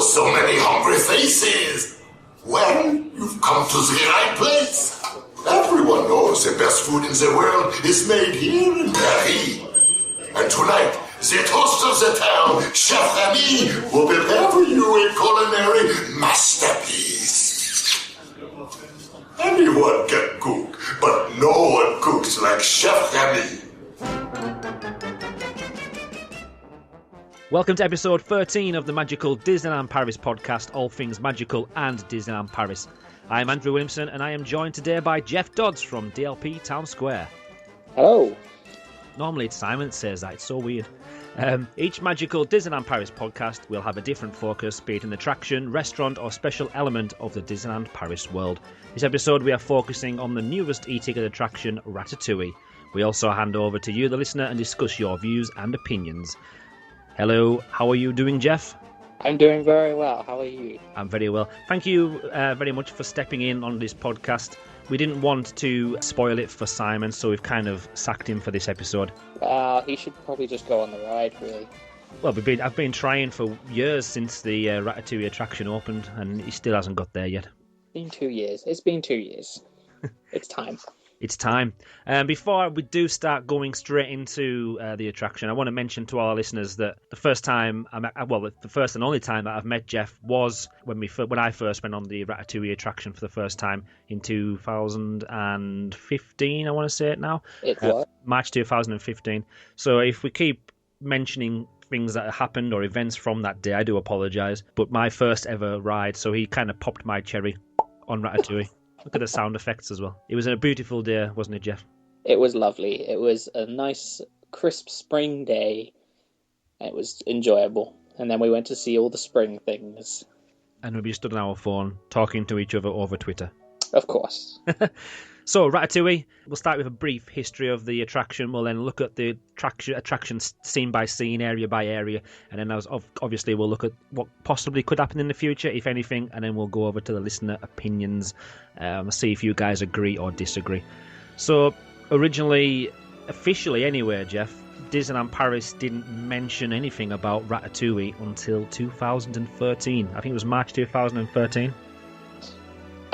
so many hungry faces. Well, you've come to the right place. Everyone knows the best food in the world is made here in Paris. And tonight, the toast of the town, Chef Remy, will prepare for you a culinary masterpiece. Anyone can cook, but no one cooks like Chef Remy. Welcome to episode 13 of the magical Disneyland Paris podcast, all things magical and Disneyland Paris. I am Andrew Williamson and I am joined today by Geoff Dodds from DLP Town Square. Hello. Normally it's Simon that says that, it's so weird. Each magical Disneyland Paris podcast will have a different focus, be it an attraction, restaurant or special element of the Disneyland Paris world. This episode we are focusing on the newest e-ticket attraction, Ratatouille. We also hand over to you, the listener, and discuss your views and opinions. Hello, how are you doing, Geoff? I'm doing very well. How are you? I'm very well. Thank you very much for stepping in on this podcast. We didn't want to spoil it for Simon, so we've kind of sacked him for this episode. He should probably just go on the ride, really. Well, I've been trying for years since the Ratatouille attraction opened, and he still hasn't got there yet. Been 2 years. It's been 2 years. It's time. It's time. Before we do start going straight into the attraction, I want to mention to our listeners that the first and only time that I've met Geoff was when I first went on the Ratatouille attraction for the first time in 2015. I want to say it now. It was March 2015. So if we keep mentioning things that happened or events from that day, I do apologise. But my first ever ride, so he kind of popped my cherry on Ratatouille. Look at the sound effects as well. It was a beautiful day, wasn't it, Geoff? It was lovely. It was a nice, crisp spring day. It was enjoyable. And then we went to see all the spring things. And we stood on our phone, talking to each other over Twitter. Of course. So, Ratatouille, we'll start with a brief history of the attraction. We'll then look at the attraction scene by scene, area by area. And then obviously we'll look at what possibly could happen in the future, if anything. And then we'll go over to the listener opinions, see if you guys agree or disagree. So, originally, officially anyway, Geoff, Disneyland Paris didn't mention anything about Ratatouille until 2013. I think it was March 2013.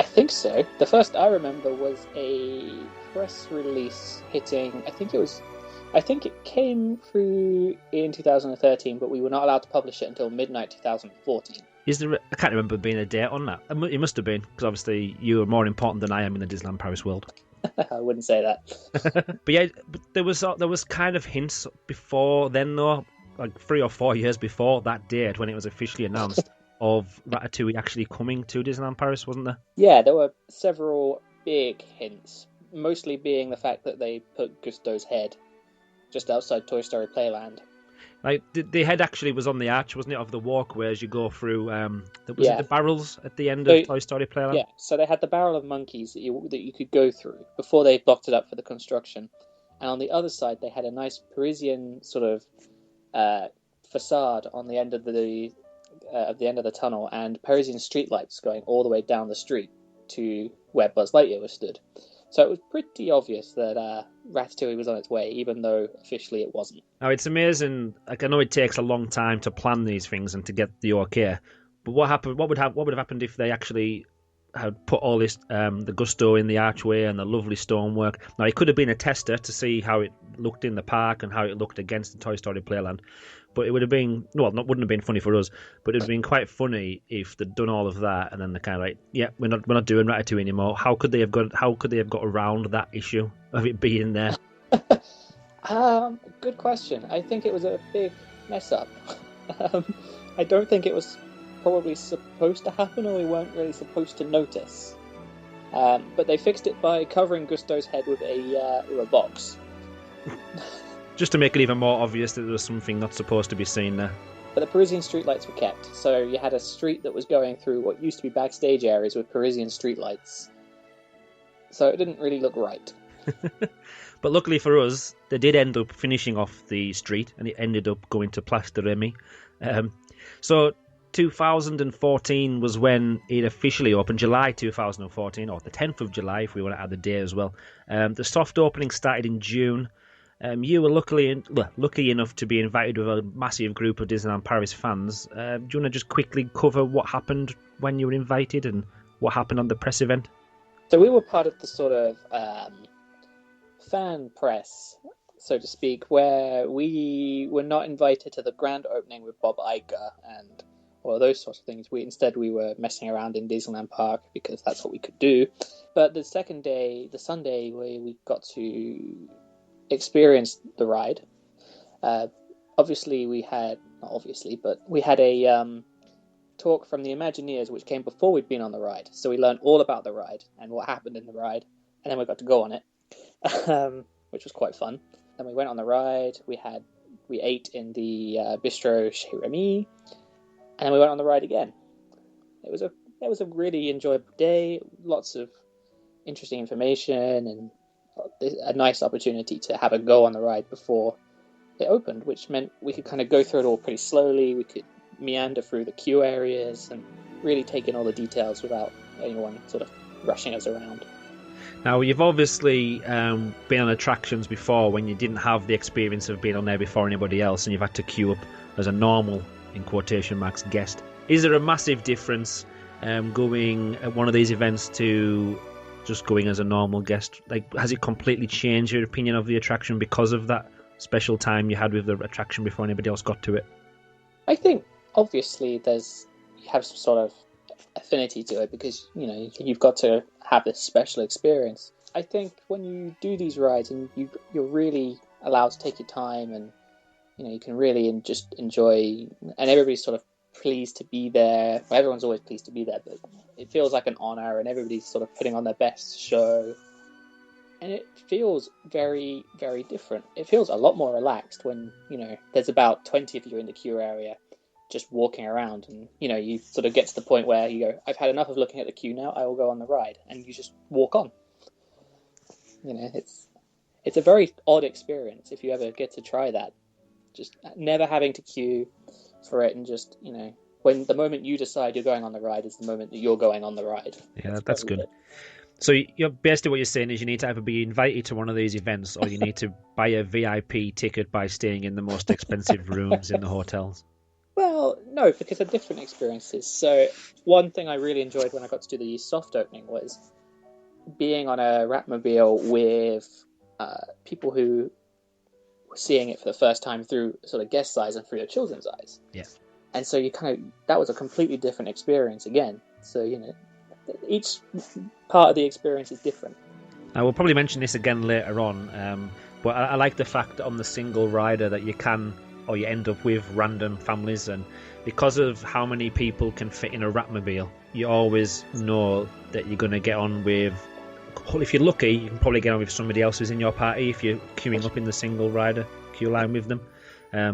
I think so. The first I remember was a press release hitting. I think it came through in 2013, but we were not allowed to publish it until midnight 2014. I can't remember being a date on that. It must have been, because obviously you are more important than I am in the Disneyland Paris world. I wouldn't say that. But yeah, there was kind of hints before then, though, like 3 or 4 years before that date when it was officially announced. Of Ratatouille actually coming to Disneyland Paris, wasn't there? Yeah, there were several big hints, mostly being the fact that they put Gusteau's head just outside Toy Story Playland. Like the head actually was on the arch, wasn't it, of the walkway as you go through? It the barrels at the end of Toy Story Playland? Yeah, so they had the barrel of monkeys that you could go through before they blocked it up for the construction, and on the other side they had a nice Parisian sort of facade on the end of the tunnel, and Parisian streetlights going all the way down the street to where Buzz Lightyear was stood. So it was pretty obvious that Ratatouille was on its way, even though officially it wasn't. Now, it's amazing. Like, I know it takes a long time to plan these things and to get the okay, but what would have happened if they actually had put all this the Gusteau in the archway and the lovely stonework? Now, it could have been a tester to see how it looked in the park and how it looked against the Toy Story Playland. But it would have been, wouldn't have been funny for us, but it would have been quite funny if they'd done all of that and then they're kind of like, yeah, we're not doing Ratatouille anymore. How could they have got around that issue of it being there? Good question. I think it was a big mess up. I don't think it was probably supposed to happen, or we weren't really supposed to notice. But they fixed it by covering Gusteau's head with a box. Just to make it even more obvious that there was something not supposed to be seen there. But the Parisian streetlights were kept, so you had a street that was going through what used to be backstage areas with Parisian streetlights. So it didn't really look right. But luckily for us, they did end up finishing off the street, and it ended up going to Place de Remy. So 2014 was when it officially opened, July 2014, or the 10th of July if we want to add the day as well. The soft opening started in June. You were lucky enough to be invited with a massive group of Disneyland Paris fans. Do you want to just quickly cover what happened when you were invited and what happened on the press event? So we were part of the sort of fan press, so to speak, where we were not invited to the grand opening with Bob Iger and all those sorts of things. Instead we were messing around in Disneyland Park because that's what we could do. But the second day, the Sunday, where we got to experience the ride, we had a talk from the Imagineers, which came before we'd been on the ride. So we learned all about the ride and what happened in the ride, and then we got to go on it, which was quite fun. Then we went on the ride. We ate in the bistro Chez Remy, and then we went on the ride again. It was a really enjoyable day. Lots of interesting information and a nice opportunity to have a go on the ride before it opened, which meant we could kind of go through it all pretty slowly. We could meander through the queue areas and really take in all the details without anyone sort of rushing us around. Now, you've obviously been on attractions before when you didn't have the experience of being on there before anybody else, and you've had to queue up as a normal, in quotation marks, guest. Is there a massive difference going at one of these events to just going as a normal guest? Like, has it completely changed your opinion of the attraction because of that special time you had with the attraction before anybody else got to it? I think obviously you have some sort of affinity to it because you've got to have this special experience. I think when you do these rides and you're really allowed to take your time, and you can really just enjoy, and everybody's sort of pleased to be there. Well, everyone's always pleased to be there, but it feels like an honor, and everybody's sort of putting on their best show, and it feels very, very different. It feels a lot more relaxed when there's about 20 of you in the queue area just walking around, and you sort of get to the point where you go, I've had enough of looking at the queue now, I will go on the ride, and you just walk on. It's a very odd experience if you ever get to try that, just never having to queue for it, and just when the moment you decide you're going on the ride is the moment that you're going on the ride. Yeah, that's good. So basically what you're saying is you need to either be invited to one of these events, or you need to buy a VIP ticket by staying in the most expensive rooms in the hotels. Well, no, because they're different experiences. So one thing I really enjoyed when I got to do the soft opening was being on a Ratmobile with people who were seeing it for the first time through sort of guest eyes and through your children's eyes. Yeah. And so that was a completely different experience again. So, each part of the experience is different. I will probably mention this again later on, but I like the fact that on the single rider that you end up with random families, and because of how many people can fit in a Ratmobile, you always know that you're going to get on with, if you're lucky, you can probably get on with somebody else who's in your party if you're queuing up in the single rider queue line with them.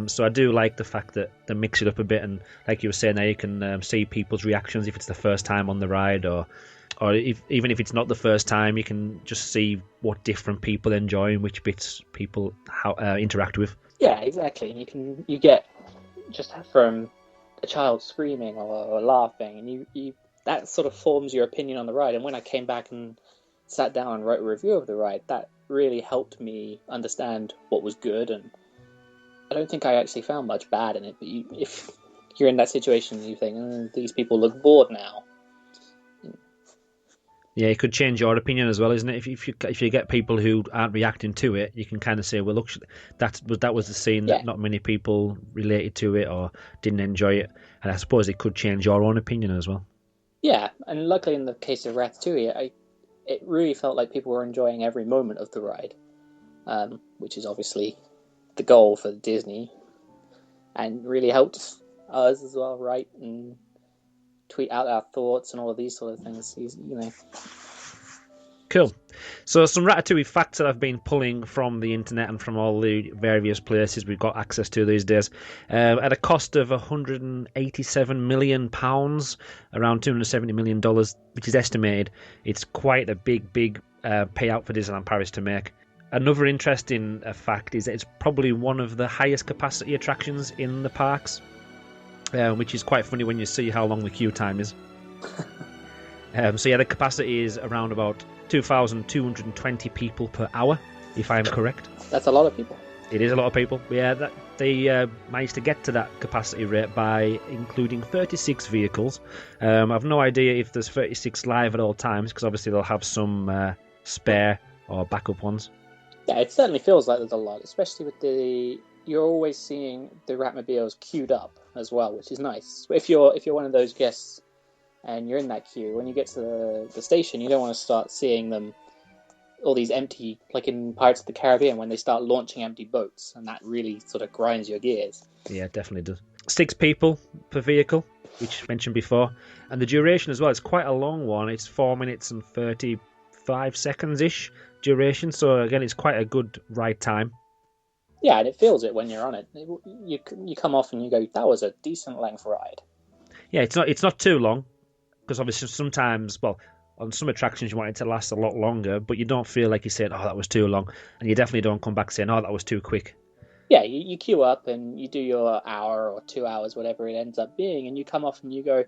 So I do like the fact that they mix it up a bit, and like you were saying there, you can see people's reactions if it's the first time on the ride, or even if it's not the first time, you can just see what different people enjoy and which bits people interact with. Yeah, exactly. And you get just from a child screaming or laughing, and you that sort of forms your opinion on the ride. And when I came back and sat down and wrote a review of the ride, that really helped me understand what was good, and I don't think I actually found much bad in it. But if you're in that situation, you think, these people look bored now. Yeah, it could change your opinion as well, isn't it? If you get people who aren't reacting to it, you can kind of say, well, look, that was the scene that not many people related to it or didn't enjoy it, and I suppose it could change your own opinion as well. Yeah, and luckily in the case of Ratatouille, it really felt like people were enjoying every moment of the ride, which is obviously the goal for Disney, and really helped us as well write and tweet out our thoughts and all of these sort of things. Cool. So some Ratatouille facts that I've been pulling from the internet and from all the various places we've got access to these days. At a cost of £187 million, around $270 million, which is estimated, it's quite a big payout for Disneyland Paris to make. Another interesting fact is that it's probably one of the highest capacity attractions in the parks, which is quite funny when you see how long the queue time is. The capacity is around about 2,220 people per hour. if I'm correct. That's a lot of people. It is a lot of people. Yeah, they managed to get to that capacity rate by including 36 vehicles. I've no idea if there's 36 live at all times, because obviously they'll have some spare or backup ones. Yeah, it certainly feels like there's a lot, especially with you're always seeing the Ratmobiles queued up as well, which is nice. If you're one of those guests and you're in that queue, when you get to the station, you don't want to start seeing them, all these empty, like in Pirates of the Caribbean, when they start launching empty boats, and that really sort of grinds your gears. Yeah, it definitely does. 6 people per vehicle, which I mentioned before. And the duration as well, it's quite a long one. It's 4 minutes and 35 seconds-ish duration. So again, it's quite a good ride time. Yeah, and it feels it when you're on it. You come off and you go, that was a decent length ride. Yeah, it's not too long, because obviously sometimes, well, on some attractions you want it to last a lot longer, but you don't feel like you said, oh, that was too long. And you definitely don't come back saying, oh, that was too quick. Yeah, you queue up and you do your hour or 2 hours, whatever it ends up being, and you come off and you go,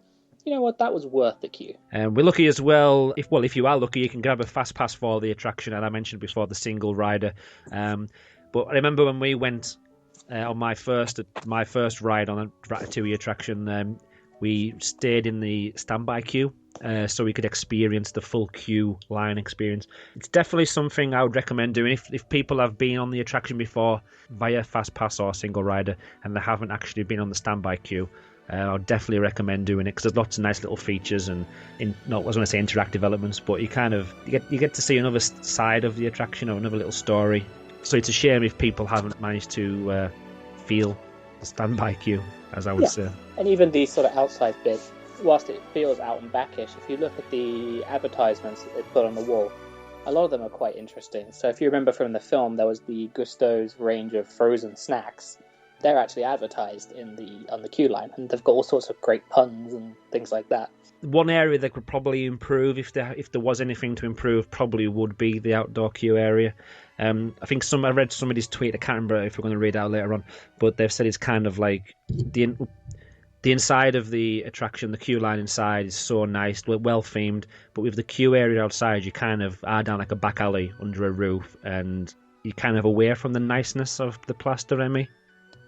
you know what, that was worth the queue. And we're lucky as well, if you are lucky, you can grab a fast pass for the attraction, and I mentioned before the single rider. But I remember when we went on my first ride on a Ratatouille attraction, we stayed in the standby queue, so we could experience the full queue line experience. It's definitely something I would recommend doing if people have been on the attraction before via fast pass or single rider and they haven't actually been on the standby queue. I would definitely recommend doing it, because there's lots of nice little features and I was going to say interactive elements, but you get to see another side of the attraction or another little story. So it's a shame if people haven't managed to feel the standby queue, as I would say. And even these sort of outside bits, whilst it feels out and backish, if you look at the advertisements that they put on the wall, a lot of them are quite interesting. So if you remember from the film, there was the Gusto's range of frozen snacks. They're actually advertised on the queue line, and they've got all sorts of great puns and things like that. One area that could probably improve, if there was anything to improve, probably would be the outdoor queue area. I think I read somebody's tweet, I can't remember if we're going to read out later on, but they've said it's kind of like the inside of the attraction, the queue line inside is so nice, well themed, but with the queue area outside, you kind of are down like a back alley under a roof, and you're kind of away from the niceness of the plaster, Emmy.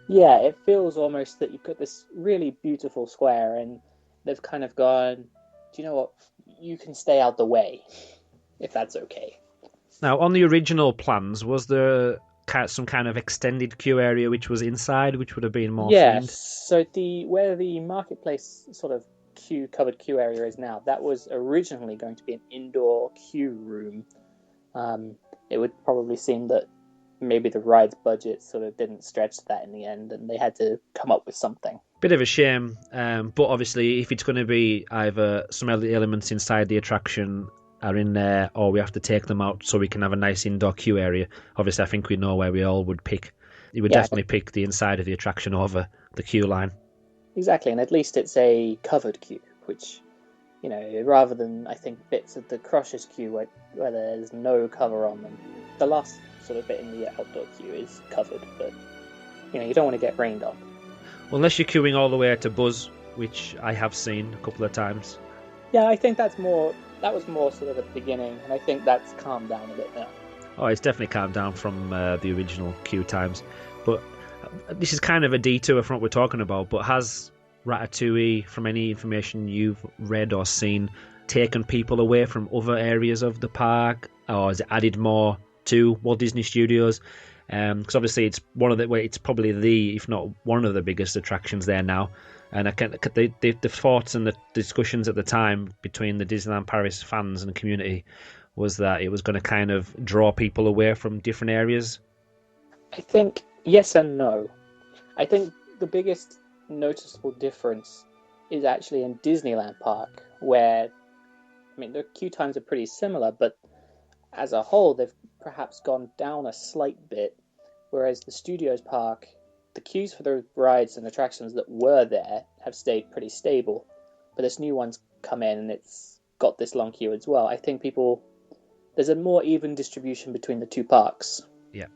Yeah, it feels almost that you've got this really beautiful square, and they've kind of gone, do you know what, you can stay out the way, if that's okay. Now, on the original plans, was there some kind of extended queue area which was inside, which would have been more themed? So where the marketplace sort of covered queue area is now, that was originally going to be an indoor queue room. It would probably seem that maybe the ride's budget sort of didn't stretch to that in the end, and they had to come up with something. Bit of a shame, but obviously if it's going to be either some of the elements inside the attraction are in there, or we have to take them out so we can have a nice indoor queue area, obviously I think we know where we all would pick. You would definitely pick the inside of the attraction over the queue line. Exactly, and at least it's a covered queue, which, you know, rather than, I think, bits of the Crushers queue where there's no cover on them. The last sort of bit in the outdoor queue is covered, but, you know, you don't want to get rained on. Well, unless you're queuing all the way to Buzz, which I have seen a couple of times. Yeah, I think that was more sort of at the beginning, and I think that's calmed down a bit now. Oh, it's definitely calmed down from the original queue times. But this is kind of a detour from what we're talking about, but has Ratatouille, from any information you've read or seen, taken people away from other areas of the park, or has it added more to Walt Disney Studios? Because obviously it's probably the, if not one of the biggest attractions there now. And the thoughts and the discussions at the time between the Disneyland Paris fans and the community was that it was going to kind of draw people away from different areas. I think yes and no. I think the biggest noticeable difference is actually in Disneyland Park, where, I mean, the queue times are pretty similar, but as a whole, they've perhaps gone down a slight bit, whereas the Studios Park, the queues for the rides and attractions that were there have stayed pretty stable, but this new one's come in and it's got this long queue as well. I think there's a more even distribution between the two parks. Yeah.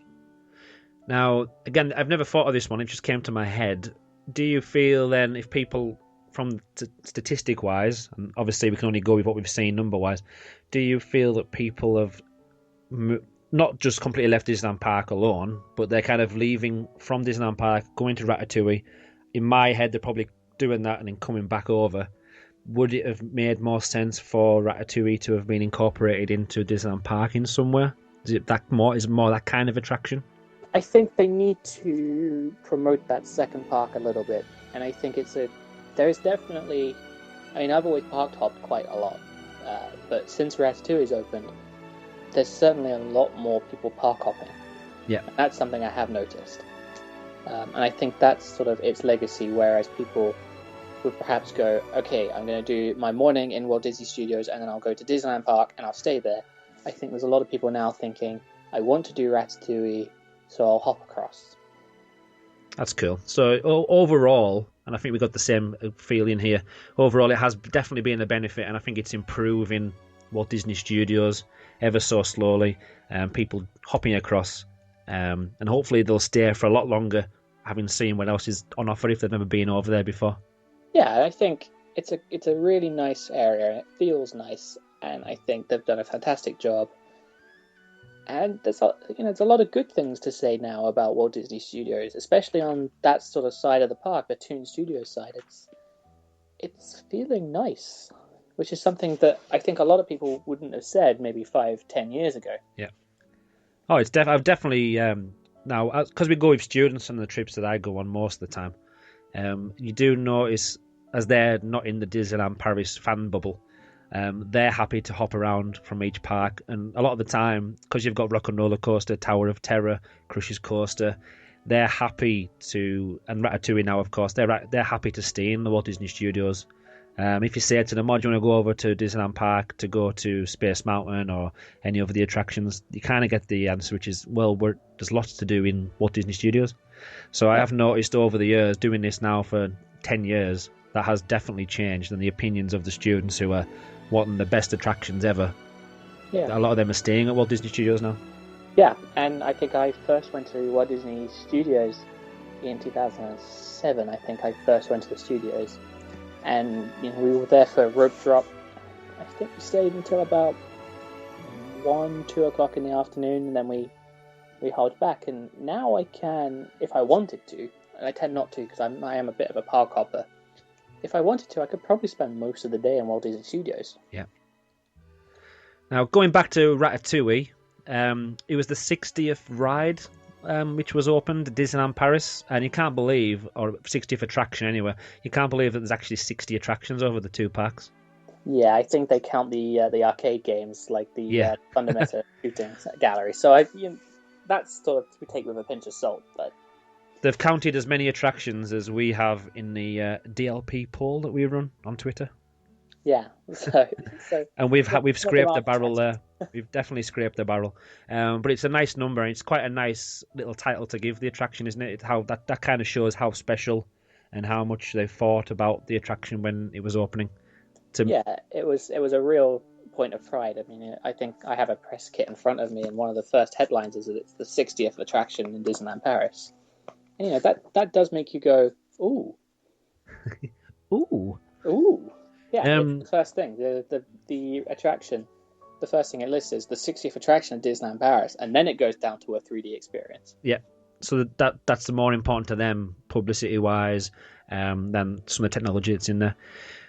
Now, again, I've never thought of this one, it just came to my head. Do you feel then, if people, from statistic-wise, and obviously we can only go with what we've seen number-wise, do you feel that people have not just completely left Disneyland Park alone, but they're kind of leaving from Disneyland Park, going to Ratatouille. In my head, they're probably doing that and then coming back over. Would it have made more sense for Ratatouille to have been incorporated into Disneyland Park in somewhere? Is it more that kind of attraction? I think they need to promote that second park a little bit, and I think there is definitely. I mean, I've always park hopped quite a lot, but since Ratatouille is opened, there's certainly a lot more people park hopping. Yeah, and that's something I have noticed, and I think that's sort of its legacy. Whereas people would perhaps go, okay, I'm going to do my morning in Walt Disney Studios, and then I'll go to Disneyland Park and I'll stay there. I think there's a lot of people now thinking, I want to do Ratatouille, so I'll hop across. That's cool. So overall, and I think we got the same feeling here, overall it has definitely been a benefit, and I think it's improving Walt Disney Studios ever so slowly, people hopping across, and hopefully they'll stay for a lot longer, having seen what else is on offer if they've never been over there before. Yeah, I think it's a really nice area, and it feels nice, and I think they've done a fantastic job. And there's a lot of good things to say now about Walt Disney Studios, especially on that sort of side of the park, the Toon Studios side. It's feeling nice, which is something that I think a lot of people wouldn't have said maybe 5-10 years ago. Yeah. Oh, I've definitely now, because we go with students on the trips that I go on most of the time. You do notice, as they're not in the Disneyland Paris fan bubble, they're happy to hop around from each park, and a lot of the time, because you've got Rock and Roller Coaster, Tower of Terror, Crush's Coaster, they're happy to, and Ratatouille now, of course, they're happy to stay in the Walt Disney Studios. If you say to them, "Oh, do you want to go over to Disneyland Park to go to Space Mountain or any of the attractions?" you kind of get the answer, which is, well, there's lots to do in Walt Disney Studios. So I have noticed over the years, doing this now for 10 years, that has definitely changed, and the opinions of the students who are wanting the best attractions ever, a lot of them are staying at Walt Disney Studios now. Yeah, and I think I first went to Walt Disney Studios in 2007. I think I first went to the studios, and we were there for rope drop. I think we stayed until about 1-2 o'clock in the afternoon, and then we hauled back. And now I can, if I wanted to, and I tend not to because I am a bit of a park hopper. If I wanted to, I could probably spend most of the day in Walt Disney Studios. Yeah. Now, going back to Ratatouille, it was the 60th ride which was opened at Disneyland Paris, and you can't believe, or 60th attraction anyway, you can't believe that there's actually 60 attractions over the two parks. Yeah, I think they count the arcade games, like the fundamental shooting gallery. So that's sort of to take with a pinch of salt, but they've counted as many attractions as we have in the DLP poll that we run on Twitter. Yeah, so and we've scraped the barrel there. We've definitely scraped the barrel, but it's a nice number. And it's quite a nice little title to give the attraction, isn't it? How that kind of shows how special and how much they thought about the attraction when it was opening. Yeah, it was a real point of pride. I mean, I think I have a press kit in front of me, and one of the first headlines is that it's the 60th attraction in Disneyland Paris. And, that does make you go, ooh, ooh, ooh. Yeah, it's the first thing. The attraction, the first thing it lists is the 60th attraction at Disneyland Paris, and then it goes down to a 3D experience. Yeah, so that's the more important to them, publicity-wise, than some of the technology that's in there.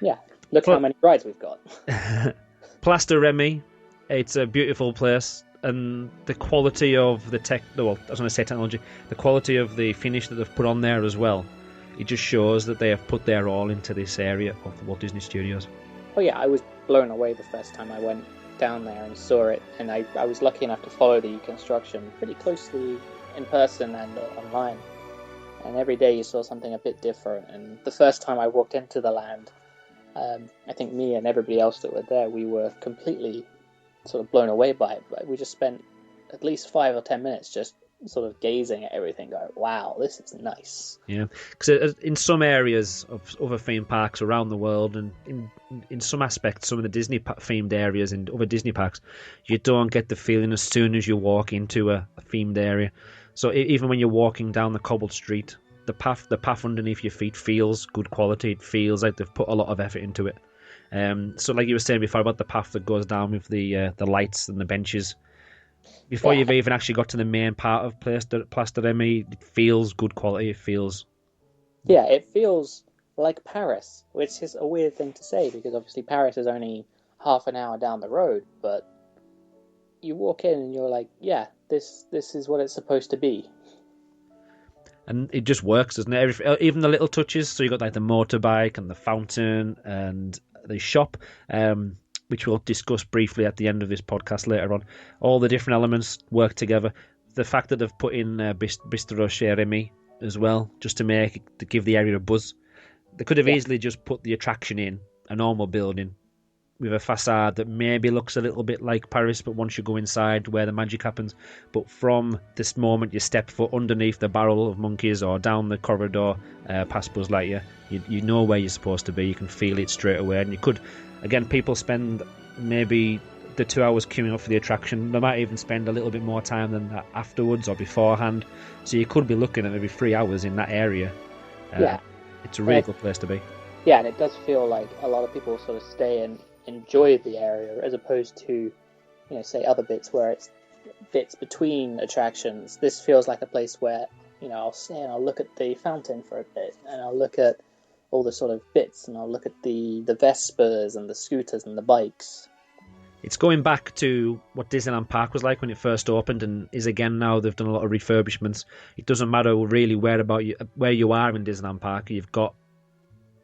Yeah, look how many rides we've got. Plaster Remy, it's a beautiful place, and the quality of the technology, the quality of the finish that they've put on there as well. It just shows that they have put their all into this area of the Walt Disney Studios. Oh yeah, I was blown away the first time I went down there and saw it, and I was lucky enough to follow the construction pretty closely in person and online. And every day you saw something a bit different. And the first time I walked into the land, I think me and everybody else that were there, we were completely sort of blown away by it. But we just spent at least 5 or 10 minutes just sort of gazing at everything, going, wow, this is nice. Yeah, because in some areas of other theme parks around the world, and in some aspects, some of the Disney themed areas in other Disney parks, you don't get the feeling as soon as you walk into a themed area. So even when you're walking down the cobbled street, the path underneath your feet feels good quality. It feels like they've put a lot of effort into it. So like you were saying before about the path that goes down with the lights and the benches, Before you've even actually got to the main part of Place de Remy, it feels good quality. It feels... Yeah, it feels like Paris, which is a weird thing to say because obviously Paris is only half an hour down the road, but you walk in and you're like, yeah, this is what it's supposed to be. And it just works, doesn't it? Even the little touches. So you got like the motorbike and the fountain and the shop, which we'll discuss briefly at the end of this podcast later on. All the different elements work together. The fact that they've put in Bistro Chez Remy as well, just to give the area a buzz. They could have easily just put the attraction in a normal building with a facade that maybe looks a little bit like Paris, but once you go inside where the magic happens. But from this moment you step foot underneath the barrel of monkeys or down the corridor past Buzz Lightyear, you know where you're supposed to be. You can feel it straight away. And you could, again, people spend maybe the 2 hours queuing up for the attraction. They might even spend a little bit more time than that afterwards or beforehand. So you could be looking at maybe 3 hours in that area. It's a really good place to be. Yeah, and it does feel like a lot of people sort of stay and enjoy the area as opposed to, say other bits where it's bits between attractions. This feels like a place where, I'll stay and I'll look at the fountain for a bit and I'll look at all the sort of bits and I'll look at the Vespers and the scooters and the bikes. It's going back to what Disneyland Park was like when it first opened and is again now. They've done a lot of refurbishments. It doesn't matter really where you are in Disneyland Park. You've got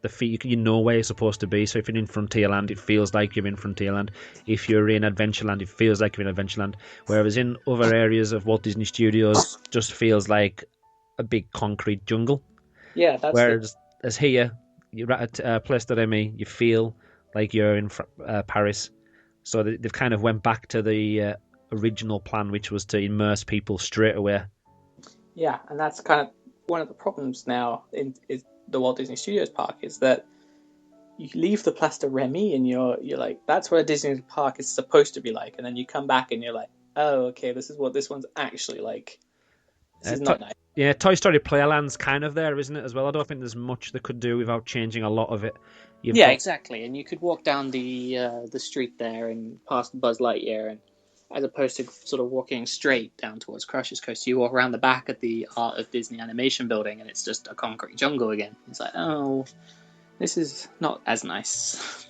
the feet, you know where you're supposed to be. So if you're in Frontierland, it feels like you're in Frontierland. If you're in Adventureland, it feels like you're in Adventureland. Whereas in other areas of Walt Disney Studios, just feels like a big concrete jungle. Yeah, that's Whereas as here, you're at Place de Remy, you feel like you're in Paris. So they've kind of went back to the original plan, which was to immerse people straight away. Yeah, and that's kind of one of the problems now in the Walt Disney Studios park is that you leave the Place de Remy and you're like, that's what a Disney park is supposed to be like, and then you come back and you're like, oh, okay, this is what this one's actually like. This is not nice. Yeah, Toy Story Playland's kind of there, isn't it, as well? I don't think there's much they could do without changing a lot of it. Exactly, and you could walk down the street there and past Buzz Lightyear, and as opposed to sort of walking straight down towards Crush's Coast, you walk around the back of the Art of Disney Animation building, and it's just a concrete jungle again. It's like, oh, this is not as nice.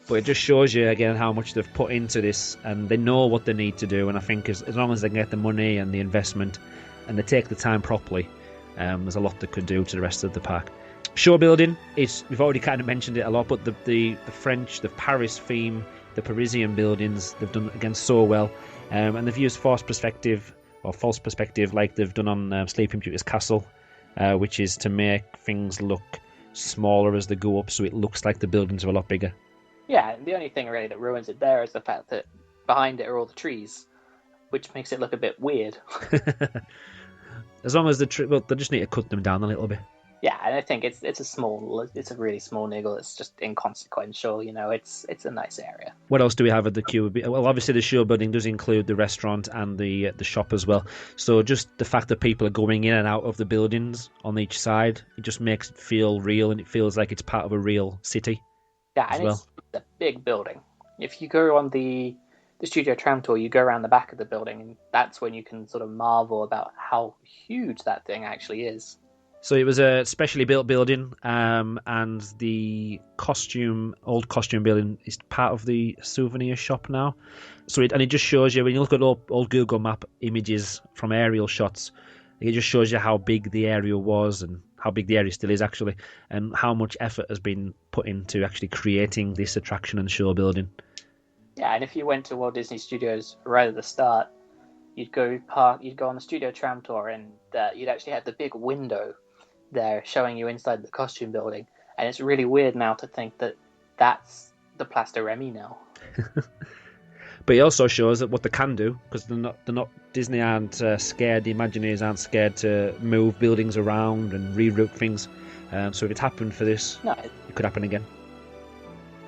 But it just shows you again how much they've put into this, and they know what they need to do. And I think as long as they can get the money and the investment, and they take the time properly, there's a lot they could do to the rest of the park. Show building, we've already kind of mentioned it a lot, but the French, the Paris theme, the Parisian buildings, they've done again so well, and they've used false perspective like they've done on Sleeping Beauty's castle, which is to make things look smaller as they go up, so it looks like the buildings are a lot bigger. Yeah, the only thing really that ruins it there is the fact that behind it are all the trees, which makes it look a bit weird. As long as they just need to cut them down a little bit. Yeah, and I think it's a really small niggle. It's just inconsequential, It's a nice area. What else do we have at the queue? Well, obviously the show building does include the restaurant and the shop as well. So just the fact that people are going in and out of the buildings on each side, it just makes it feel real, and it feels like it's part of a real city. Yeah, and it's a big building. If you go on the studio tram tour, you go around the back of the building, and that's when you can sort of marvel about how huge that thing actually is. So it was a specially built building, and the old costume building is part of the souvenir shop now. So it just shows you, when you look at old Google Map images from aerial shots, it just shows you how big the area was and how big the area still is actually, and how much effort has been put into actually creating this attraction and show building. Yeah, and if you went to Walt Disney Studios right at the start, you'd go on the studio tram tour, and you'd actually have the big window there showing you inside the costume building, and it's really weird now to think that that's the Place de Remy now. But it also shows that what they can do, because they're not Disney aren't scared, the Imagineers aren't scared to move buildings around and reroute things. So if it happened for this, it could happen again.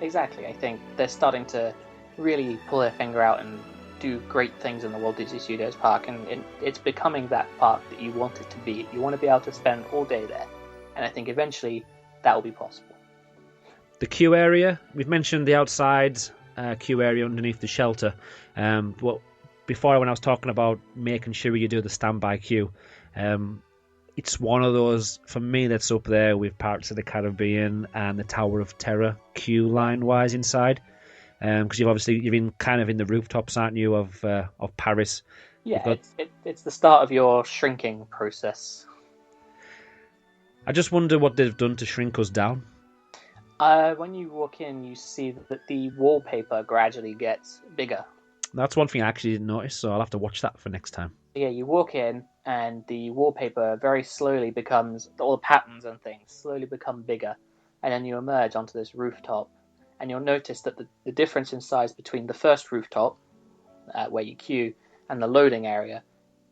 Exactly, I think they're starting to really pull their finger out and do great things in the Walt Disney Studios park, and it's becoming that park that you want it to be. You want to be able to spend all day there, and I think eventually that will be possible. The queue area, we've mentioned the outside queue area underneath the shelter. What before when I was talking about making sure you do the standby queue, it's one of those for me that's up there with Pirates of the Caribbean and the Tower of Terror queue line wise inside, because you've been kind of in the rooftops, aren't you, of Paris? Yeah, it's the start of your shrinking process. I just wonder what they've done to shrink us down. When you walk in, you see that the wallpaper gradually gets bigger. That's one thing I actually didn't notice, so I'll have to watch that for next time. Yeah, you walk in, and the wallpaper very slowly becomes, all the patterns and things slowly become bigger, and then you emerge onto this rooftop, and you'll notice that the difference in size between the first rooftop, where you queue, and the loading area,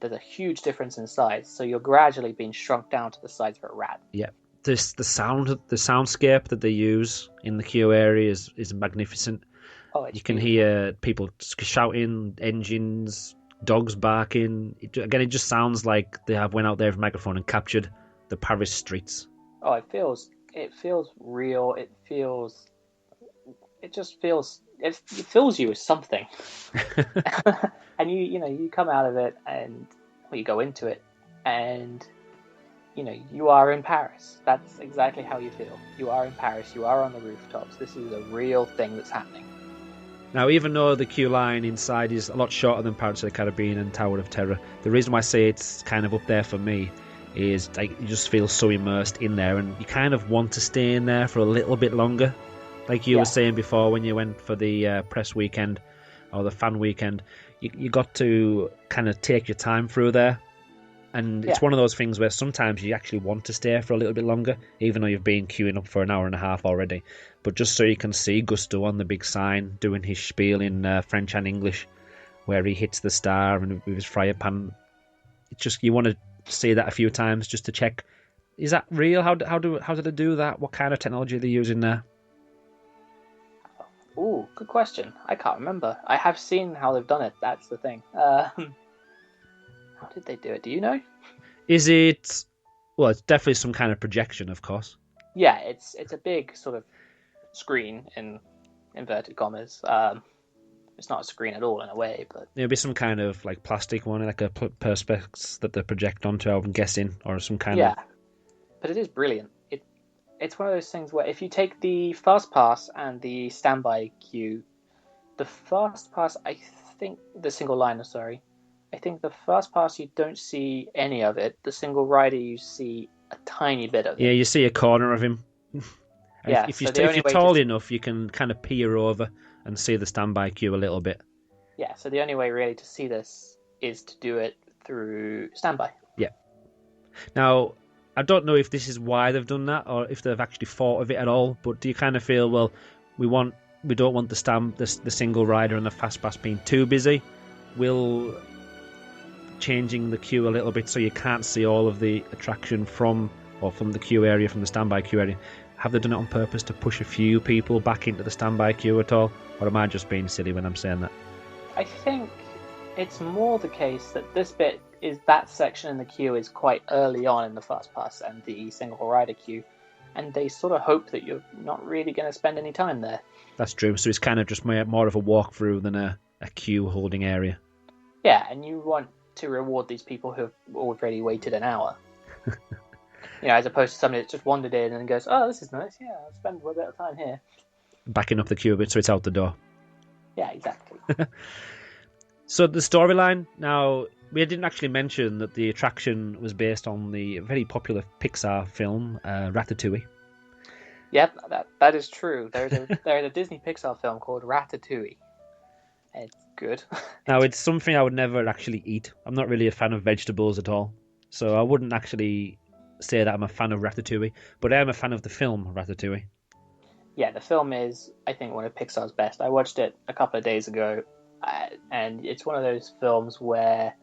there's a huge difference in size, so you're gradually being shrunk down to the size of a rat. Yeah. The soundscape that they use in the queue area is magnificent. Oh, you can hear people shouting, engines, dogs barking. It just sounds like they have went out there with a microphone and captured the Paris streets. Oh, it feels real. It fills you with something. And you come out of it, and you go into it, and you are in Paris. That's exactly how you feel. You are in Paris. You are on the rooftops. This is a real thing that's happening. Now, even though the queue line inside is a lot shorter than Pirates of the Caribbean and Tower of Terror, the reason why I say it's kind of up there for me is like you just feel so immersed in there, and you kind of want to stay in there for a little bit longer. Like you were saying before, when you went for the press weekend or the fan weekend, you got to kind of take your time through there. And it's one of those things where sometimes you actually want to stay for a little bit longer, even though you've been queuing up for an hour and a half already. But just so you can see Gusto on the big sign doing his spiel in French and English, where he hits the star and with his fryer pan. It's just, you want to see that a few times just to check, is that real? How do they do that? What kind of technology are they using there? Ooh, good question. I can't remember. I have seen how they've done it. That's the thing. How did they do it? Do you know? Is it... Well, it's definitely some kind of projection, of course. Yeah, it's a big sort of screen in inverted commas. It's not a screen at all in a way, but... It'll be some kind of like plastic one, like a perspex that they project onto, I'm guessing, or some kind of... Yeah, but it is brilliant. It's one of those things where if you take the fast pass and the standby queue, the fast pass, I think the single liner, sorry. I think the fast pass you don't see any of it. The single rider you see a tiny bit of it. Yeah, you see a corner of him. Yeah, if you're tall enough, you can kind of peer over and see the standby queue a little bit. Yeah, so the only way really to see this is to do it through standby. Yeah. Now, I don't know if this is why they've done that or if they've actually thought of it at all, but do you kind of feel, well, we don't want the single rider and the fast pass being too busy? Will changing the queue a little bit so you can't see all of the attraction from the queue area, from the standby queue area, have they done it on purpose to push a few people back into the standby queue at all? Or am I just being silly when I'm saying that? I think it's more the case that this bit is that section in the queue is quite early on in the fast pass and the single rider queue, and they sort of hope that you're not really going to spend any time there. That's true. So it's kind of just more of a walkthrough than a queue holding area. Yeah, and you want to reward these people who have already waited an hour. As opposed to somebody that just wandered in and goes, oh, this is nice, yeah, I'll spend a bit of time here. Backing up the queue a bit so it's out the door. Yeah, exactly. So the storyline, now, we didn't actually mention that the attraction was based on the very popular Pixar film, Ratatouille. Yep, that is true. There's a Disney Pixar film called Ratatouille. It's good. Now, it's something I would never actually eat. I'm not really a fan of vegetables at all. So I wouldn't actually say that I'm a fan of Ratatouille. But I am a fan of the film Ratatouille. Yeah, the film is, I think, one of Pixar's best. I watched it a couple of days ago. And it's one of those films where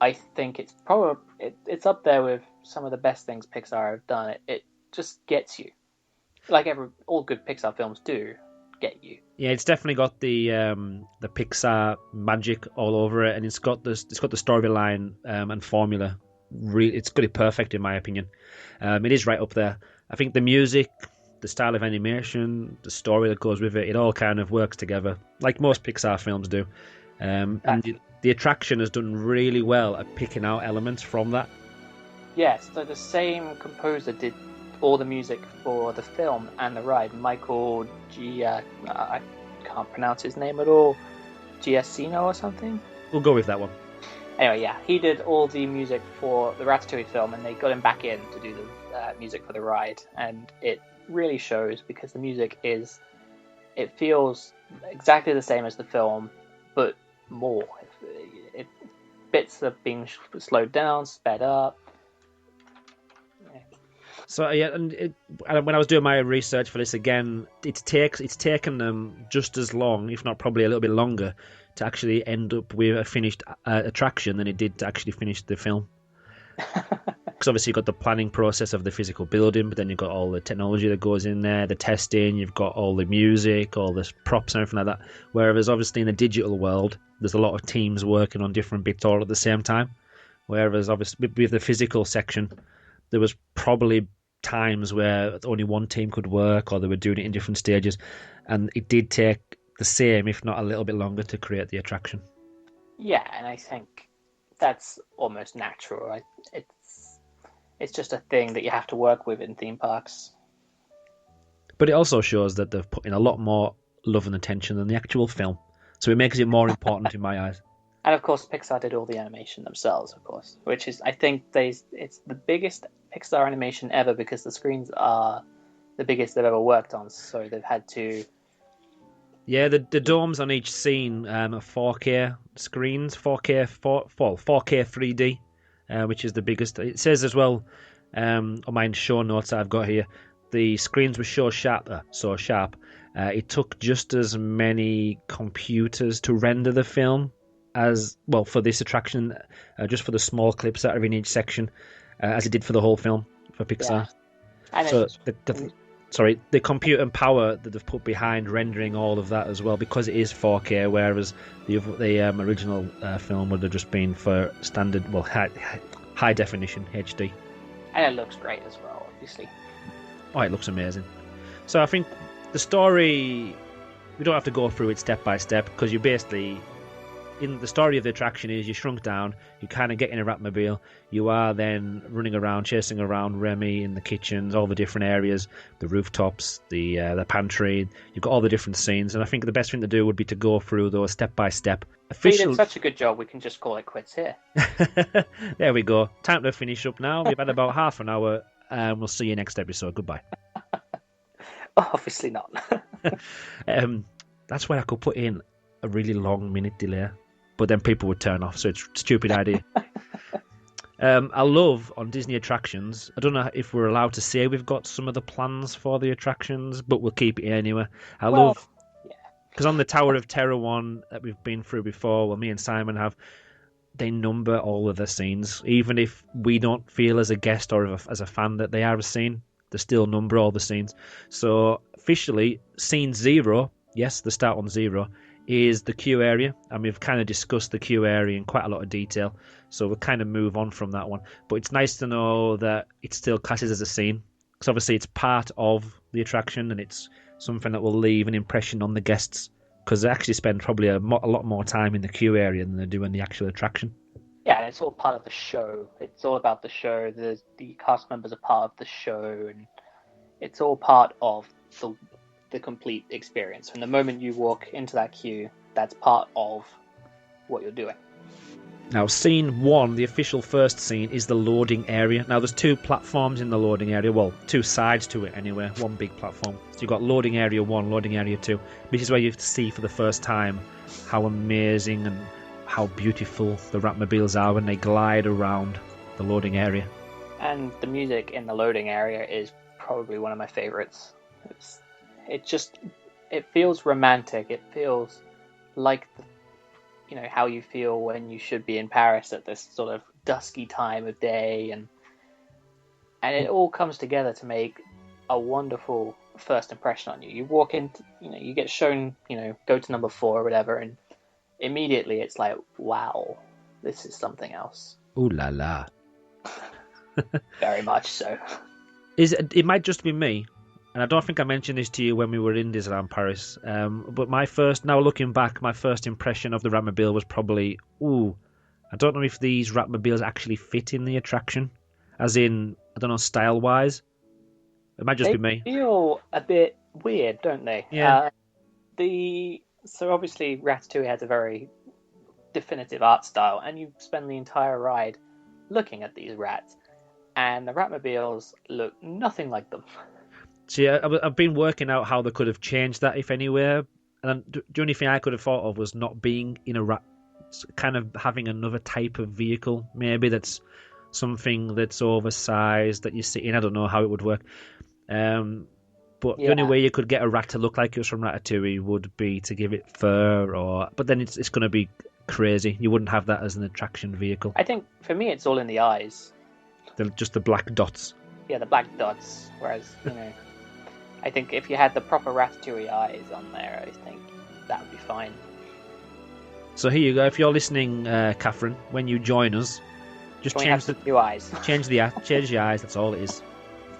I think it's it's up there with some of the best things Pixar have done. It just gets you. Like all good Pixar films do. Get you. Yeah, it's definitely got the Pixar magic all over it, and it's got the storyline and formula. It's got it perfect in my opinion. It is right up there. I think the music, the style of animation, the story that goes with it, it all kind of works together like most Pixar films do. And the attraction has done really well at picking out elements from that. Yes, so the same composer did all the music for the film and the ride. Michael I can't pronounce his name at all. Giacchino or something? We'll go with that one. Anyway, yeah, he did all the music for the Ratatouille film, and they got him back in to do the music for the ride, and it really shows because the music it feels exactly the same as the film, but more. Bits are being slowed down, sped up. So yeah, and when I was doing my research for this again, it's taken them just as long, if not probably a little bit longer, to actually end up with a finished attraction than it did to actually finish the film. Because obviously you've got the planning process of the physical building, but then you've got all the technology that goes in there, the testing, you've got all the music, all the props and everything like that. Whereas obviously in the digital world, there's a lot of teams working on different bits all at the same time. Whereas obviously with the physical section, there was probably times where only one team could work, or they were doing it in different stages, and it did take the same, if not a little bit longer, to create the attraction. Yeah, and I think that's almost natural, right? It's just a thing that you have to work with in theme parks. But it also shows that they've put in a lot more love and attention than the actual film, so it makes it more important in my eyes. And of course, Pixar did all the animation themselves, of course, which is, I think, it's the biggest Pixar animation ever because the screens are the biggest they've ever worked on. So they've had to. Yeah, the domes on each scene are 4K screens, 4K 3D, which is the biggest. It says as well on my show notes that I've got here, the screens were so sharp. It took just as many computers to render the film as well for this attraction, just for the small clips that are in each section, as it did for the whole film for Pixar. Yeah. So the computer and power that they've put behind rendering all of that as well, because it is 4K, whereas the original film would have just been for standard, well, high definition HD. And it looks great as well, obviously. Oh, it looks amazing. So I think the story, we don't have to go through it step by step, because you basically, in the story of the attraction is you shrunk down, you kind of get in a Ratmobile, you are then running around, chasing around Remy in the kitchens, all the different areas, the rooftops, the pantry, you've got all the different scenes, and I think the best thing to do would be to go through those step by step. You did such a good job, we can just call it quits here. There we go. Time to finish up now. We've had about half an hour, and we'll see you next episode. Goodbye. Obviously not. That's where I could put in a really long minute delay, but then people would turn off, so it's a stupid idea. I love on Disney attractions, I don't know if we're allowed to say we've got some of the plans for the attractions, but we'll keep it anyway. I love, because on the Tower of Terror one that we've been through before, well, me and Simon have, they number all of the scenes. Even if we don't feel as a guest or as a fan that they are a scene, they still number all the scenes. So officially, scene 0, yes, the start on 0, is the queue area, and we've kind of discussed the queue area in quite a lot of detail, so we'll kind of move on from that one. But it's nice to know that it still classes as a scene, because obviously it's part of the attraction, and it's something that will leave an impression on the guests, because they actually spend probably a lot more time in the queue area than they do in the actual attraction. Yeah, and it's all part of the show. It's all about the show. The cast members are part of the show, and it's all part of the complete experience. From the moment you walk into that queue, that's part of what you're doing. Now, scene 1, the official first scene, is the loading area. Now, there's 2 platforms in the loading area. Well, 2 sides to it anyway. 1 big platform. So you've got loading area 1, loading area 2. This is where you see for the first time how amazing and how beautiful the Ratmobiles are when they glide around the loading area. And the music in the loading area is probably one of my favorites. It feels romantic. It feels like how you feel when you should be in Paris at this sort of dusky time of day, and it all comes together to make a wonderful first impression on you. You walk in, you get shown, go to number 4 or whatever, and immediately it's like, wow, this is something else. Ooh la la. Very much so. It might just be me, And I don't think I mentioned this to you when we were in Disneyland Paris, but now looking back, my first impression of the Ratmobile was probably, I don't know if these Ratmobiles actually fit in the attraction, as in, I don't know, style-wise. It might just be me. They feel a bit weird, don't they? Yeah. So obviously Ratatouille has a very definitive art style, and you spend the entire ride looking at these rats, and the Ratmobiles look nothing like them. See, I've been working out how they could have changed that, if anywhere. And the only thing I could have thought of was not being in a rat, kind of having another type of vehicle. Maybe that's something that's oversized that you sit in. I don't know how it would work. But the only way you could get a rat to look like it was from Ratatouille would be to give it fur, but then it's going to be crazy. You wouldn't have that as an attraction vehicle. I think for me it's all in the eyes. Just the black dots. Yeah, the black dots. Whereas, I think if you had the proper Ratatouille eyes on there, I think that would be fine. So here you go. If you're listening, Catherine, when you join us, just change the new eyes. Change the eyes. That's all it is.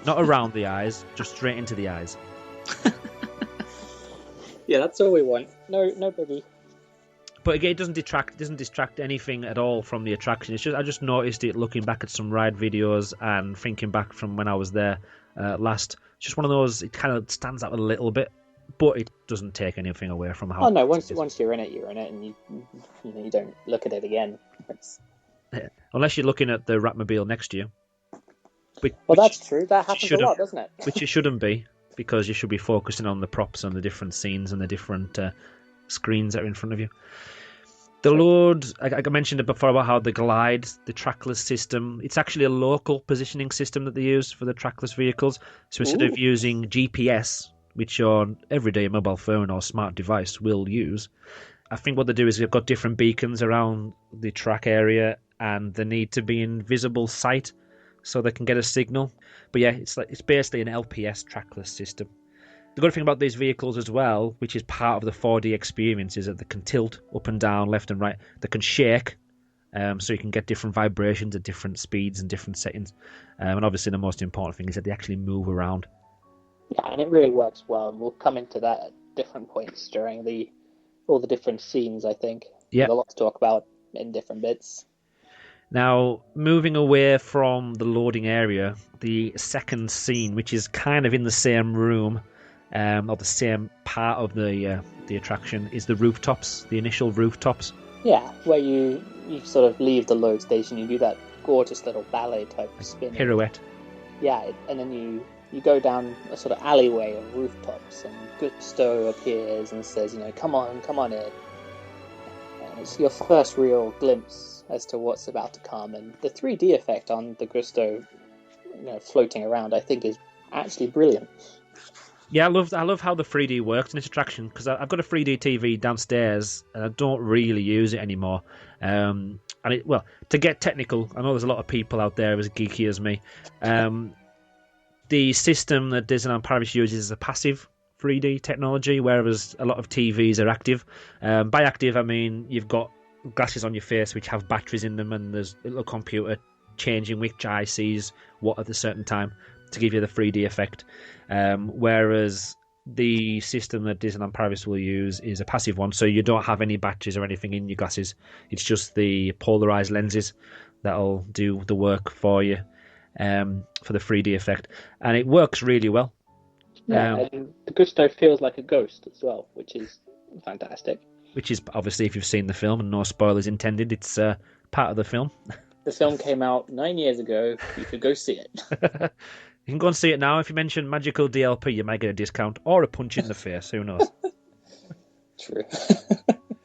Not around the eyes, just straight into the eyes. Yeah, that's all we want. No biggie. But again, it doesn't distract anything at all from the attraction. It's just I just noticed it looking back at some ride videos and thinking back from when I was there last. It's just one of those. It kind of stands out a little bit, but it doesn't take anything away from how. Oh no! Once you're in it, and you don't look at it again. Unless you're looking at the Ratmobile next to you. That's true. That happens a lot, doesn't it? Which you shouldn't be, because you should be focusing on the props and the different scenes and the different screens that are in front of you. I mentioned it before about how the glide, the trackless system, it's actually a local positioning system that they use for the trackless vehicles. So instead of using GPS, which your everyday mobile phone or smart device will use, I think what they do is they've got different beacons around the track area, and they need to be in visible sight so they can get a signal. But yeah, it's basically an LPS trackless system. The good thing about these vehicles as well, which is part of the 4D experience, is that they can tilt up and down, left and right. They can shake, so you can get different vibrations at different speeds and different settings. And obviously the most important thing is that they actually move around. Yeah, and it really works well. And we'll come into that at different points during all the different scenes, I think. Yeah. There's a lot to talk about in different bits. Now, moving away from the loading area, the second scene, which is kind of in the same room, or the same part of the attraction, is the rooftops, the initial rooftops. Yeah, where you sort of leave the load station, you do that gorgeous little ballet type spin. Pirouette. Yeah, and then you go down a sort of alleyway of rooftops, and Gusto appears and says, come on in. And it's your first real glimpse as to what's about to come, and the 3D effect on the Gusto, floating around, I think is actually brilliant. Yeah, I love how the 3D works in this attraction, because I've got a 3D TV downstairs and I don't really use it anymore. To get technical, I know there's a lot of people out there as geeky as me. The system that Disneyland Paris uses is a passive 3D technology, whereas a lot of TVs are active. By active, I mean you've got glasses on your face which have batteries in them, and there's a little computer changing which eye sees what at a certain time to give you the 3D effect. Whereas the system that Disneyland Paris will use is a passive one, so you don't have any batteries or anything in your glasses. It's just the polarized lenses that'll do the work for you for the 3D effect, and it works really well. Yeah, and the Gusto feels like a ghost as well, which is fantastic. Which is obviously, if you've seen the film, and no spoilers intended, it's part of the film. The film came out 9 years ago. You could go see it. You can go and see it now. If you mention Magical DLP, you might get a discount or a punch in the face. Who knows? True.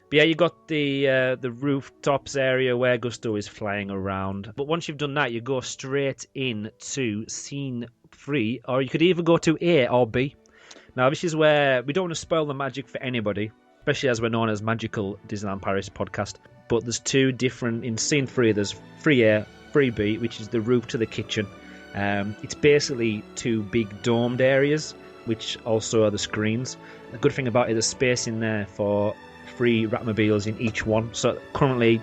But yeah, you got the rooftops area where Gusto is flying around. But once you've done that, you go straight in to scene 3, or you could either go to A or B. Now, this is where we don't want to spoil the magic for anybody, especially as we're known as Magical Disneyland Paris podcast. But there's two different, in scene 3, there's 3A, 3B, which is the roof to the kitchen. It's basically two big domed areas, which also are the screens. The good thing about it, there's space in there for 3 Ratmobiles in each one. So currently,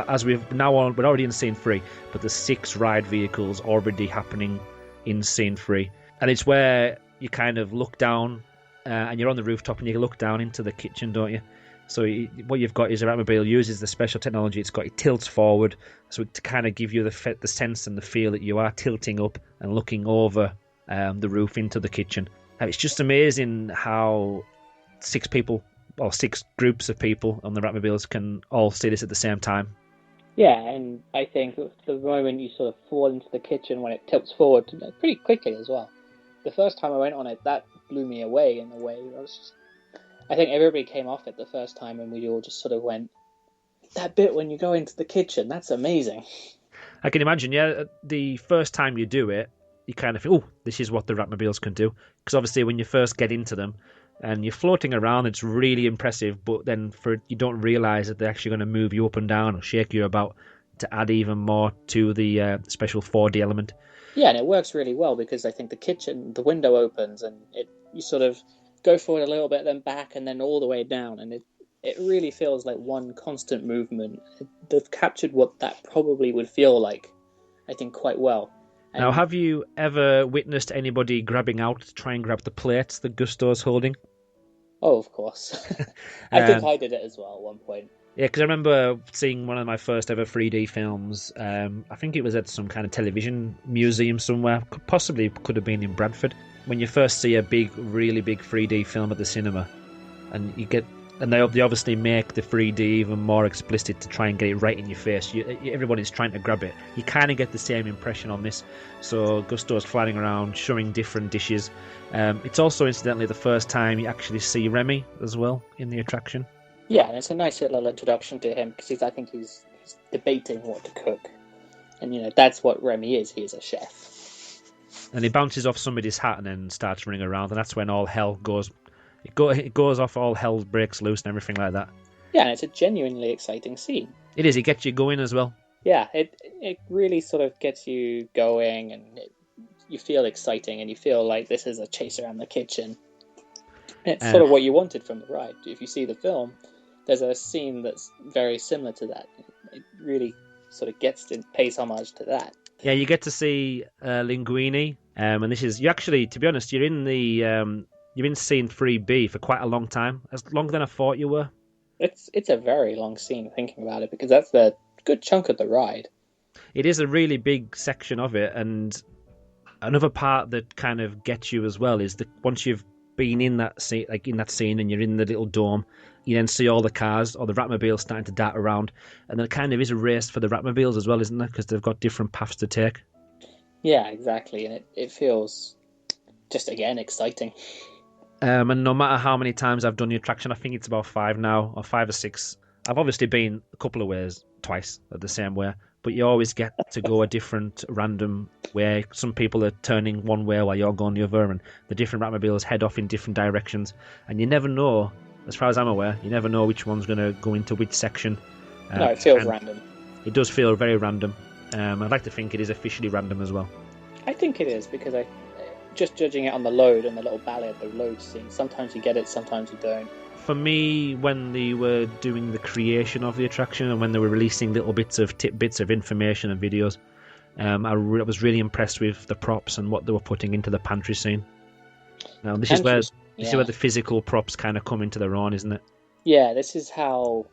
as we're already in scene 3, but there's 6 ride vehicles already happening in scene 3. And it's where you kind of look down, and you're on the rooftop, and you look down into the kitchen, don't you? So what you've got is a Ratmobile uses the special technology it's got. It tilts forward, so to kind of give you the sense and the feel that you are tilting up and looking over the roof into the kitchen. And it's just amazing how 6 people, or 6 groups of people on the Ratmobiles can all see this at the same time. Yeah, and I think the moment you sort of fall into the kitchen when it tilts forward pretty quickly as well. The first time I went on it, that blew me away in a way. I think everybody came off it the first time, and we all just sort of went, that bit when you go into the kitchen, that's amazing. I can imagine, yeah, the first time you do it, you kind of feel, oh, this is what the Ratmobiles can do. Because obviously when you first get into them and you're floating around, it's really impressive, but then you don't realise that they're actually going to move you up and down or shake you about to add even more to the special 4D element. Yeah, and it works really well because I think the window opens and you sort of go forward a little bit, then back, and then all the way down, and it really feels like one constant movement. They've captured what that probably would feel like, I think, quite well. And now, have you ever witnessed anybody grabbing out to try and grab the plates that Gusto's holding? Oh, of course. I think I did it as well at one point. Yeah, because I remember seeing one of my first ever 3D films. I think it was at some kind of television museum somewhere. Possibly could have been in Bradford. When you first see a really big 3D film at the cinema, and they obviously make the 3D even more explicit to try and get it right in your face. Everybody's trying to grab it. You kind of get the same impression on this. So Gusto's flying around, showing different dishes. It's also, incidentally, the first time you actually see Remy as well in the attraction. Yeah, and it's a nice little introduction to him because I think he's debating what to cook. And, that's what Remy is. He is a chef. And he bounces off somebody's hat and then starts running around, and that's when all hell goes. It goes off, all hell breaks loose and everything like that. Yeah, and it's a genuinely exciting scene. It is. It gets you going as well. Yeah, it really sort of gets you going, and you feel exciting, and you feel like this is a chase around the kitchen. And it's sort of what you wanted from the ride. If you see the film, there's a scene that's very similar to that. It really sort of pays homage to that. Yeah, you get to see Linguini, and this is, you actually, to be honest, you're in scene 3B for quite a long time, as longer than I thought you were. It's a very long scene, thinking about it, because that's a good chunk of the ride. It is a really big section of it, and another part that kind of gets you as well is that once you've been in that scene, and you're in the little dome, you then see all the cars or the Ratmobiles starting to dart around, and there kind of is a race for the Ratmobiles as well, isn't there? Because they've got different paths to take. Yeah, exactly, and it feels just, again, exciting. And no matter how many times I've done the attraction, I think it's about 5 now, or 5 or 6. I've obviously been a couple of ways, twice at the same way, but you always get to go a different random way. Some people are turning one way while you're going the other, and the different Ratmobiles head off in different directions, and you never know, as far as I'm aware, you never know which one's going to go into which section. No, it feels random. It does feel very random. I'd like to think it is officially random as well. I think it is, because just judging it on the load and the little ballad, the load scene, sometimes you get it, sometimes you don't. For me, when they were doing the creation of the attraction and when they were releasing little bits of tidbits of information and videos, I was really impressed with the props and what they were putting into the pantry scene. Now, this is where the physical props kind of come into their own, isn't it? Yeah, this is how...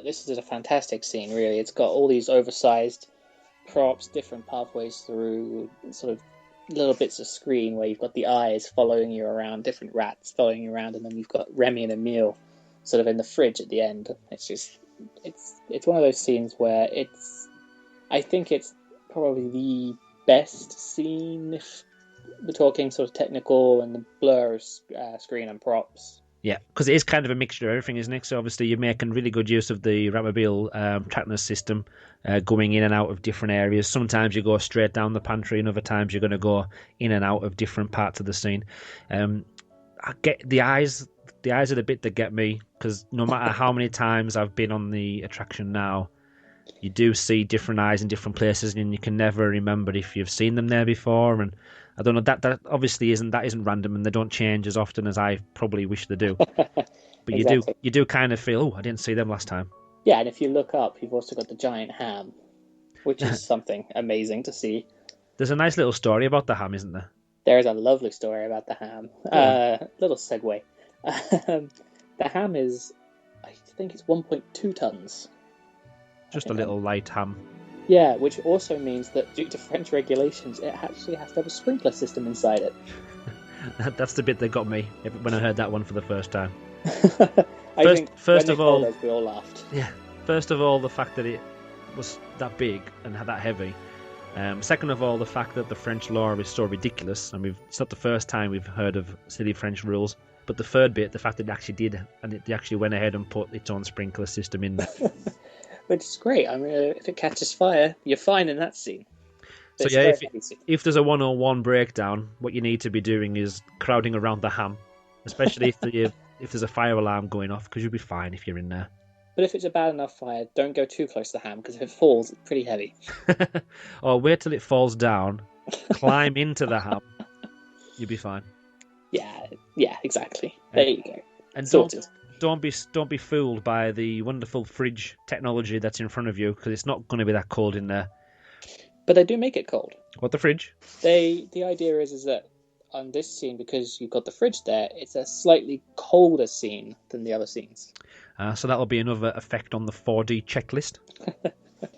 this is a fantastic scene, really. It's got all these oversized props, different pathways through, sort of little bits of screen where you've got the eyes following you around, different rats following you around, and then you've got Remy and Emile sort of in the fridge at the end. It's one of those scenes where I think it's probably the best scene if we're talking sort of technical and the blur of screen and props. Yeah, because it is kind of a mixture of everything, isn't it? So obviously you're making really good use of the Ratmobile trackness system, going in and out of different areas. Sometimes you go straight down the pantry, and other times you're going to go in and out of different parts of the scene. I get the eyes. The eyes are the bit that get me, because no matter how many times I've been on the attraction now, you do see different eyes in different places, and you can never remember if you've seen them there before. And I don't know, that obviously isn't random, and they don't change as often as I probably wish they do. But exactly. you do kind of feel, oh, I didn't see them last time. Yeah, and if you look up, you've also got the giant ham, which is something amazing to see. There's a nice little story about the ham, isn't there? There is a lovely story about the ham. Little segue. The ham is, I think it's 1.2 tons. Just a little light ham. Yeah, which also means that due to French regulations, it actually has to have a sprinkler system inside it. That's the bit that got me when I heard that one for the first time. I think first of all, we all laughed. Yeah. First of all, the fact that it was that big and that heavy. Second of all, the fact that the French law is so ridiculous, and it's not the first time we've heard of silly French rules. But the third bit, the fact that it actually did, and it actually went ahead and put its own sprinkler system in there. Which is great. I mean, if it catches fire, you're fine in that scene. So yeah, if there's a 101 breakdown, what you need to be doing is crowding around the ham, especially if there's a fire alarm going off, because you'll be fine if you're in there. But if it's a bad enough fire, don't go too close to the ham, because if it falls, it's pretty heavy. Or wait till it falls down, climb into the ham, you'll be fine. Yeah, exactly. There you go. And sorted. Don't be fooled by the wonderful fridge technology that's in front of you, because it's not going to be that cold in there. But they do make it cold. What, the fridge? The idea is that on this scene, because you've got the fridge there, it's a slightly colder scene than the other scenes. So that'll be another effect on the 4D checklist.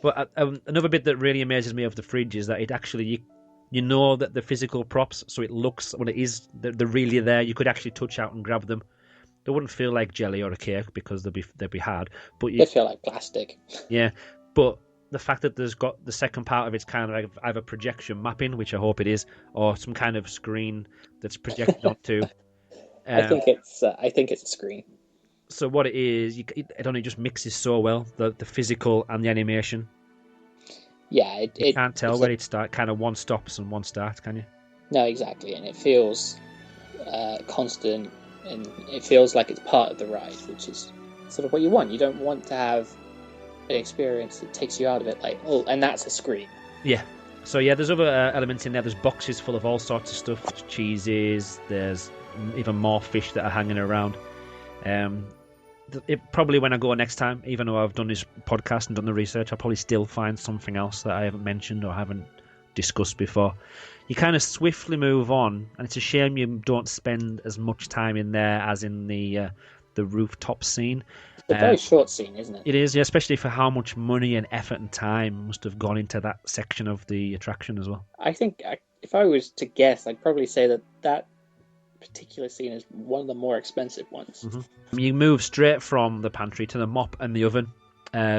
But another bit that really amazes me of the fridge is that it actually, you know that the physical props, so it looks, when it is, they're really there. You could actually touch out and grab them. They wouldn't feel like jelly or a cake because they'd be hard. But they feel like plastic. Yeah, but the fact that there's got the second part of it's kind of like either projection mapping, which I hope it is, or some kind of screen that's projected onto. I think it's a screen. So what it is, it only just mixes so well, the physical and the animation. Yeah, you can't tell where it starts. Kind of one stops and one starts, can you? No, exactly, and it feels constant, and it feels like it's part of the ride, which is sort of what you want. You don't want to have an experience that takes you out of it, like, oh, and that's a screen. Yeah. So yeah, there's other elements in there. There's boxes full of all sorts of stuff. There's cheeses. There's even more fish that are hanging around. Probably when I go next time, even though I've done this podcast and done the research, I'll probably still find something else that I haven't mentioned or haven't discussed before. You kind of swiftly move on, and it's a shame you don't spend as much time in there as in the rooftop scene. It's a very short scene, isn't it? It is, yeah, especially for how much money and effort and time must have gone into that section of the attraction as well. I think if I was to guess, I'd probably say that particular scene is one of the more expensive ones. Mm-hmm. You move straight from the pantry to the mop and the oven,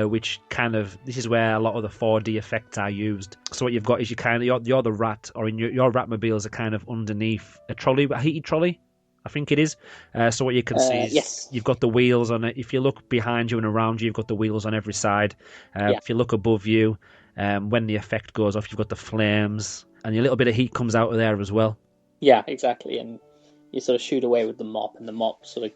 which this is where a lot of the 4D effects are used. So what you've got is you're the rat, or in your Ratmobiles are kind of underneath a heated trolley, I think it is. So what you can see is You've got the wheels on it. If you look behind you and around you, you've got the wheels on every side. If you look above you, when the effect goes off, you've got the flames, and a little bit of heat comes out of there as well. Yeah, exactly, and you sort of shoot away with the mop, and the mop sort of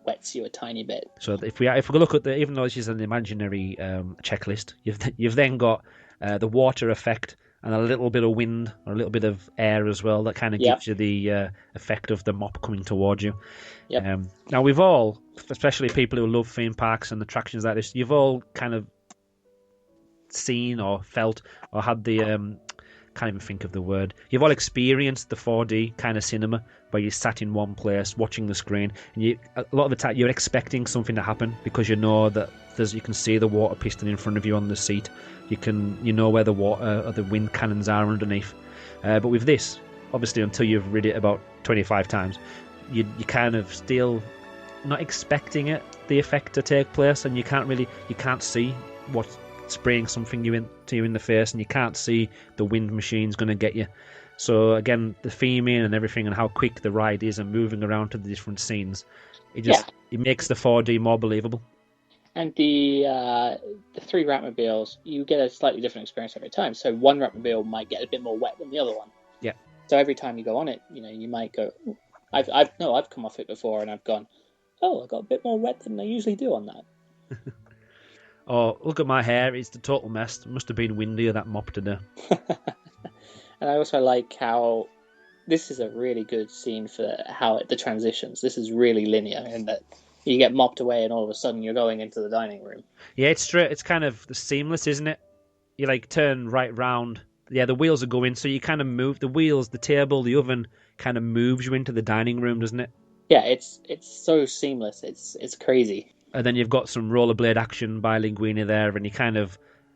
wets you a tiny bit. So if we look at even though this is an imaginary checklist, you've then got the water effect and a little bit of wind or a little bit of air as well. That kind of gives you the effect of the mop coming towards you. Yep. Now we've all, especially people who love theme parks and attractions like this, you've all kind of seen or felt or had the can't even think of the word. You've all experienced the 4D kind of cinema where you sat in one place watching the screen, and a lot of the time you're expecting something to happen because you know that you can see the water piston in front of you on the seat. You know where the water or the wind cannons are underneath. But with this, obviously, until you've read it about 25 times, you kind of still not expecting the effect to take place, and you can't see what's spraying something to you in the face, and you can't see the wind machine's going to get you. So again, the theming and everything, and how quick the ride is, and moving around to the different scenes, it makes the 4D more believable. And the 3 Ratmobiles, you get a slightly different experience every time. So one Ratmobile might get a bit more wet than the other one. Yeah. So every time you go on it, you might go, I've come off it before, and I've gone, oh, I got a bit more wet than I usually do on that. Oh, look at my hair. It's a total mess. It must have been windy of that mop today. And I also like how this is a really good scene for how the transitions. This is really linear in that you get mopped away and all of a sudden you're going into the dining room. Yeah, it's straight. It's kind of seamless, isn't it? You turn right round the wheels are going, so you kind of move the wheels, the table, the oven kind of moves you into the dining room, doesn't it? Yeah, it's so seamless. It's crazy. And then you've got some rollerblade action by Linguini there, and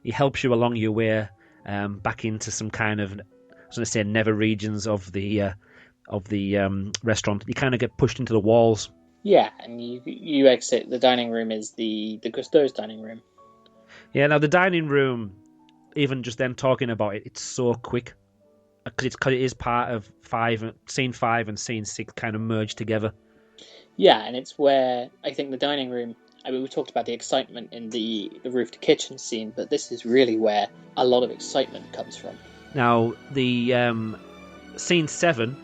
he helps you along your way back into some kind of, I was going to say, nether regions of the restaurant. You kind of get pushed into the walls. Yeah, and you exit. The dining room is the Gusteau's dining room. Yeah, now the dining room, even just them talking about it, it's so quick. Because it is part of scene 5 and scene 6 kind of merged together. Yeah, and it's where I think the dining room. I mean, we talked about the excitement in the roofed kitchen scene, but this is really where a lot of excitement comes from. Now, the scene 7,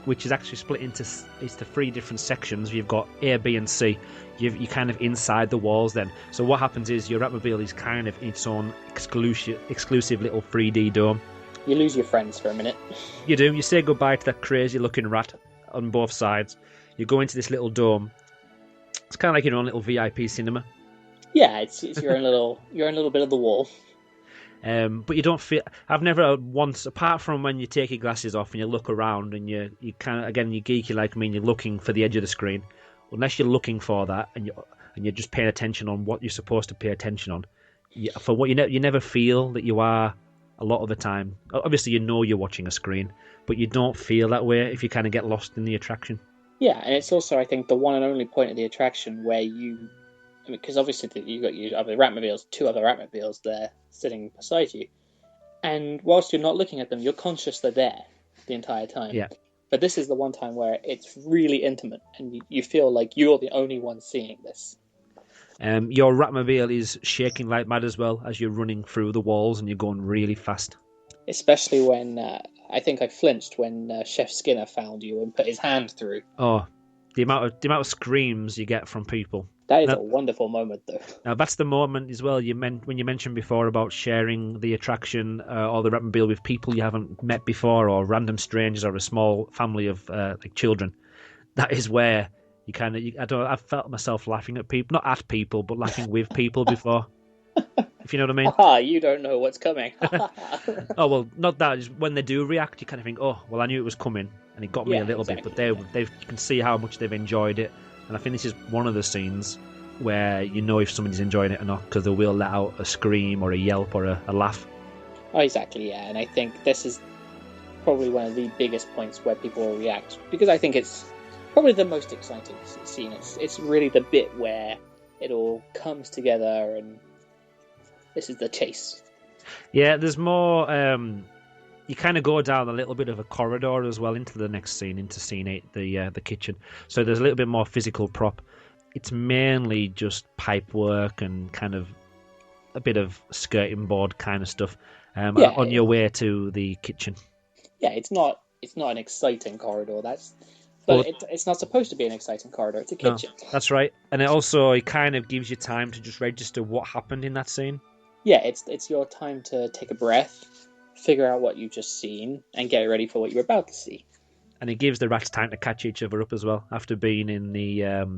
which is actually split into 3 different sections. You've got A, B, and C. You're kind of inside the walls then. So what happens is your Ratmobile is kind of its own exclusive little 3D dome. You lose your friends for a minute. You do. You say goodbye to that crazy-looking rat on both sides. You go into this little dome. It's kind of like your own little VIP cinema. Yeah, it's your own little bit of the wall. But you don't feel. I've never once, apart from when you take your glasses off and you look around and you kind of, again, you're geeky like me and you're looking for the edge of the screen. Unless you're looking for that and you're just paying attention on what you're supposed to pay attention on. For what you never feel that you are. A lot of the time, obviously, you know you're watching a screen, but you don't feel that way if you kind of get lost in the attraction. Yeah, and it's also, I think, the one and only point of the attraction where because obviously you got your other Ratmobiles, 2 other Ratmobiles there sitting beside you, and whilst you're not looking at them, you're conscious they're there the entire time. Yeah. But this is the one time where it's really intimate, and you feel like you're the only one seeing this. Your Ratmobile is shaking like mad as well as you're running through the walls and you're going really fast. Especially when I think I flinched when Chef Skinner found you and put his hand through. Oh, the amount of screams you get from people. That is a wonderful moment, though. Now that's the moment as well. When you mentioned before about sharing the attraction or the Ratmobile with people you haven't met before, or random strangers, or a small family of like children. That is where. I've felt myself laughing at people, not at people, but laughing with people before. If you know what I mean. Aha, you don't know what's coming. Oh, well, not that. Just when they do react, you kind of think, oh, well, I knew it was coming, and it got me a little bit. But you can see how much they've enjoyed it. And I think this is one of the scenes where you know if somebody's enjoying it or not, because they will let out a scream or a yelp or a laugh. Oh, exactly, yeah. And I think this is probably one of the biggest points where people will react, because I think it's probably the most exciting scene. It's really the bit where it all comes together, and this is the chase. Yeah, there's more. You kind of go down a little bit of a corridor as well into the next scene, into scene 8, the kitchen. So there's a little bit more physical prop. It's mainly just pipe work and kind of a bit of skirting board kind of stuff on your way to the kitchen. Yeah, it's not an exciting corridor. But it's not supposed to be an exciting corridor. It's a kitchen. No, that's right. And it kind of gives you time to just register what happened in that scene. Yeah, it's your time to take a breath, figure out what you've just seen, and get ready for what you're about to see. And it gives the rats time to catch each other up as well, after being in the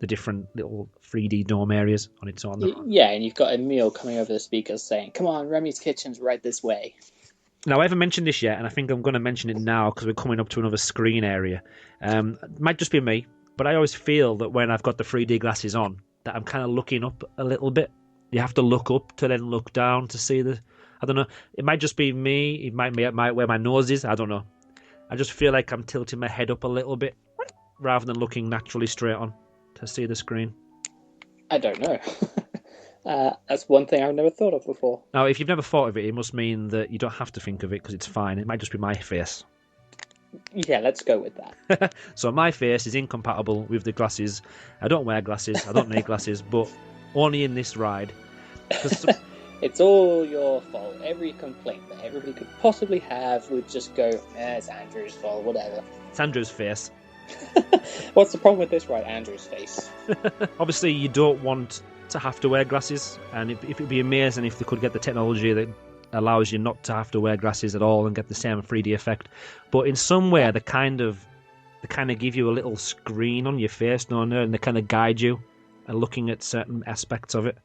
different little 3D dome areas on its own. Yeah, and you've got Emile coming over the speakers saying, "Come on, Remy's Kitchen's right this way." Now, I haven't mentioned this yet, and I think I'm going to mention it now because we're coming up to another screen area. It might just be me, but I always feel that when I've got the 3D glasses on, that I'm kind of looking up a little bit. You have to look up to then look down to see I don't know. It might just be me. It might be where my nose is. I don't know. I just feel like I'm tilting my head up a little bit rather than looking naturally straight on to see the screen. I don't know. That's one thing I've never thought of before. Now, if you've never thought of it, it must mean that you don't have to think of it because it's fine. It might just be my face. Yeah, let's go with that. So my face is incompatible with the glasses. I don't wear glasses. I don't need glasses, but only in this ride. It's all your fault. Every complaint that everybody could possibly have would just go, it's Andrew's fault, whatever. It's Andrew's face. What's the problem with this ride? Andrew's face. Obviously, you don't want to have to wear glasses, and it'd be amazing if they could get the technology that allows you not to have to wear glasses at all and get the same 3D effect. But in some way, they kind of give you a little screen on your face, don't they? And they kind of guide you and looking at certain aspects of it.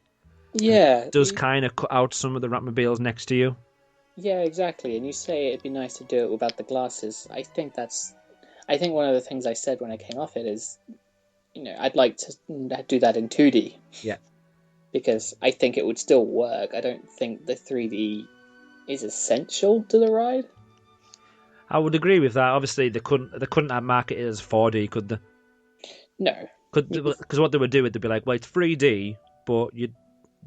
Yeah, it does kind of cut out some of the Ratmobiles next to you. Yeah, exactly. And you say it'd be nice to do it without the glasses. I think one of the things I said when I came off it is, I'd like to do that in 2D Yeah. because I think it would still work. I don't think the 3D is essential to the ride. I would agree with that. Obviously, they couldn't have marketed it as 4D, could they? No. Because what they would do, they'd be like, well, it's 3D, but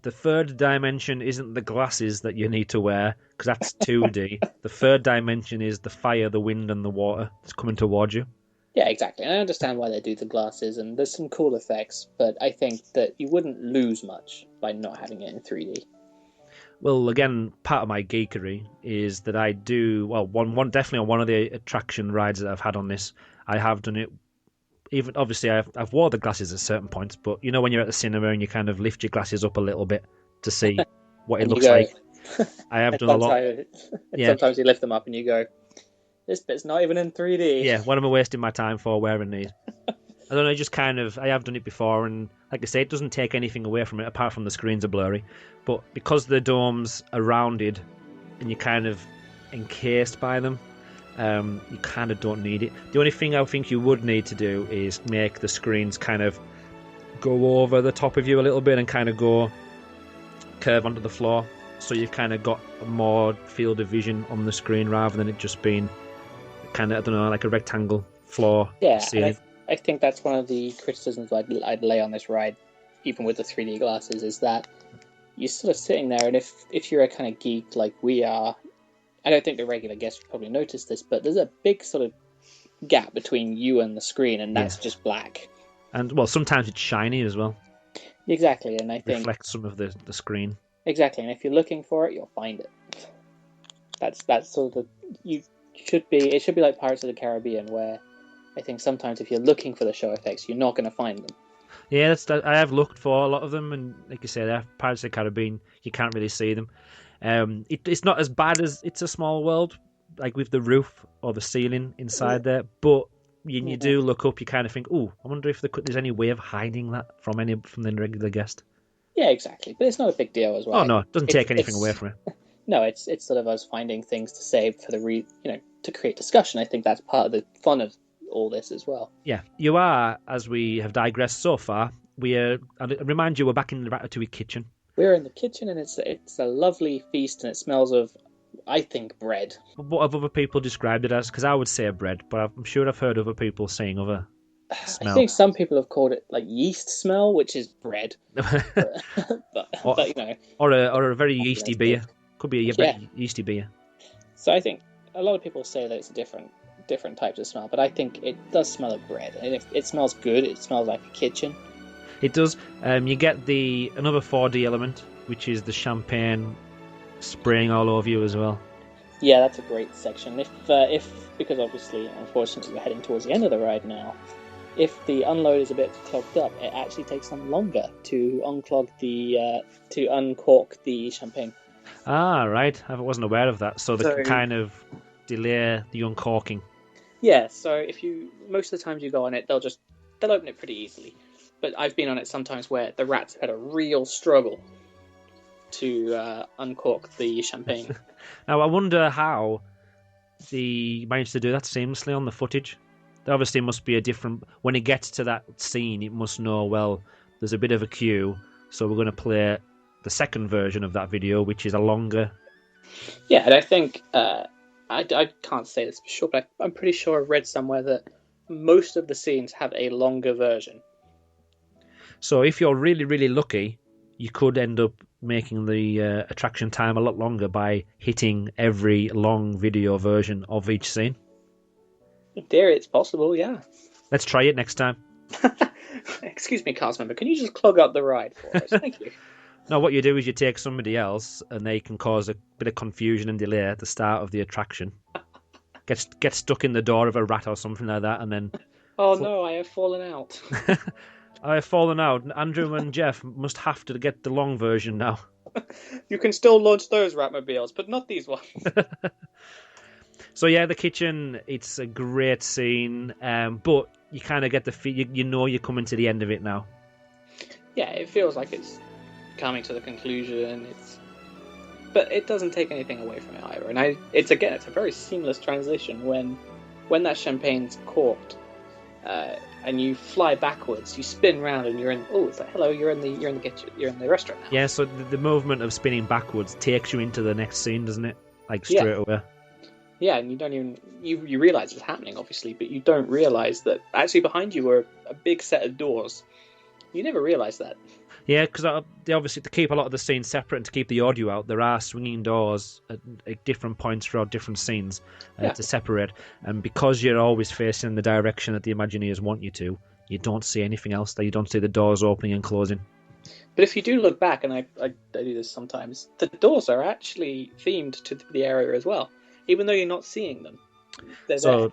the third dimension isn't the glasses that you need to wear, because that's 2D. The third dimension is the fire, the wind, and the water that's coming towards you. Yeah, exactly. And I understand why they do the glasses, and there's some cool effects, but I think that you wouldn't lose much by not having it in 3D. Well, again, part of my geekery is that I do definitely on one of the attraction rides that I've had on this, I have done it. Even obviously, I've wore the glasses at certain points, but when you're at the cinema and you kind of lift your glasses up a little bit to see what it looks like. I have done a lot. Sometimes you lift them up and you go, "This bit's not even in 3D." Yeah, what am I wasting my time for wearing these? I don't know. I have done it before, and like I say, it doesn't take anything away from it apart from the screens are blurry. But because the domes are rounded and you're kind of encased by them, you kind of don't need it. The only thing I think you would need to do is make the screens kind of go over the top of you a little bit and kind of curve onto the floor, so you've kind of got more field of vision on the screen rather than it just being kind of, I don't know, like a rectangle floor. Yeah, and I think that's one of the criticisms I'd lay on this ride, even with the 3D glasses, is that you're sort of sitting there, and if you're a kind of geek like we are, I don't think the regular guests would probably notice this, but there's a big sort of gap between you and the screen, and that's just black. And, well, sometimes it's shiny as well. Exactly, and I think... reflects some of the screen. Exactly, and if you're looking for it, you'll find it. That's sort of... It should be like Pirates of the Caribbean, where I think sometimes if you're looking for the show effects, you're not going to find them. Yeah, I have looked for a lot of them, and like you said, Pirates of the Caribbean, you can't really see them. It's not as bad as It's a Small World, like with the roof or the ceiling inside there, but you do look up, you kind of think, oh, I wonder if there's any way of hiding that from the regular guest. Yeah, exactly, but it's not a big deal as well. Oh no, it doesn't take anything away from it. No, it's sort of us finding things to say for to create discussion. I think that's part of the fun of all this as well. Yeah, you are, as we have digressed so far, I remind you, we're back in the Ratatouille kitchen. We're in the kitchen, and it's a lovely feast, and it smells of, I think, bread. What have other people described it as? Because I would say bread, but I'm sure I've heard other people saying other smell. I think some people have called it like yeast smell, which is bread. Or a very yeasty beer. Could be a very yeasty beer. So I think a lot of people say that it's different types of smell, but I think it does smell of bread, and if it smells good, it smells like a kitchen. It does. You get another 4D element, which is the champagne spraying all over you as well. Yeah, that's a great section. If because obviously, unfortunately, we're heading towards the end of the ride now. If the unload is a bit clogged up, it actually takes them longer to uncork the champagne. Ah, right. I wasn't aware of that. So they can kind of delay the uncorking. Yeah. So most of the times you go on it, they'll open it pretty easily. But I've been on it sometimes where the rats had a real struggle to uncork the champagne. Now, I wonder how they managed to do that seamlessly on the footage. There obviously must be a different... When it gets to that scene, it must know, well, there's a bit of a queue, so we're going to play the second version of that video, which is a longer... Yeah, and I think... I can't say this for sure, but I'm pretty sure I've read somewhere that most of the scenes have a longer version. So if you're really, really lucky, you could end up making the attraction time a lot longer by hitting every long video version of each scene. In theory, it's possible, yeah. Let's try it next time. Excuse me, cast member, can you just clog up the ride for us? Thank you. No, what you do is you take somebody else and they can cause a bit of confusion and delay at the start of the attraction. Get stuck in the door of a rat or something like that, and then... Oh no, I have fallen out. I have fallen out. Andrew and Geoff must have to get the long version now. You can still launch those Ratmobiles, but not these ones. So yeah, the kitchen, it's a great scene, but you kind of get the feel, you're coming to the end of it now. Yeah, it feels like it's coming to the conclusion. but it doesn't take anything away from it either. And it's a very seamless transition when that champagne's corked, and you fly backwards, you spin round, and you're in. Oh, it's like hello, you're in the restaurant now. Yeah, so the movement of spinning backwards takes you into the next scene, doesn't it? Like straight away. Yeah, and you don't even you realize it's happening, obviously, but you don't realize that actually behind you are a big set of doors. You never realize that. Yeah, because they obviously, to keep a lot of the scenes separate and to keep the audio out, there are swinging doors at different points throughout different scenes to separate. And because you're always facing the direction that the Imagineers want you to, you don't see anything else there. You don't see the doors opening and closing. But if you do look back, and I do this sometimes, the doors are actually themed to the area as well, even though you're not seeing them. They're there.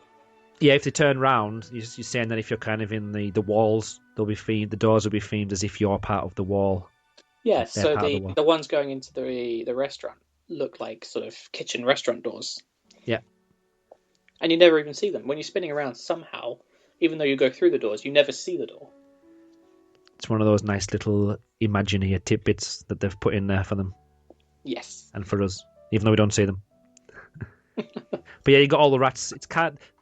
Yeah, if they turn round, you're saying that if you're kind of in the walls, they'll be themed. The doors will be themed as if you're part of the wall. Yeah, so the ones going into the restaurant look like sort of kitchen restaurant doors. Yeah. And you never even see them. When you're spinning around, somehow, even though you go through the doors, you never see the door. It's one of those nice little Imagineer tidbits that they've put in there for them. Yes. And for us, even though we don't see them. But yeah, you got all the rats. It's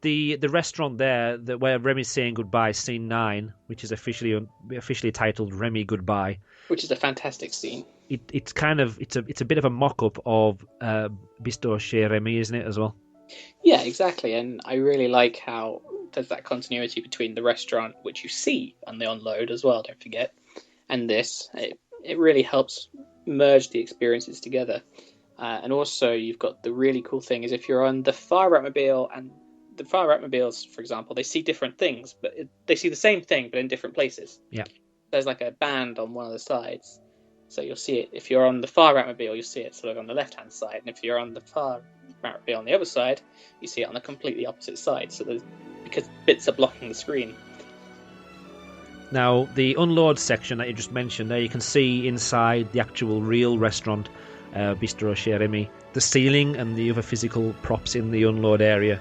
the restaurant there where Remy's saying goodbye, scene 9, which is officially titled Remy Goodbye. Which is a fantastic scene. It's a bit of a mock-up of Bistro Chez Remy, isn't it, as well? Yeah, exactly. And I really like how there's that continuity between the restaurant, which you see on the onload as well, don't forget, and this. It really helps merge the experiences together. And also, you've got the really cool thing is if you're on the fire Ratmobile, and the fire Ratmobiles, for example, they see different things, but they see the same thing, but in different places. Yeah. There's like a band on one of the sides. So you'll see it, if you're on the far Ratmobile, you'll see it sort of on the left-hand side. And if you're on the far Ratmobile on the other side, you see it on the completely opposite side. So because bits are blocking the screen. Now, the unload section that you just mentioned there, you can see inside the actual real restaurant, Bistro Chez Remy, the ceiling and the other physical props in the unload area.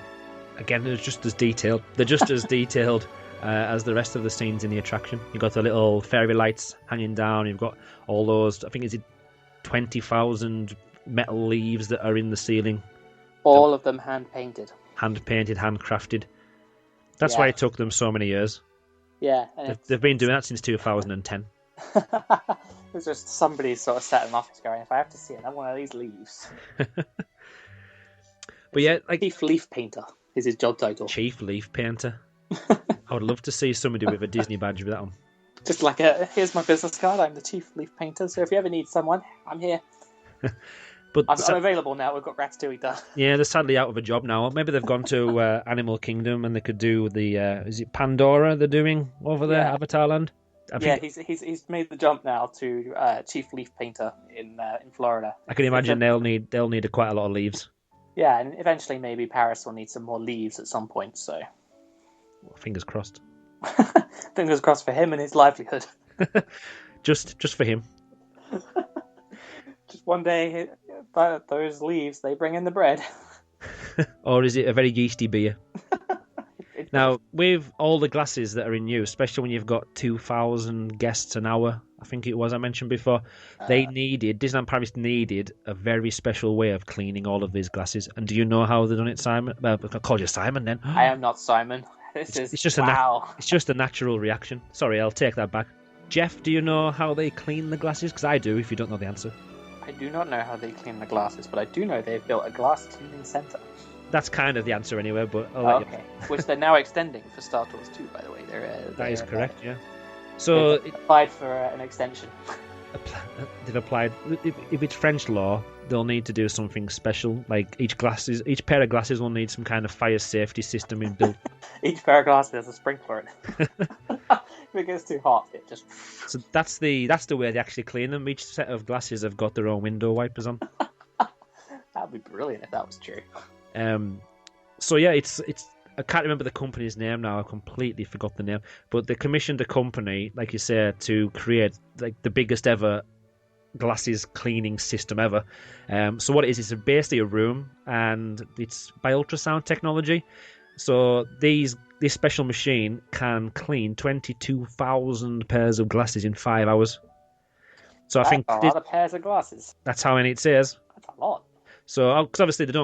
Again, they're just as detailed. They're just as detailed as the rest of the scenes in the attraction. You've got the little fairy lights hanging down. You've got all those, I think it's 20,000 metal leaves that are in the ceiling. All of them hand-painted. Hand-painted, handcrafted. That's why it took them so many years. Yeah. They've been doing that since 2010. It was just somebody sort of sat in an office going, if I have to see another one of these leaves. But yeah, like Chief Leaf Painter is his job title. Chief Leaf Painter. I would love to see somebody with a Disney badge with that one. Just like here's my business card, I'm the Chief Leaf Painter, so if you ever need someone, I'm here. But I'm available now, we've got Ratatouille done. Yeah, they're sadly out of a job now. Maybe they've gone to Animal Kingdom and they could do the, is it Pandora they're doing over there, Avatar Land? He's made the jump now to Chief Leaf Painter in Florida. I can imagine they'll need quite a lot of leaves. Yeah, and eventually maybe Paris will need some more leaves at some point, so... Well, fingers crossed. Fingers crossed for him and his livelihood. just for him. Just one day, those leaves, they bring in the bread. Or is it a very yeasty beer? Now, with all the glasses that are in use, especially when you've got 2,000 guests an hour, I think it was I mentioned before, Disneyland Paris needed a very special way of cleaning all of these glasses. And do you know how they've done it, Simon? I called you Simon then. I am not Simon. It's just a natural reaction. Sorry, I'll take that back. Geoff, do you know how they clean the glasses? Because I do, if you don't know the answer. I do not know how they clean the glasses, but I do know they've built a glass cleaning centre. That's kind of the answer anyway, but okay. Which they're now extending for Star Tours 2, by the way. That is correct, yeah. So they've applied for an extension. They've applied. If it's French law, they'll need to do something special. Like each pair of glasses will need some kind of fire safety system inbuilt. Each pair of glasses has a sprinkler in it. If it gets too hot, it just... So that's the way they actually clean them. Each set of glasses have got their own window wipers on. That'd be brilliant if that was true. So yeah, it's I can't remember the company's name now. I completely forgot the name. But they commissioned a company, like you said, to create like the biggest ever glasses cleaning system ever. So what it is, it's basically a room, and it's by ultrasound technology. So this special machine can clean 22,000 pairs of glasses in 5 hours. So I think a lot of pairs of glasses. That's how many it says. That's a lot. So, because obviously they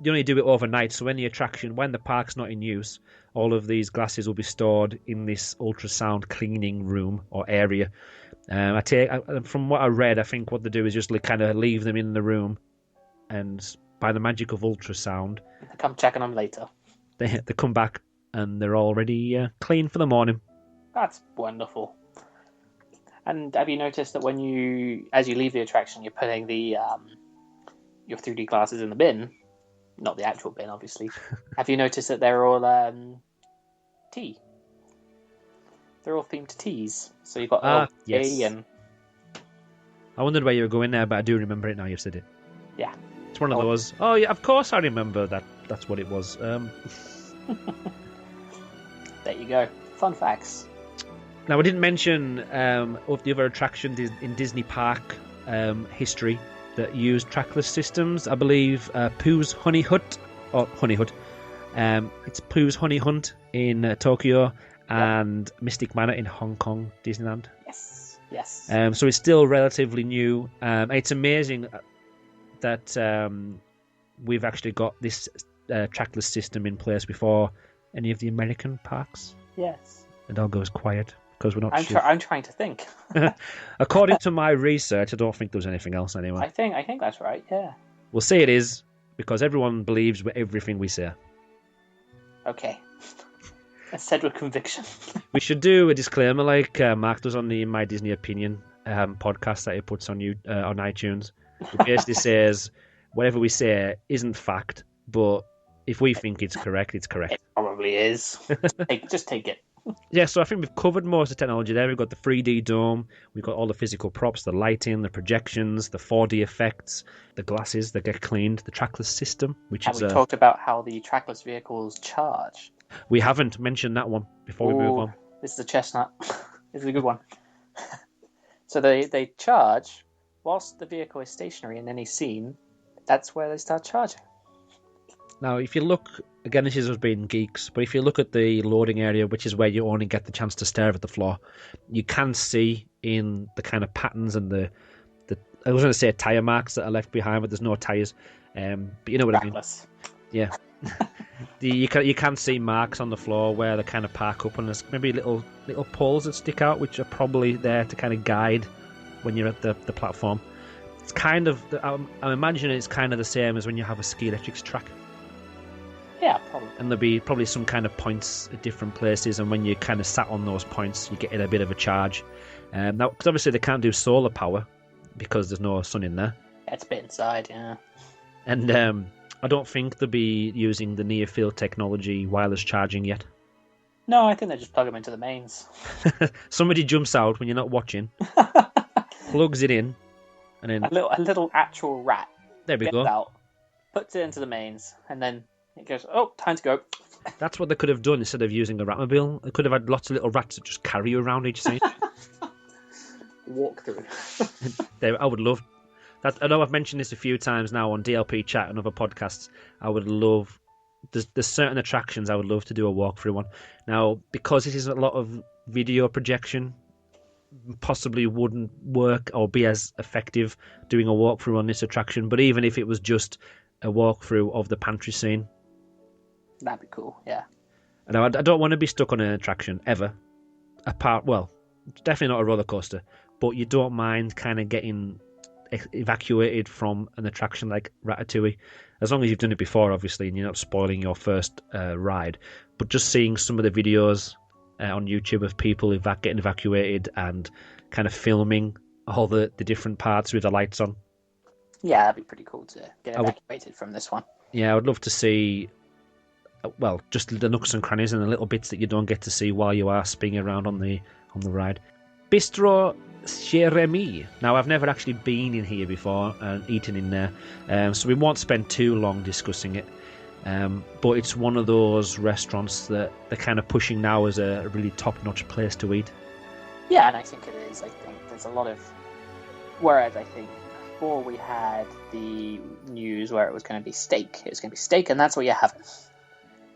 only do it overnight. So when the park's not in use, all of these glasses will be stored in this ultrasound cleaning room or area. From what I read, I think what they do is just kind of leave them in the room, and by the magic of ultrasound, They come checking them later. they come back and they're already clean for the morning. That's wonderful. And have you noticed that as you leave the attraction, you're putting the your 3D glasses in the bin? Not the actual bin, obviously. Have you noticed that they're all tea? They're all themed to teas. So you've got yes. and... I wondered where you were going there, but I do remember it now you've said it. Yeah. It's one of those. Oh, yeah, of course I remember that. That's what it was. There you go. Fun facts. Now, I didn't mention of the other attractions in Disney Park history that used trackless systems. I believe Pooh's Honey Hut. It's Pooh's Honey Hunt in Tokyo and Mystic Manor in Hong Kong, Disneyland. Yes. So it's still relatively new. It's amazing that we've actually got this trackless system in place before any of the American parks. Yes. It all goes quiet because we're not sure. I'm trying to think. According to my research, I don't think there was anything else anyway. I think that's right, yeah. We'll say it is because everyone believes everything we say. Okay. I said with conviction. We should do a disclaimer like Mark does on the My Disney Opinion podcast that he puts on on iTunes. He basically says whatever we say isn't fact, but if we think it's correct, it's correct. It probably is. Just take it. Yeah, so I think we've covered most of the technology there. We've got the 3D dome, we've got all the physical props, the lighting, the projections, the 4D effects, the glasses that get cleaned, the trackless system, which is... we talked about how the trackless vehicles charge. We haven't mentioned that one before we move on. This is a chestnut. This is a good one. So they charge whilst the vehicle is stationary in any scene. That's where they start charging. Now, if you look, again, this is us being geeks, but if you look at the loading area, which is where you only get the chance to stare at the floor, you can see in the kind of patterns and the I was going to say tyre marks that are left behind, but there's no tyres. But you know what I mean. Yeah. You can see marks on the floor where they kind of park up, and there's maybe little poles that stick out, which are probably there to kind of guide when you're at the platform. It's kind of, I'm imagining it's kind of the same as when you have a ski electrics track. Yeah, probably. And there'll be probably some kind of points at different places, and when you kind of sat on those points, you get a bit of a charge. Now, because obviously they can't do solar power because there's no sun in there. It's a bit inside, yeah. And I don't think they'll be using the near-field technology wireless charging yet. No, I think they just plug them into the mains. Somebody jumps out when you're not watching, plugs it in, and then... A little actual rat there we gets go. out, puts it into the mains, and then it goes, oh, time to go. That's what they could have done instead of using a Ratmobile. They could have had lots of little rats that just carry you around each scene. Walk through. I would love that. I know I've mentioned this a few times now on DLP Chat and other podcasts. I would love... There's certain attractions I would love to do a walkthrough on. Now, because this is a lot of video projection, possibly wouldn't work or be as effective doing a walkthrough on this attraction. But even if it was just a walkthrough of the pantry scene, that'd be cool. Yeah. And I don't want to be stuck on an attraction ever. Well, definitely not a roller coaster, but you don't mind kind of getting evacuated from an attraction like Ratatouille, as long as you've done it before, obviously, and you're not spoiling your first ride. But just seeing some of the videos on YouTube of people getting evacuated and kind of filming all the different parts with the lights on. Yeah, that'd be pretty cool to get evacuated from this one. Yeah, I would love to see, well, just the nooks and crannies and the little bits that you don't get to see while you are spinning around on the ride. Bistro Jeremy. Now, I've never actually been in here before and eaten in there, so we won't spend too long discussing it. But it's one of those restaurants that they're kind of pushing now as a really top-notch place to eat. Yeah, and I think it is. I think there's a lot of... Whereas I think before we had the news where it was going to be steak. It was going to be steak, and that's what you have.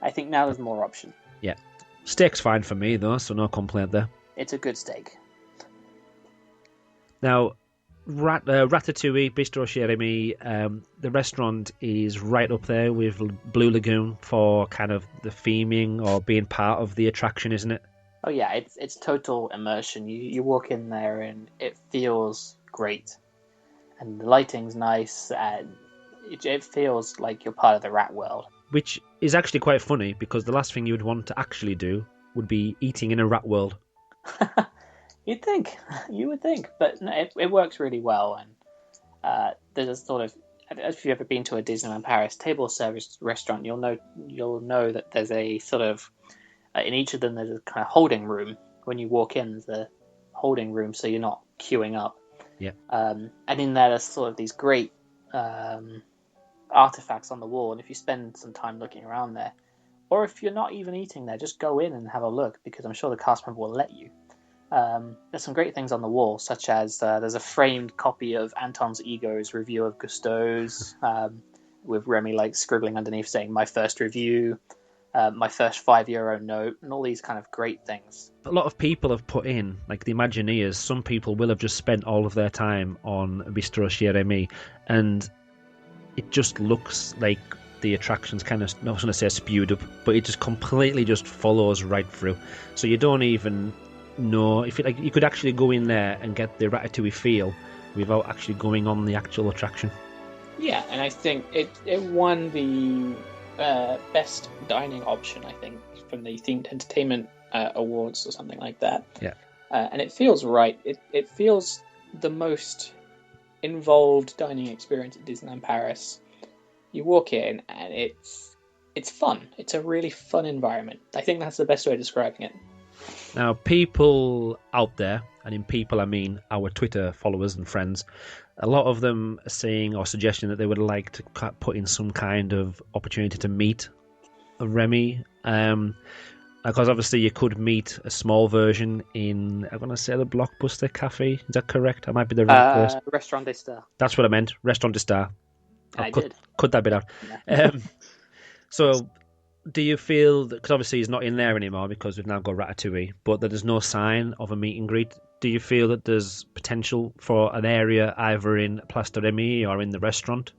I think now there's more option. Yeah. Steak's fine for me, though, so no complaint there. It's a good steak. Now, Ratatouille, Bistro Chez Remy, the restaurant is right up there with Blue Lagoon for kind of the theming or being part of the attraction, isn't it? Oh yeah, it's total immersion. You walk in there and it feels great, and the lighting's nice, and it feels like you're part of the rat world. Which is actually quite funny because the last thing you would want to actually do would be eating in a rat world. You would think, but no, it works really well. And there's a sort of, if you've ever been to a Disneyland Paris table service restaurant, you'll know that there's a sort of in each of them there's a kind of holding room. When you walk in, there's a holding room, so you're not queuing up. Yeah. And in there, there's sort of these great artifacts on the wall, and if you spend some time looking around there, or if you're not even eating there, just go in and have a look, because I'm sure the cast member will let you. There's some great things on the wall, such as there's a framed copy of Anton's Ego's review of Gusteau's, with Remy like scribbling underneath saying "my first review," my first €5 note, and all these kind of great things. A lot of people have put in, like the Imagineers, some people will have just spent all of their time on Bistro Chez Remy, and it just looks like the attraction's kind of, not going to say spewed up, but it just completely just follows right through. So you don't even know if you could actually go in there and get the Ratatouille feel without actually going on the actual attraction. Yeah, and I think it won the best dining option, I think, from the Themed Entertainment Awards or something like that. Yeah. And it feels right. It feels the most involved dining experience at Disneyland Paris. You walk in and it's fun. It's a really fun environment. I think that's the best way of describing it. Now, people out there, and in people I mean our Twitter followers and friends, a lot of them are saying or suggesting that they would like to put in some kind of opportunity to meet Remy. Because obviously you could meet a small version in, I'm going to say the Blockbuster Cafe. Is that correct? I might be the wrong place. Restaurant des Stars. That's what I meant. Restaurant des Stars. Cut that bit out. Yeah. So, do you feel that, because obviously he's not in there anymore because we've now got Ratatouille, but that there's no sign of a meet and greet, do you feel that there's potential for an area either in Place de Remy or in the restaurant?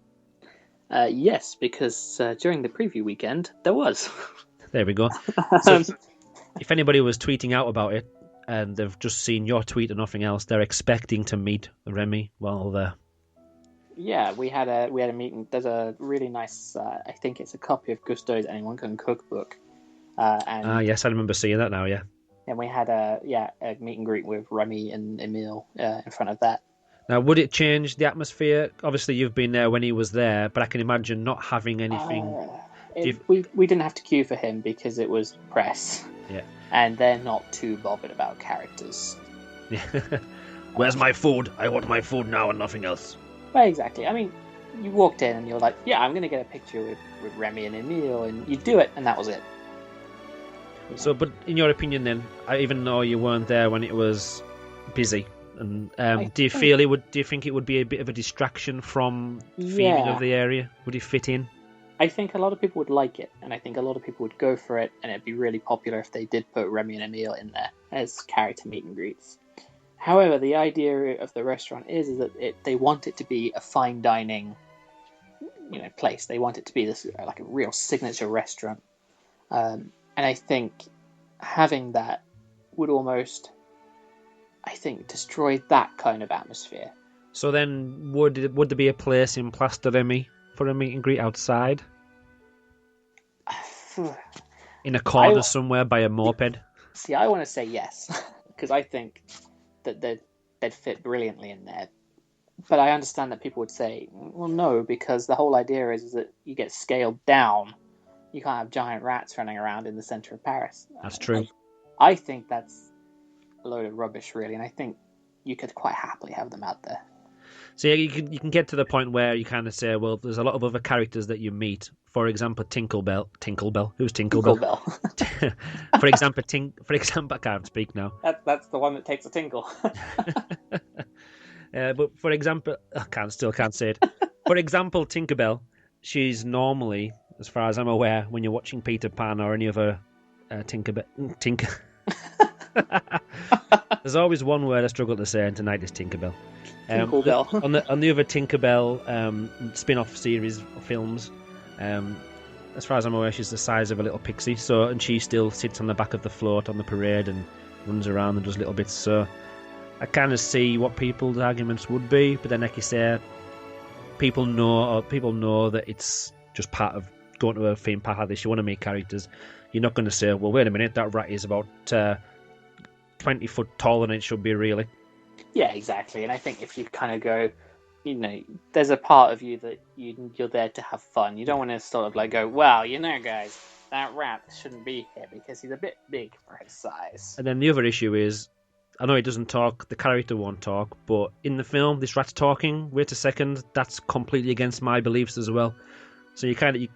Yes, because during the preview weekend, there was. There we go. So, if anybody was tweeting out about it and they've just seen your tweet and nothing else, they're expecting to meet Remy while there. Yeah, we had a meeting. There's a really nice, I think it's a copy of Gusteau's Anyone Can Cook book. Yes, I remember seeing that now, yeah. And we had a meet and greet with Remy and Emile in front of that. Now, would it change the atmosphere? Obviously, you've been there when he was there, but I can imagine not having anything. We didn't have to queue for him because it was press. Yeah. And they're not too bothered about characters. Yeah. Where's my food? I want my food now and nothing else. Well, exactly. I mean, you walked in and you're like, yeah, I'm going to get a picture with Remy and Emile, and you do it, and that was it. So, but in your opinion then, even though you weren't there when it was busy, and do you think it would be a bit of a distraction from feeling of the area? Would it fit in? I think a lot of people would like it, and I think a lot of people would go for it, and it'd be really popular if they did put Remy and Emile in there as character meet and greets. However, the idea of the restaurant is that they want it to be a fine dining, place. They want it to be this like a real signature restaurant, and I think having that would almost, destroy that kind of atmosphere. So then, would there be a place in Place de Remy for a meet and greet outside? In a corner somewhere by a moped? See, I want to say yes, because I think that they'd fit brilliantly in there. But I understand that people would say, well, no, because the whole idea is that you get scaled down. You can't have giant rats running around in the centre of Paris. That's true. I think that's a load of rubbish, really, and I think you could quite happily have them out there. So yeah, you can get to the point where you kind of say, well, there's a lot of other characters that you meet. For example, Tinkerbell. Who's Tinkerbell? For example, I can't speak now. That's the one that takes a tinkle. But for example, I still can't say it. For example, Tinkerbell, she's normally, as far as I'm aware, when you're watching Peter Pan or any other Tinker. There's always one word I struggle to say, and tonight is Tinkerbell. Tinkerbell. on the other Tinkerbell spin-off series of films, as far as I'm aware, she's the size of a little pixie. And she still sits on the back of the float on the parade and runs around and does little bits. So I kind of see what people's arguments would be, but then, like you say, people know that it's just part of going to a theme park like this. You want to make characters. You're not going to say, well, wait a minute, that rat is about 20 foot taller than it should be, really. Yeah, exactly. And I think if you kind of go, there's a part of you that you're there to have fun. You don't want to sort of like go, well, guys, that rat shouldn't be here because he's a bit big for his size. And then the other issue is, I know he doesn't talk, the character won't talk, but in the film, this rat's talking. Wait a second, that's completely against my beliefs as well. So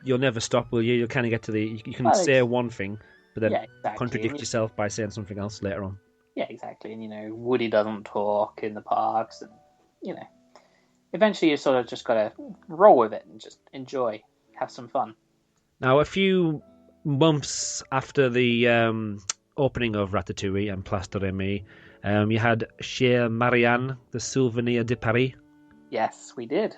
you'll never stop, will you? You'll kind of get to you can say one thing, but then contradict yourself by saying something else later on. Yeah, exactly. And, Woody doesn't talk in the parks. And, eventually you sort of just got to roll with it and just enjoy, have some fun. Now, a few months after the opening of Ratatouille and Place de Remy, you had Chez Marianne, the Souvenir de Paris. Yes, we did.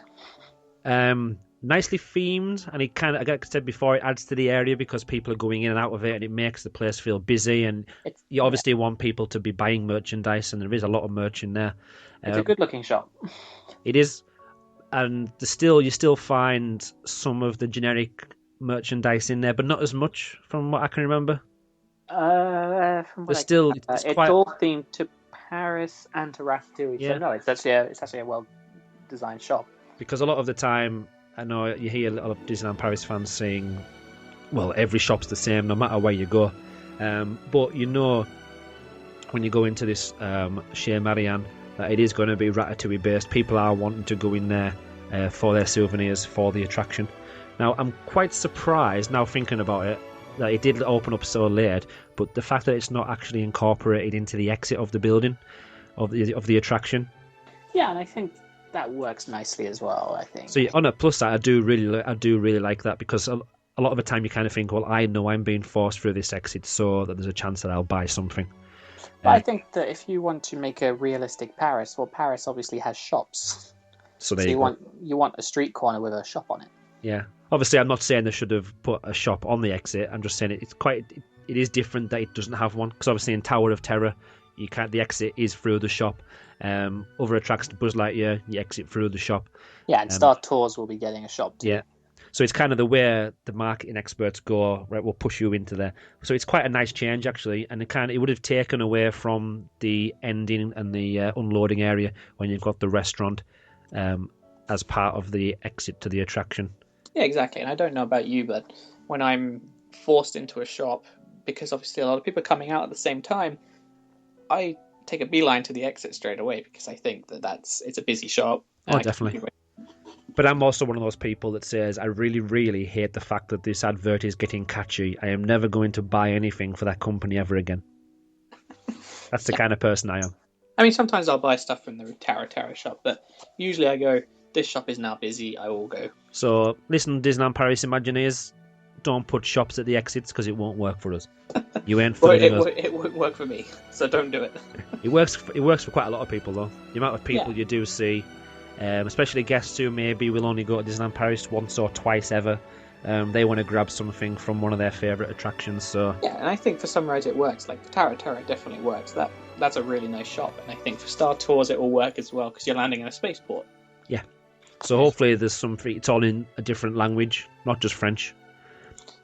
Nicely themed, and it kind of, like I said before, it adds to the area because people are going in and out of it, and it makes the place feel busy. And you obviously want people to be buying merchandise, and there is a lot of merch in there. It's a good-looking shop. It is, and you still find some of the generic merchandise in there, but not as much, from what I can remember. It's all themed to Paris and to Ratatouille. Yeah. So no, it's actually a well-designed shop. Because a lot of the time, I know you hear a lot of Disneyland Paris fans saying, well, every shop's the same no matter where you go. But when you go into this Chez Marianne, that it is going to be Ratatouille based. People are wanting to go in there for their souvenirs, for the attraction. Now, I'm quite surprised, now thinking about it, that it did open up so late, but the fact that it's not actually incorporated into the exit of the building, of the attraction. Yeah, and I think that works nicely as well, I think. So on a plus side, I do really like that, because a lot of the time you kind of think, well, I know I'm being forced through this exit, so that there's a chance that I'll buy something. But I think that if you want to make a realistic Paris, well, Paris obviously has shops. So you want a street corner with a shop on it. Yeah. Obviously, I'm not saying they should have put a shop on the exit. I'm just saying it is different that it doesn't have one, because obviously in Tower of Terror, the exit is through the shop. Other attractions, Buzz Lightyear, you exit through the shop. Yeah, and Star Tours will be getting a shop too. Yeah. So it's kind of the way the marketing experts go, right, we'll push you into there. So it's quite a nice change, actually, and it would have taken away from the ending and the unloading area when you've got the restaurant as part of the exit to the attraction. Yeah, exactly. And I don't know about you, but when I'm forced into a shop, because obviously a lot of people are coming out at the same time, I take a beeline to the exit straight away, because I think it's a busy shop. Oh, definitely. But I'm also one of those people that says, I really, really hate the fact that this advert is getting catchy. I am never going to buy anything for that company ever again. That's the kind of person I am. I mean, sometimes I'll buy stuff from the Tara shop, but usually I go, this shop is now busy, I will go. So, listen, Disneyland Paris Imagineers, don't put shops at the exits, because it won't work for us. You ain't fooling us. It won't work for me, so don't do it. It works for quite a lot of people, though. The amount of people you do see, especially guests who maybe will only go to Disneyland Paris once or twice ever, they want to grab something from one of their favourite attractions. So yeah, and I think for some rides it works. Like the Tower definitely works. That's a really nice shop, and I think for Star Tours it will work as well, because you're landing in a spaceport. Yeah. So hopefully there's something. It's all in a different language, not just French.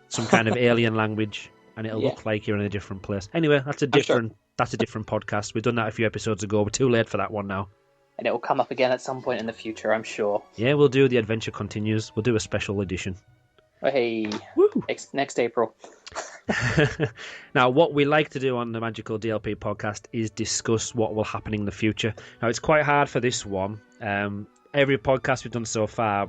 Some kind of alien language, and it'll look like you're in a different place. Anyway, that's a different podcast. We've done that a few episodes ago. We're too late for that one now. And it will come up again at some point in the future, I'm sure. Yeah, we'll do The Adventure Continues. We'll do a special edition. Oh, hey, next April. Now, what we like to do on the Magical DLP podcast is discuss what will happen in the future. Now, it's quite hard for this one. Every podcast we've done so far,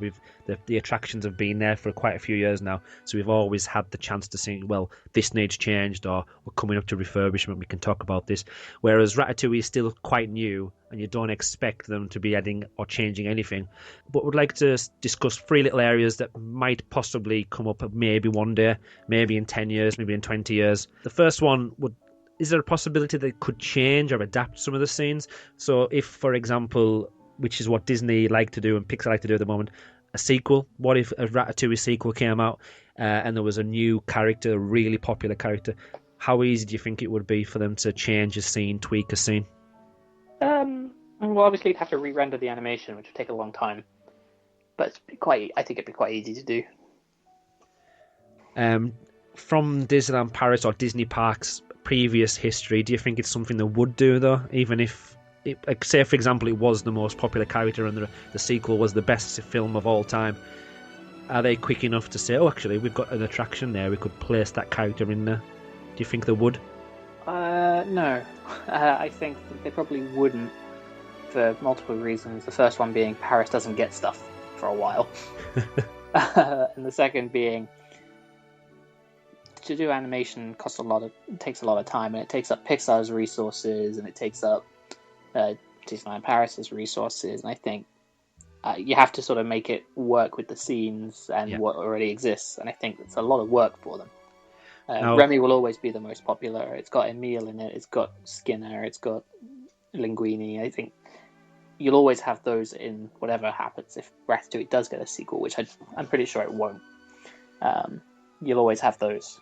the attractions have been there for quite a few years now, so we've always had the chance to say, well, this needs changed, or we're coming up to refurbishment, we can talk about this. Whereas Ratatouille is still quite new, and you don't expect them to be adding or changing anything. But we'd like to discuss 3 little areas that might possibly come up maybe one day, maybe in 10 years, maybe in 20 years. The first one is there a possibility they could change or adapt some of the scenes? So if, for example, which is what Disney like to do and Pixar like to do at the moment, a sequel. What if a Ratatouille sequel came out and there was a new character, a really popular character? How easy do you think it would be for them to change a scene, tweak a scene? Well, obviously you'd have to re-render the animation, which would take a long time. But I think it'd be quite easy to do. From Disneyland Paris or Disney Parks' previous history, do you think it's something they would do, though? Even if, like, say, for example, it was the most popular character and the sequel was the best film of all time, are they quick enough to say, oh, actually, we've got an attraction there, we could place that character in there? Do you think they would? No. I think they probably wouldn't, for multiple reasons. The first one being Paris doesn't get stuff for a while. And the second being, to do animation takes a lot of time, and it takes up Pixar's resources, and it takes up Disneyland Paris's resources, and I think you have to sort of make it work with the scenes and what already exists, and I think it's a lot of work for them. Remy will always be the most popular. It's got Emile in it, it's got Skinner, it's got Linguini. I think you'll always have those in whatever happens. If Ratatouille does get a sequel, which I'm pretty sure it won't, you'll always have those.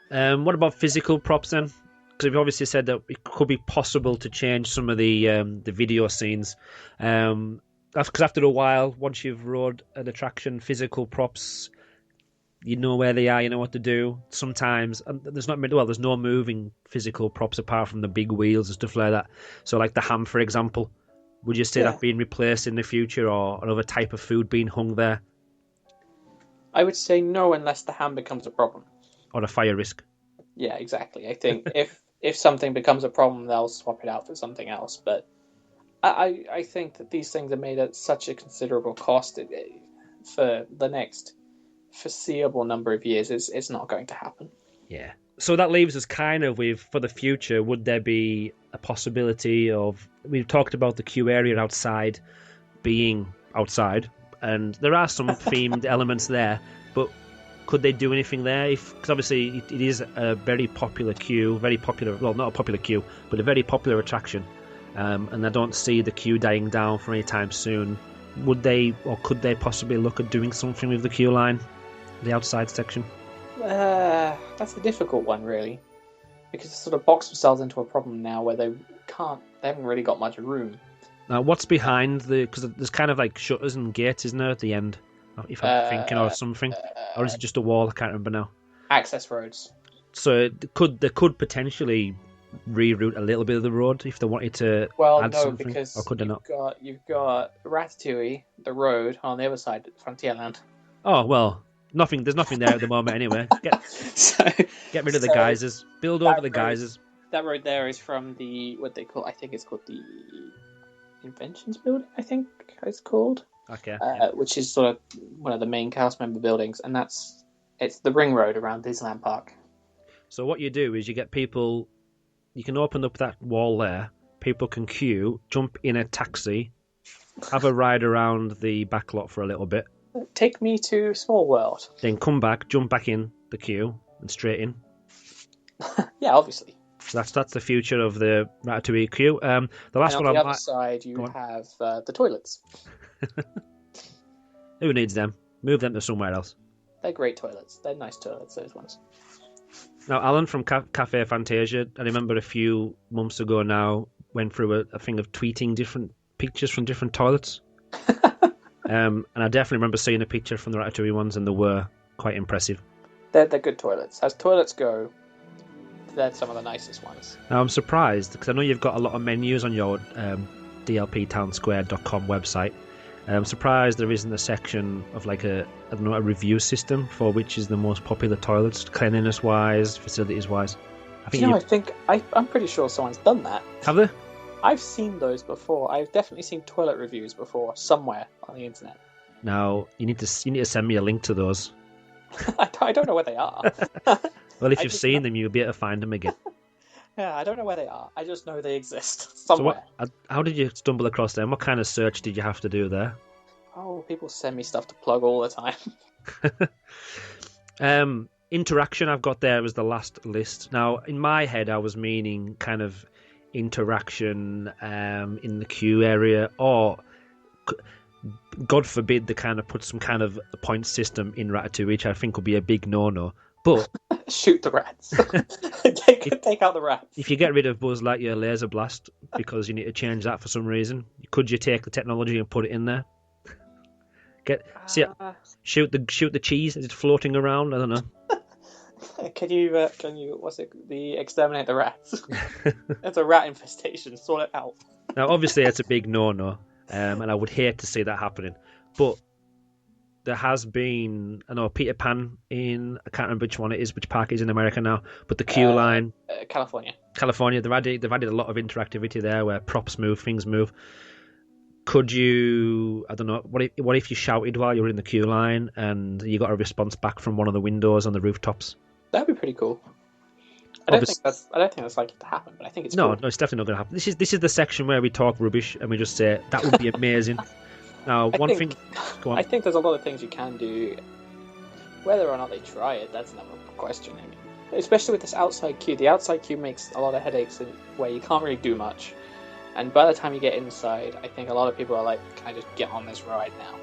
What about physical props then? Because we've obviously said that it could be possible to change some of the video scenes. Because after a while, once you've rode an attraction, physical props, you know where they are, you know what to do. Sometimes there's no moving physical props apart from the big wheels and stuff like that. So like the ham, for example, would you say that being replaced in the future, or another type of food being hung there? I would say no, unless the ham becomes a problem. Or a fire risk. Yeah, exactly. I think if something becomes a problem, they'll swap it out for something else. But I think that these things are made at such a considerable cost for the next foreseeable number of years. It's not going to happen. Yeah. So that leaves us kind of with, for the future, would there be a possibility of, we've talked about the queue area outside being outside, and there are some themed elements there, but could they do anything there? Because obviously it is a very popular queue, not a popular queue, but a very popular attraction, and I don't see the queue dying down for any time soon. Would they, or could they possibly look at doing something with the queue line, the outside section? That's a difficult one, really, because they sort of box themselves into a problem now where they haven't really got much room. Now, what's behind because there's kind of like shutters and gates, isn't there, at the end? If I'm thinking of something, or is it just a wall? I can't remember now. Access roads. So they could potentially reroute a little bit of the road if they wanted to add something, because or could they not? You've got Ratatouille, the road on the other side, Frontierland. Oh well, there's nothing there at the moment anyway. Get rid of the geysers, build over the geysers. That road there is from I think it's called the Inventions Building, I think it's called. Okay. Which is sort of one of the main cast member buildings, and it's the ring road around Disneyland Park. So what you do is you get people, you can open up that wall there, people can queue, jump in a taxi, have a ride around the back lot for a little bit. Take me to Small World. Then come back, jump back in the queue, and straight in. Yeah, obviously. So that's the future of the Ratatouille queue. The last one on the other side, you have the toilets. Who needs them? Move them to somewhere else. They're great toilets. They're nice toilets, those ones. Now, Alan from Cafe Fantasia, I remember a few months ago now, went through a thing of tweeting different pictures from different toilets. And I definitely remember seeing a picture from the Ratatouille ones, and they were quite impressive. They're good toilets. As toilets go, they're some of the nicest ones. Now, I'm surprised, because I know you've got a lot of menus on your dlptownsquare.com website. I'm surprised there isn't a section of like a review system for which is the most popular toilets, cleanliness-wise, facilities-wise. I'm pretty sure someone's done that. Have they? I've seen those before. I've definitely seen toilet reviews before somewhere on the internet. Now you need to send me a link to those. I don't know where they are. Well, if you've seen them, you'll be able to find them again. Yeah, I don't know where they are. I just know they exist somewhere. So how did you stumble across them? What kind of search did you have to do there? Oh, people send me stuff to plug all the time. interaction I've got there was the last list. Now, in my head, I was meaning kind of interaction in the queue area, or God forbid they kind of put some kind of point system in Ratatouille, which I think would be a big no-no. But shoot the rats. take out the rats. If you get rid of Buzz Lightyear laser blast because you need to change that for some reason, could you take the technology and put it in there? Shoot the cheese as it's floating around. I don't know. Can you what's it? The exterminate the rats. It's a rat infestation. Sort it out. Now, obviously, it's a big no-no, and I would hate to see that happening. But there has been, I know, Peter Pan in, I can't remember which one it is, which park is in America now, but the queue line, California, they've added a lot of interactivity there where props move, things move. Could you, I don't know, what if you shouted while you were in the queue line and you got a response back from one of the windows on the rooftops? That'd be pretty cool. I don't think that's likely to happen, but I think it's cool. No, it's definitely not going to happen. This is the section where we talk rubbish and we just say that would be amazing. Now, go on. I think there's a lot of things you can do. Whether or not they try it, that's another question. I mean, especially with this outside queue. The outside queue makes a lot of headaches where you can't really do much. And by the time you get inside, I think a lot of people are like, can I just get on this ride now?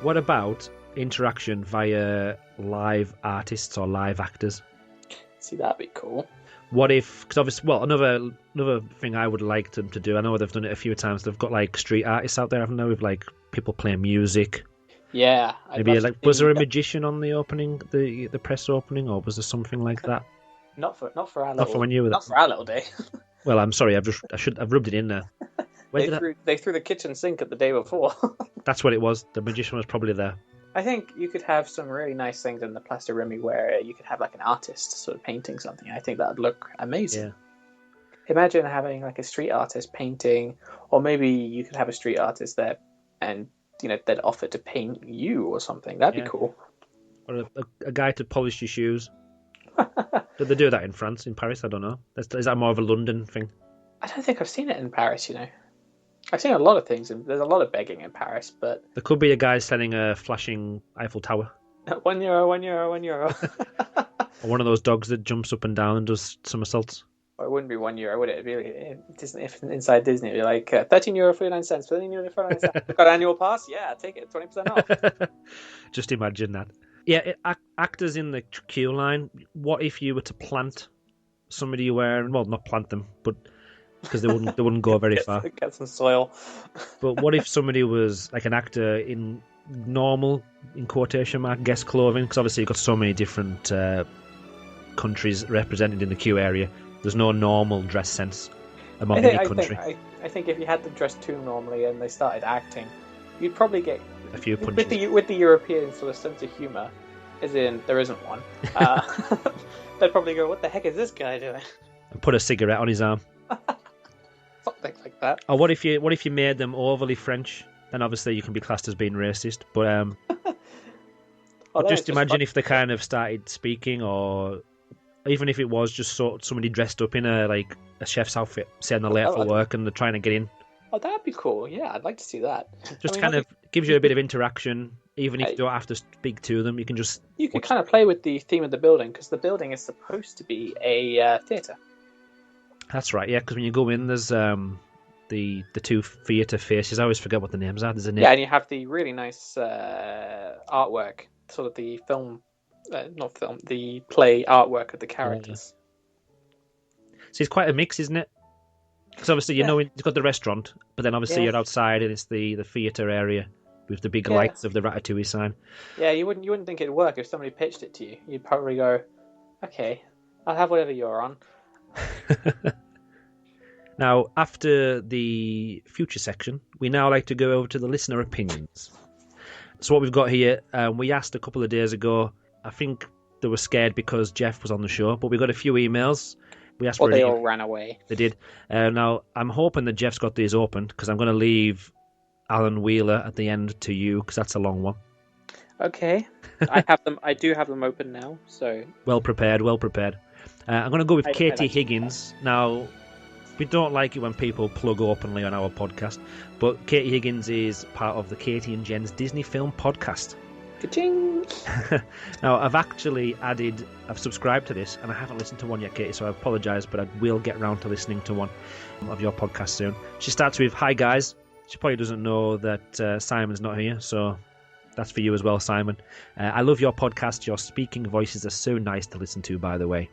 What about interaction via live artists or live actors? See, that'd be cool. What if, because obviously, well, another thing I would like them to do, I know they've done it a few times, they've got like street artists out there, haven't they, with like people playing music. Yeah. Maybe like, was there a magician on the opening, the press opening, or was there something like that? Not for our little day. Well, I'm sorry, I've rubbed it in there. They threw the kitchen sink at the day before. That's what it was. The magician was probably there. I think you could have some really nice things in the Plaster Remy where you could have like an artist sort of painting something. I think that would look amazing. Yeah. Imagine having like a street artist painting, or maybe you could have a street artist there and, you know, they'd offer to paint you or something. That'd be cool. Or a guy to polish your shoes. Did they do that in France, in Paris? I don't know. Is that more of a London thing? I don't think I've seen it in Paris, you know. I've seen a lot of things, and there's a lot of begging in Paris, but... There could be a guy selling a flashing Eiffel Tower. €1, €1. Or one of those dogs that jumps up and down and does somersaults. Or it wouldn't be €1, would it? It'd be, if inside Disney, it'd be like €13.49, €13.49. Got annual pass? Yeah, take it, 20% off. Just imagine that. Yeah, actors in the queue line, what if you were to plant somebody wearing... Well, not plant them, but... because they wouldn't go very far. Get some soil. But what if somebody was like an actor in normal, in quotation mark, guest clothing? Because obviously you've got so many different countries represented in the queue area. There's no normal dress sense among any country. I think if you had them dressed too normally and they started acting, you'd probably get a few punches. With the European sort of sense of humour, as in there isn't one. They'd probably go, "What the heck is this guy doing?" And put a cigarette on his arm. Something like that. Or what if you made them overly French? Then obviously you can be classed as being racist. But just imagine if they kind of started speaking, or even if it was just somebody dressed up in a chef's outfit, saying they're late for work and they're trying to get in. Oh, that'd be cool. Yeah, I'd like to see that. Just kind of gives you a bit of interaction, even if you don't have to speak to them. You can just kind of play with the theme of the building, because the building is supposed to be a theatre. That's right, yeah, because when you go in, there's the two theatre faces. I always forget what the names are. There's a name. Yeah, and you have the really nice artwork, sort of the the play artwork of the characters. Yeah. So it's quite a mix, isn't it? Because obviously, you've got the restaurant, but then obviously you're outside and it's the theatre area with the big lights of the Ratatouille sign. Yeah, you wouldn't think it'd work if somebody pitched it to you. You'd probably go, okay, I'll have whatever you're on. Now, after the future section, we now like to go over to the listener opinions. So what we've got here, we asked a couple of days ago, I think they were scared because Geoff was on the show, but we got a few emails. We asked they all ran away. They did. Now, I'm hoping that Geoff's got these opened, because I'm going to leave Alan Wheeler at the end to you, because that's a long one. Okay. I do have them open now, so... Well prepared. I'm going to go with Katie Higgins. Now, we don't like it when people plug openly on our podcast, but Katie Higgins is part of the Katie and Jen's Disney Film Podcast. Ka-ching! Now, I've subscribed to this, and I haven't listened to one yet, Katie, so I apologise, but I will get round to listening to one of your podcasts soon. She starts with, "Hi, guys." She probably doesn't know that Simon's not here, so that's for you as well, Simon. "I love your podcast. Your speaking voices are so nice to listen to, by the way."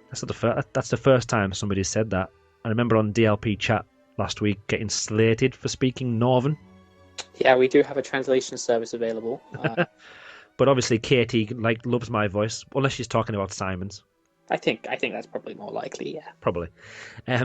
That's the first time somebody said that. I remember on DLP chat last week getting slated for speaking Northern. Yeah, we do have a translation service available. But obviously Katie loves my voice, unless she's talking about Simon's. I think that's probably more likely, yeah. Probably.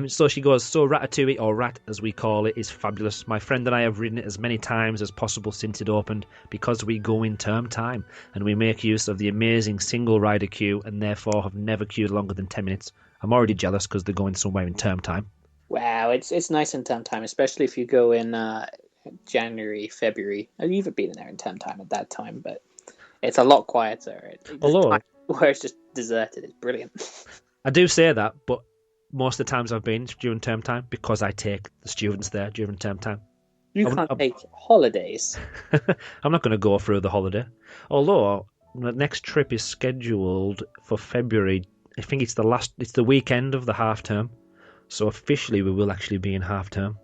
So she goes, "So Ratatouille, or Rat as we call it, is fabulous. My friend and I have ridden it as many times as possible since it opened, because we go in term time, and we make use of the amazing single rider queue, and therefore have never queued longer than 10 minutes. I'm already jealous because they're going somewhere in term time." Wow, it's nice in term time, especially if you go in January, February. I've even been in there in term time at that time, but it's a lot quieter. Although, where it's just deserted, it's brilliant. I do say that, but most of the times I've been during term time because I take the students there during term time. You can't take holidays. I'm not going to go through the holiday. Although the next trip is scheduled for February. I think it's the weekend of the half term. So officially we will actually be in half term.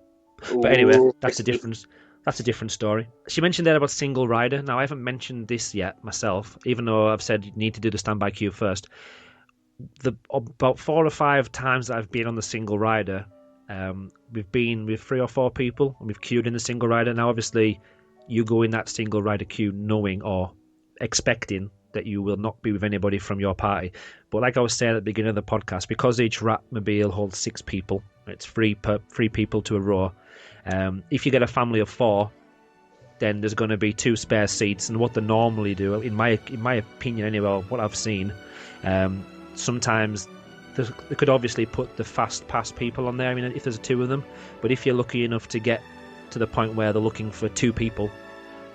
But anyway, that's a different story. She mentioned there about single rider. Now, I haven't mentioned this yet myself, even though I've said you need to do the standby queue first. About 4 or 5 times that I've been on the single rider, we've been with 3 or 4 people, and we've queued in the single rider. Now, obviously, you go in that single rider queue knowing or expecting that you will not be with anybody from your party. But like I was saying at the beginning of the podcast, because each Ratmobile holds 6 people, it's 3 people to a row. If you get a family of 4, then there's going to be 2 spare seats. And what they normally do, in my opinion anyway, what I've seen, sometimes they could obviously put the fast pass people on there. I mean, if there's 2 of them, but if you're lucky enough to get to the point where they're looking for 2 people,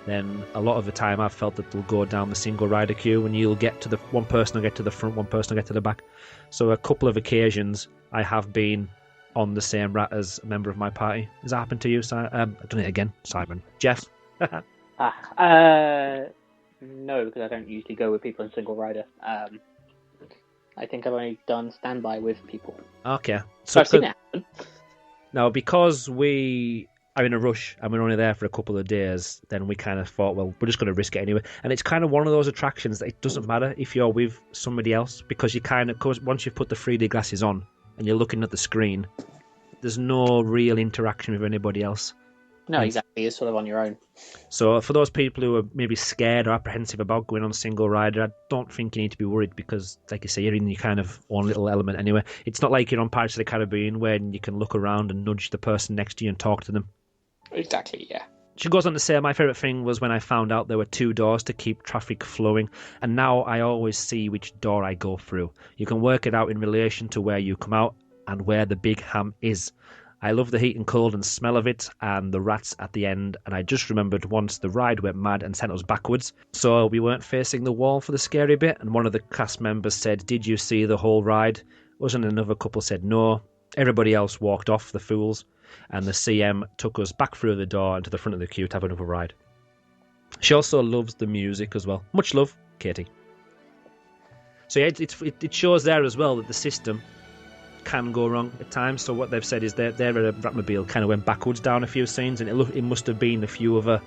then a lot of the time I've felt that they'll go down the single rider queue, and you'll get to one person will get to the front, one person will get to the back. So a couple of occasions I have been on the same rat as a member of my party. Has that happened to you, Simon? I've done it again, Simon. Jeff? No, because I don't usually go with people in single rider. I think I've only done standby with people. Okay. So I've seen it happen. Now, because we are in a rush and we're only there for a couple of days, then we kind of thought, well, we're just going to risk it anyway. And it's kind of one of those attractions that it doesn't matter if you're with somebody else, because you kind of, once you've put the 3D glasses on and you're looking at the screen, there's no real interaction with anybody else. No, exactly. You're sort of on your own. So for those people who are maybe scared or apprehensive about going on single rider, I don't think you need to be worried, because, like you say, you're in your kind of own little element anyway. It's not like you're on Pirates of the Caribbean where you can look around and nudge the person next to you and talk to them. Exactly, yeah. She goes on to say, "My favourite thing was when I found out there were 2 doors to keep traffic flowing, and now I always see which door I go through. You can work it out in relation to where you come out and where the big ham is. I love the heat and cold and smell of it, and the rats at the end, and I just remembered once the ride went mad and sent us backwards, so we weren't facing the wall for the scary bit, and one of the cast members said, 'Did you see the whole ride?' Us and another couple said no. Everybody else walked off, the fools, and the CM took us back through the door and to the front of the queue to have another ride." She also loves the music as well. Much love, Katie. So yeah, it shows there as well that the system can go wrong at times. So what they've said is their Ratmobile kind of went backwards down a few scenes, and it must have been a few other.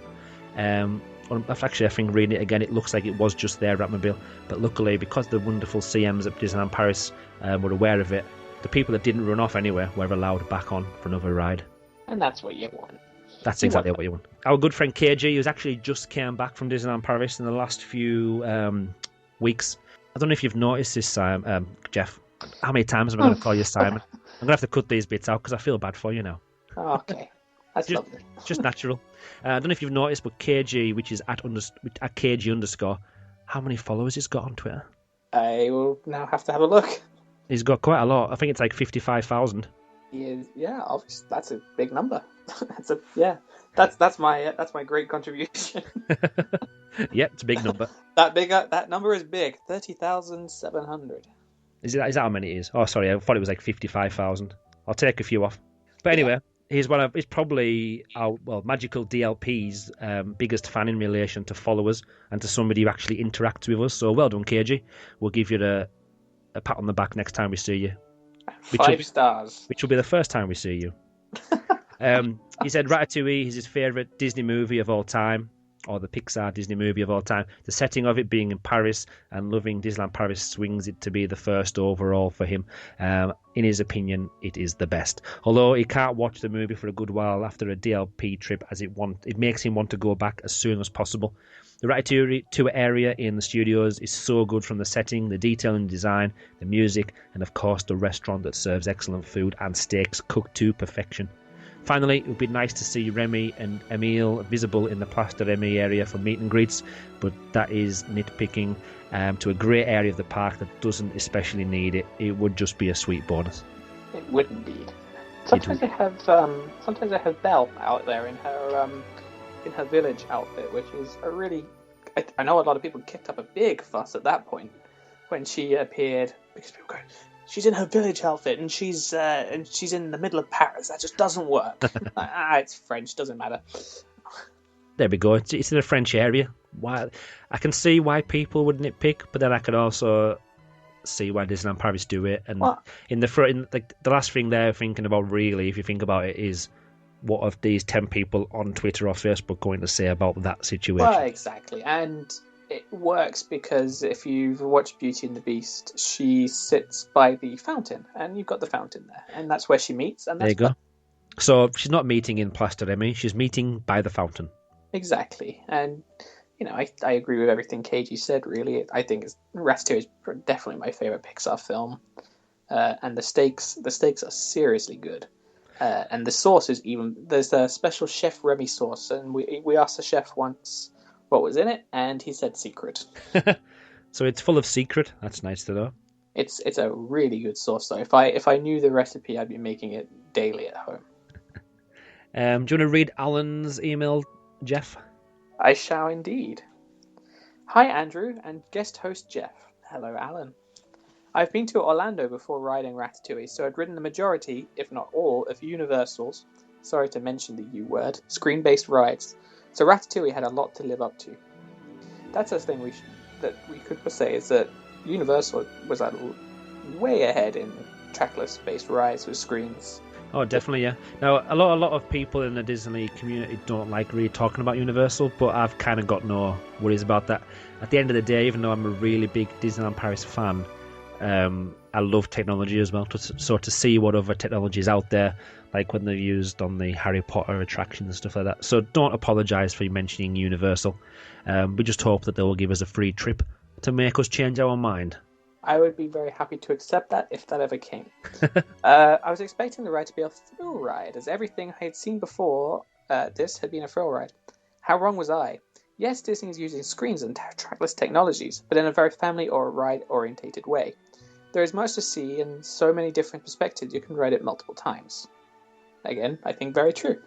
Actually, I think reading it again, it looks like it was just their Ratmobile. But luckily, because the wonderful CMs at Disneyland Paris were aware of it, the people that didn't run off anywhere were allowed back on for another ride. And that's what you want. That's exactly what you want. Our good friend KG, who's actually just came back from Disneyland Paris in the last few weeks. I don't know if you've noticed this, Jeff. How many times am I going to call you Simon? I'm going to have to cut these bits out because I feel bad for you now. Oh, okay. That's lovely. Just natural. I don't know if you've noticed, but KG, which is at KG_, how many followers he's got on Twitter? I will now have to have a look. He's got quite a lot. I think it's like 55,000. Yeah, obviously that's a big number. That's my great contribution. Yeah, it's a big number. That number is big. 30,700. Is that how many it is? Oh, sorry, I thought it was like 55,000. I'll take a few off. But anyway, He's probably our Magical DLP's biggest fan in relation to followers and to somebody who actually interacts with us. So well done, KG. We'll give you a pat on the back next time we see you. 5 stars. Which will be the first time we see you. He said Ratatouille is his favourite Disney movie of all time, or the Pixar Disney movie of all time. The setting of it being in Paris and loving Disneyland Paris swings it to be the first overall for him. In his opinion, it is the best. Although he can't watch the movie for a good while after a DLP trip, as it makes him want to go back as soon as possible. The Ratatouille tour area in the studios is so good, from the setting, the detail and design, the music, and of course the restaurant that serves excellent food and steaks cooked to perfection. Finally, it would be nice to see Remy and Emile visible in the Place de Remy area for meet and greets, but that is nitpicking to a great area of the park that doesn't especially need it. It would just be a sweet bonus. It would indeed. Sometimes they have Belle out there in her village outfit, which is a really... I know a lot of people kicked up a big fuss at that point when she appeared, because people go, she's in her village outfit and she's in the middle of Paris. That just doesn't work. It's French, doesn't matter. There we go. It's in a French area. Why? I can see why people would nitpick, but then I can also see why Disneyland Paris do it. And the last thing they're thinking about, really, if you think about it, is what have these 10 people on Twitter or Facebook going to say about that situation? Well, exactly. And it works because if you've watched Beauty and the Beast, she sits by the fountain, and you've got the fountain there, and that's where she meets. And there you go. So she's not meeting in Place de Remy, she's meeting by the fountain. Exactly. And, I agree with everything KG said, really. I think Ratatouille is definitely my favourite Pixar film. And the steaks are seriously good. And the sauce is there's a special Chef Remy sauce, and we asked the chef once what was in it, and he said secret. So it's full of secret. That's nice to know. It's a really good sauce, though. If I knew the recipe, I'd be making it daily at home. Do you want to read Alan's email, Geoff? I shall indeed. Hi, Andrew, and guest host Geoff. Hello, Alan. I've been to Orlando before riding Ratatouille, so I'd ridden the majority, if not all, of Universal's, sorry to mention the U word, screen-based rides. So Ratatouille had a lot to live up to. That's the thing that we could say, is that Universal was way ahead in trackless-based rides with screens. Oh, definitely, yeah. Now, a lot of people in the Disney community don't like really talking about Universal, but I've kind of got no worries about that. At the end of the day, even though I'm a really big Disneyland Paris fan, I love technology as well. So to see what other technology is out there, like when they're used on the Harry Potter attractions and stuff like that. So don't apologise for mentioning Universal. We just hope that they will give us a free trip to make us change our mind. I would be very happy to accept that if that ever came. I was expecting the ride to be a thrill ride, as everything I had seen before this had been a thrill ride. How wrong was I? Yes, Disney is using screens and trackless technologies, but in a very family or ride-orientated way. There is much to see and so many different perspectives you can ride it multiple times. Again, I think very true.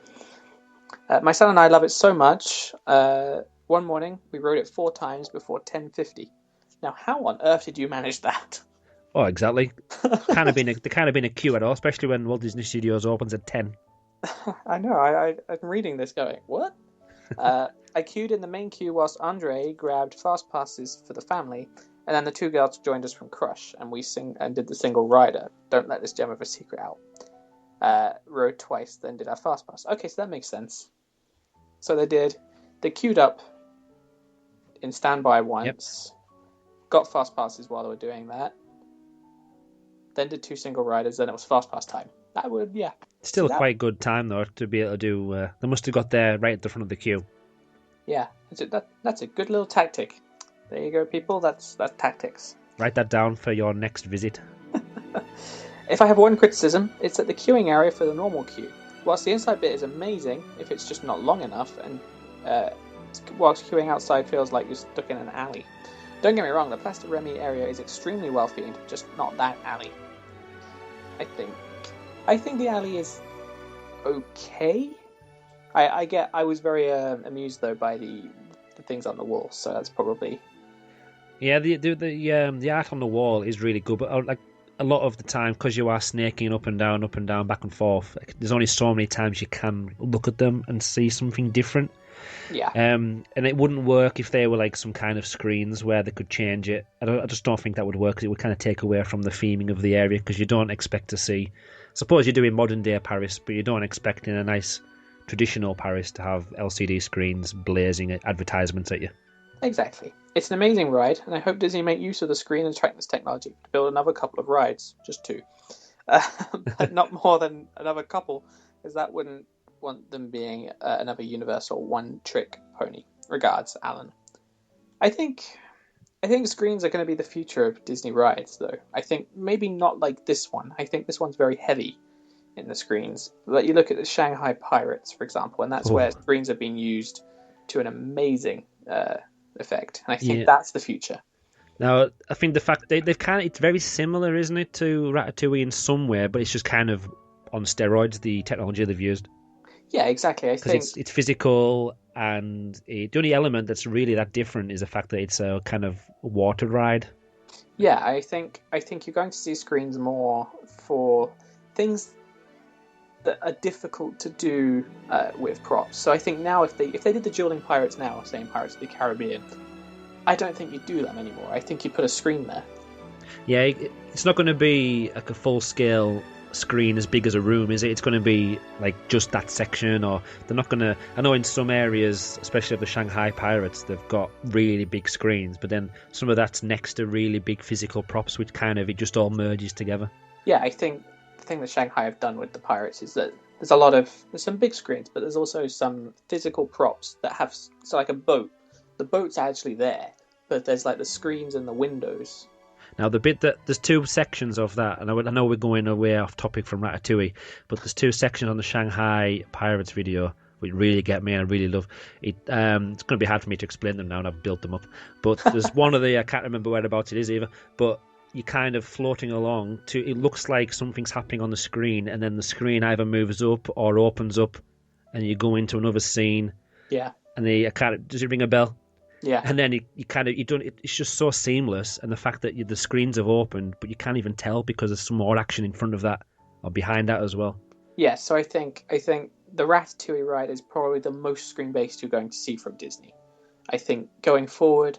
My son and I love it so much. One morning, we rode it 4 times before 10:50. Now, how on earth did you manage that? Oh, exactly. There can't have been a queue at all, especially when Walt Disney Studios opens at 10. I know. I'm reading this going, what? I queued in the main queue whilst Andre grabbed fast passes for the family, and then the 2 girls joined us from Crush, and we did the single rider. Don't let this gem of a secret out. Rode twice, then did our fast pass. Okay, so that makes sense. So they queued up in standby once. Yep. Got fast passes while they were doing that. Then did 2 single riders, then it was fast pass time. That would, yeah. Still a quite good time, though, to be able to do... they must have got there right at the front of the queue. Yeah, that's a good little tactic. There you go, people. That's tactics. Write that down for your next visit. If I have one criticism, it's at the queuing area for the normal queue. Whilst the inside bit is amazing, if it's just not long enough, and whilst queuing outside feels like you're stuck in an alley. Don't get me wrong, the Place de Remy area is extremely well themed, just not that alley. I think the alley is okay. I was very amused though by the things on the wall, so that's probably... Yeah, the art on the wall is really good, but like a lot of the time, because you are snaking up and down, back and forth, there's only so many times you can look at them and see something different. Yeah. And it wouldn't work if they were like some kind of screens where they could change it. I just don't think that would work, because it would kind of take away from the theming of the area, because you don't expect to see... Suppose you're doing modern day Paris, but you don't expect in a nice traditional Paris to have LCD screens blazing advertisements at you. Exactly. It's an amazing ride, and I hope Disney make use of the screen and attractness technology to build another couple of rides, just 2. But not more than another couple, because that wouldn't want them being another Universal one-trick pony. Regards, Alan. I think screens are going to be the future of Disney rides, though. I think maybe not like this one. I think this one's very heavy in the screens. But you look at the Shanghai Pirates, for example, and that's where screens have been used to an amazing effect. And I think that's the future. Now, I think the fact they've kind of, it's very similar, isn't it, to Ratatouille in some way, but it's just kind of on steroids, the technology they've used. Yeah, exactly. I think it's physical, and the only element that's really that different is the fact that it's a kind of water ride. Yeah, I think you're going to see screens more for things that are difficult to do with props. So I think now if they did the dueling pirates now, saying Pirates of the Caribbean, I don't think you'd do them anymore. I think you'd put a screen there. Yeah, it's not going to be like a full-scale screen as big as a room, is it? It's going to be like just that section, or they're not going to... I know in some areas, especially of the Shanghai Pirates, they've got really big screens, but then some of that's next to really big physical props, which kind of, it just all merges together. Yeah, I think the thing that Shanghai have done with the Pirates is that there's some big screens, but there's also some physical props that have, so like a boat. The boat's actually there, but there's like the screens and the windows. Now, the bit that there's 2 sections of that, and I know we're going away off topic from Ratatouille, but there's 2 sections on the Shanghai Pirates video which really get me and I really love it. It's going to be hard for me to explain them now, and I've built them up. But there's one of the, I can't remember whereabouts it is either, but you're kind of floating along to, it looks like something's happening on the screen, and then the screen either moves up or opens up, and you go into another scene. Yeah. And does it ring a bell? Yeah. And then it's just so seamless, and the fact that the screens have opened, but you can't even tell because there's some more action in front of that or behind that as well. Yeah, so I think the Ratatouille ride is probably the most screen-based you're going to see from Disney. I think going forward,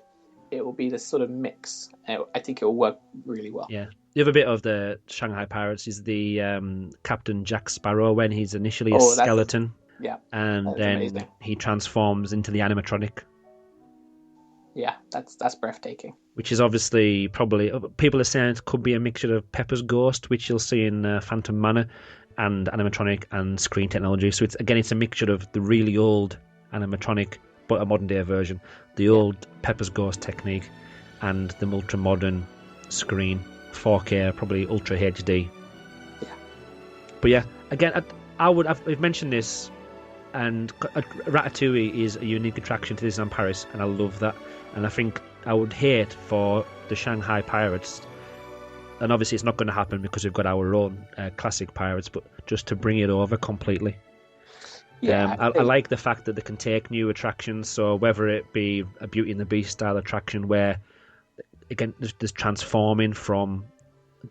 it will be this sort of mix. I think it will work really well. Yeah. The other bit of the Shanghai Pirates is the Captain Jack Sparrow, when he's initially a skeleton. Yeah. And then amazing. He transforms into the animatronic. Yeah, that's breathtaking. Which is obviously probably... People are saying it could be a mixture of Pepper's Ghost, which you'll see in Phantom Manor, and animatronic and screen technology. So it's a mixture of the really old animatronic, but a modern-day version, the old Pepper's Ghost technique, and the ultra-modern screen, 4K, probably Ultra HD. Yeah. But yeah, again, I've mentioned this, and Ratatouille is a unique attraction to Disneyland Paris, and I love that. And I think I would hate for the Shanghai Pirates, and obviously it's not going to happen because we've got our own classic Pirates, but just to bring it over completely. Yeah, I like the fact that they can take new attractions, so whether it be a Beauty and the Beast style attraction where, again, there's transforming from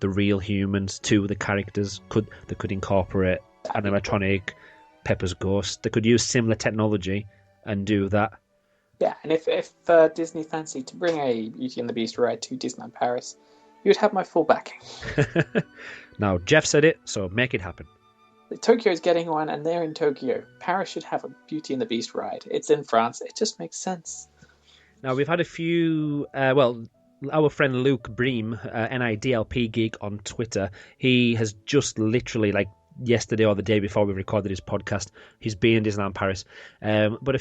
the real humans to the characters, they could incorporate animatronic, Pepper's Ghost. They could use similar technology and do that. Yeah, and if Disney fancied to bring a Beauty and the Beast ride to Disneyland Paris, you would have my full backing. Now, Geoff said it, so make it happen. Tokyo is getting one, and they're in Tokyo. Paris should have a Beauty and the Beast ride. It's in France. It just makes sense. Now, we've had a few... our friend Luke Bream, NIDLP Geek on Twitter, he has just literally, yesterday or the day before we recorded his podcast, he's been in Disneyland Paris. But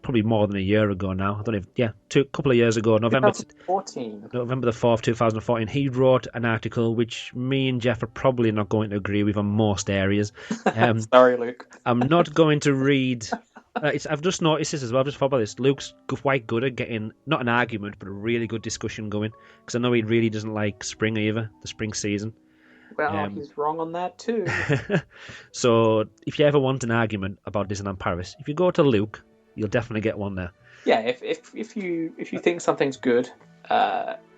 probably more than a year ago now. A couple of years ago, November 2014. November the 4th, 2014, he wrote an article which me and Geoff are probably not going to agree with on most areas. Sorry, Luke. I'm not going to read... I've just noticed this as well. I've just thought about this. Luke's quite good at getting, not an argument, but a really good discussion going. Because I know he really doesn't like spring either, the spring season. Well, he's wrong on that too. So, if you ever want an argument about Disneyland Paris, if you go to Luke, you'll definitely get one there. Yeah, if you think something's good,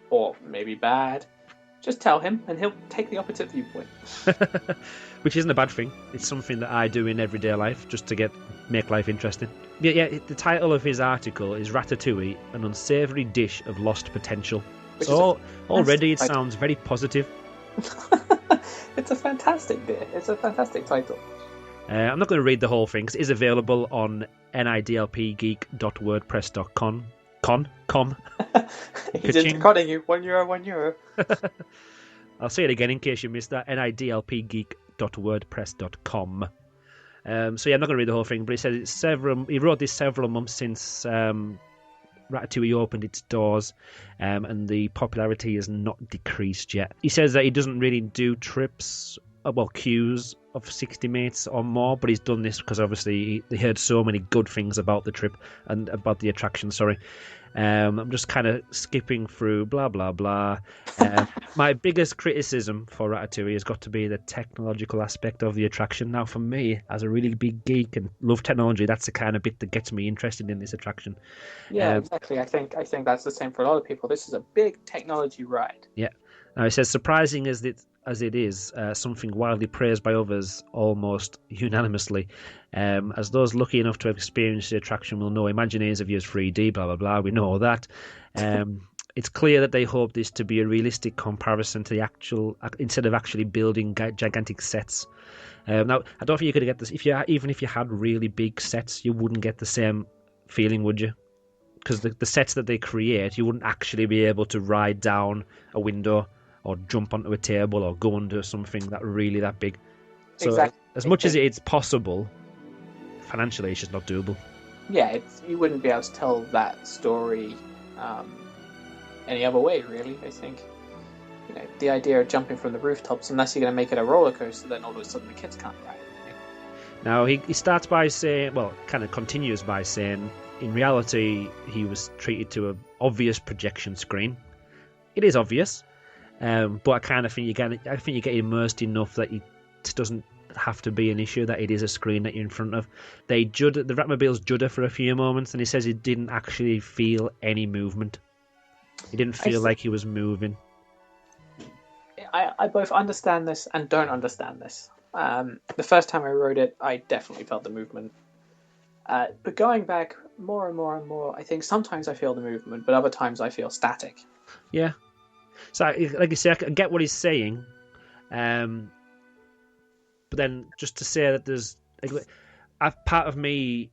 or maybe bad, Just tell him, and he'll take the opposite viewpoint. Which isn't a bad thing. It's something that I do in everyday life just to make life interesting. Yeah. The title of his article is Ratatouille, an unsavoury dish of lost potential. So already it sounds very positive. It's a fantastic bit. It's a fantastic title. I'm not going to read the whole thing because it is available on nidlpgeek.wordpress.com. He's intercutting you. €1. I'll say it again in case you missed that. nidlpgeek.wordpress.com. So yeah, I'm not going to read the whole thing, but he says he wrote this several months since Ratatouille opened its doors, and the popularity has not decreased yet. He says that he doesn't really do trips, queues of 60 minutes or more, but he's done this because obviously he heard so many good things about the trip and about the attraction. I'm just kind of skipping through blah blah blah. My biggest criticism for Ratatouille has got to be the technological aspect of the attraction. Now, for me, as a really big geek and love technology, that's the kind of bit that gets me interested in this attraction. Yeah, exactly. I think that's the same for a lot of people. This is a big technology ride. Yeah. Now, it says, surprising as it is, something wildly praised by others almost unanimously. As those lucky enough to have experienced the attraction will know, Imagineers have used 3D, blah, blah, blah. We know that. It's clear that they hope this to be a realistic comparison to the actual, instead of actually building gigantic sets. Now, I don't think you could get this. Even if you had really big sets, you wouldn't get the same feeling, would you? Because the sets that they create, you wouldn't actually be able to ride down a window or jump onto a table or go under something that big. So exactly. As much as it's possible, financially it's just not doable. Yeah, you wouldn't be able to tell that story any other way, really. I think the idea of jumping from the rooftops, unless you're going to make it a roller coaster, then all of a sudden the kids can't ride it. Now he starts by saying, kind of continues by saying, in reality he was treated to an obvious projection screen. It is obvious. But I kind of think you get immersed enough that it doesn't have to be an issue that it is a screen that you're in front of. The Ratmobiles judder for a few moments, and he says he didn't actually feel any movement. He didn't feel like he was moving. I both understand this and don't understand this. The first time I rode it, I definitely felt the movement. But going back more and more and more, I think sometimes I feel the movement, but other times I feel static. Yeah. So, like you say, I get what he's saying, but then just to say that there's part of me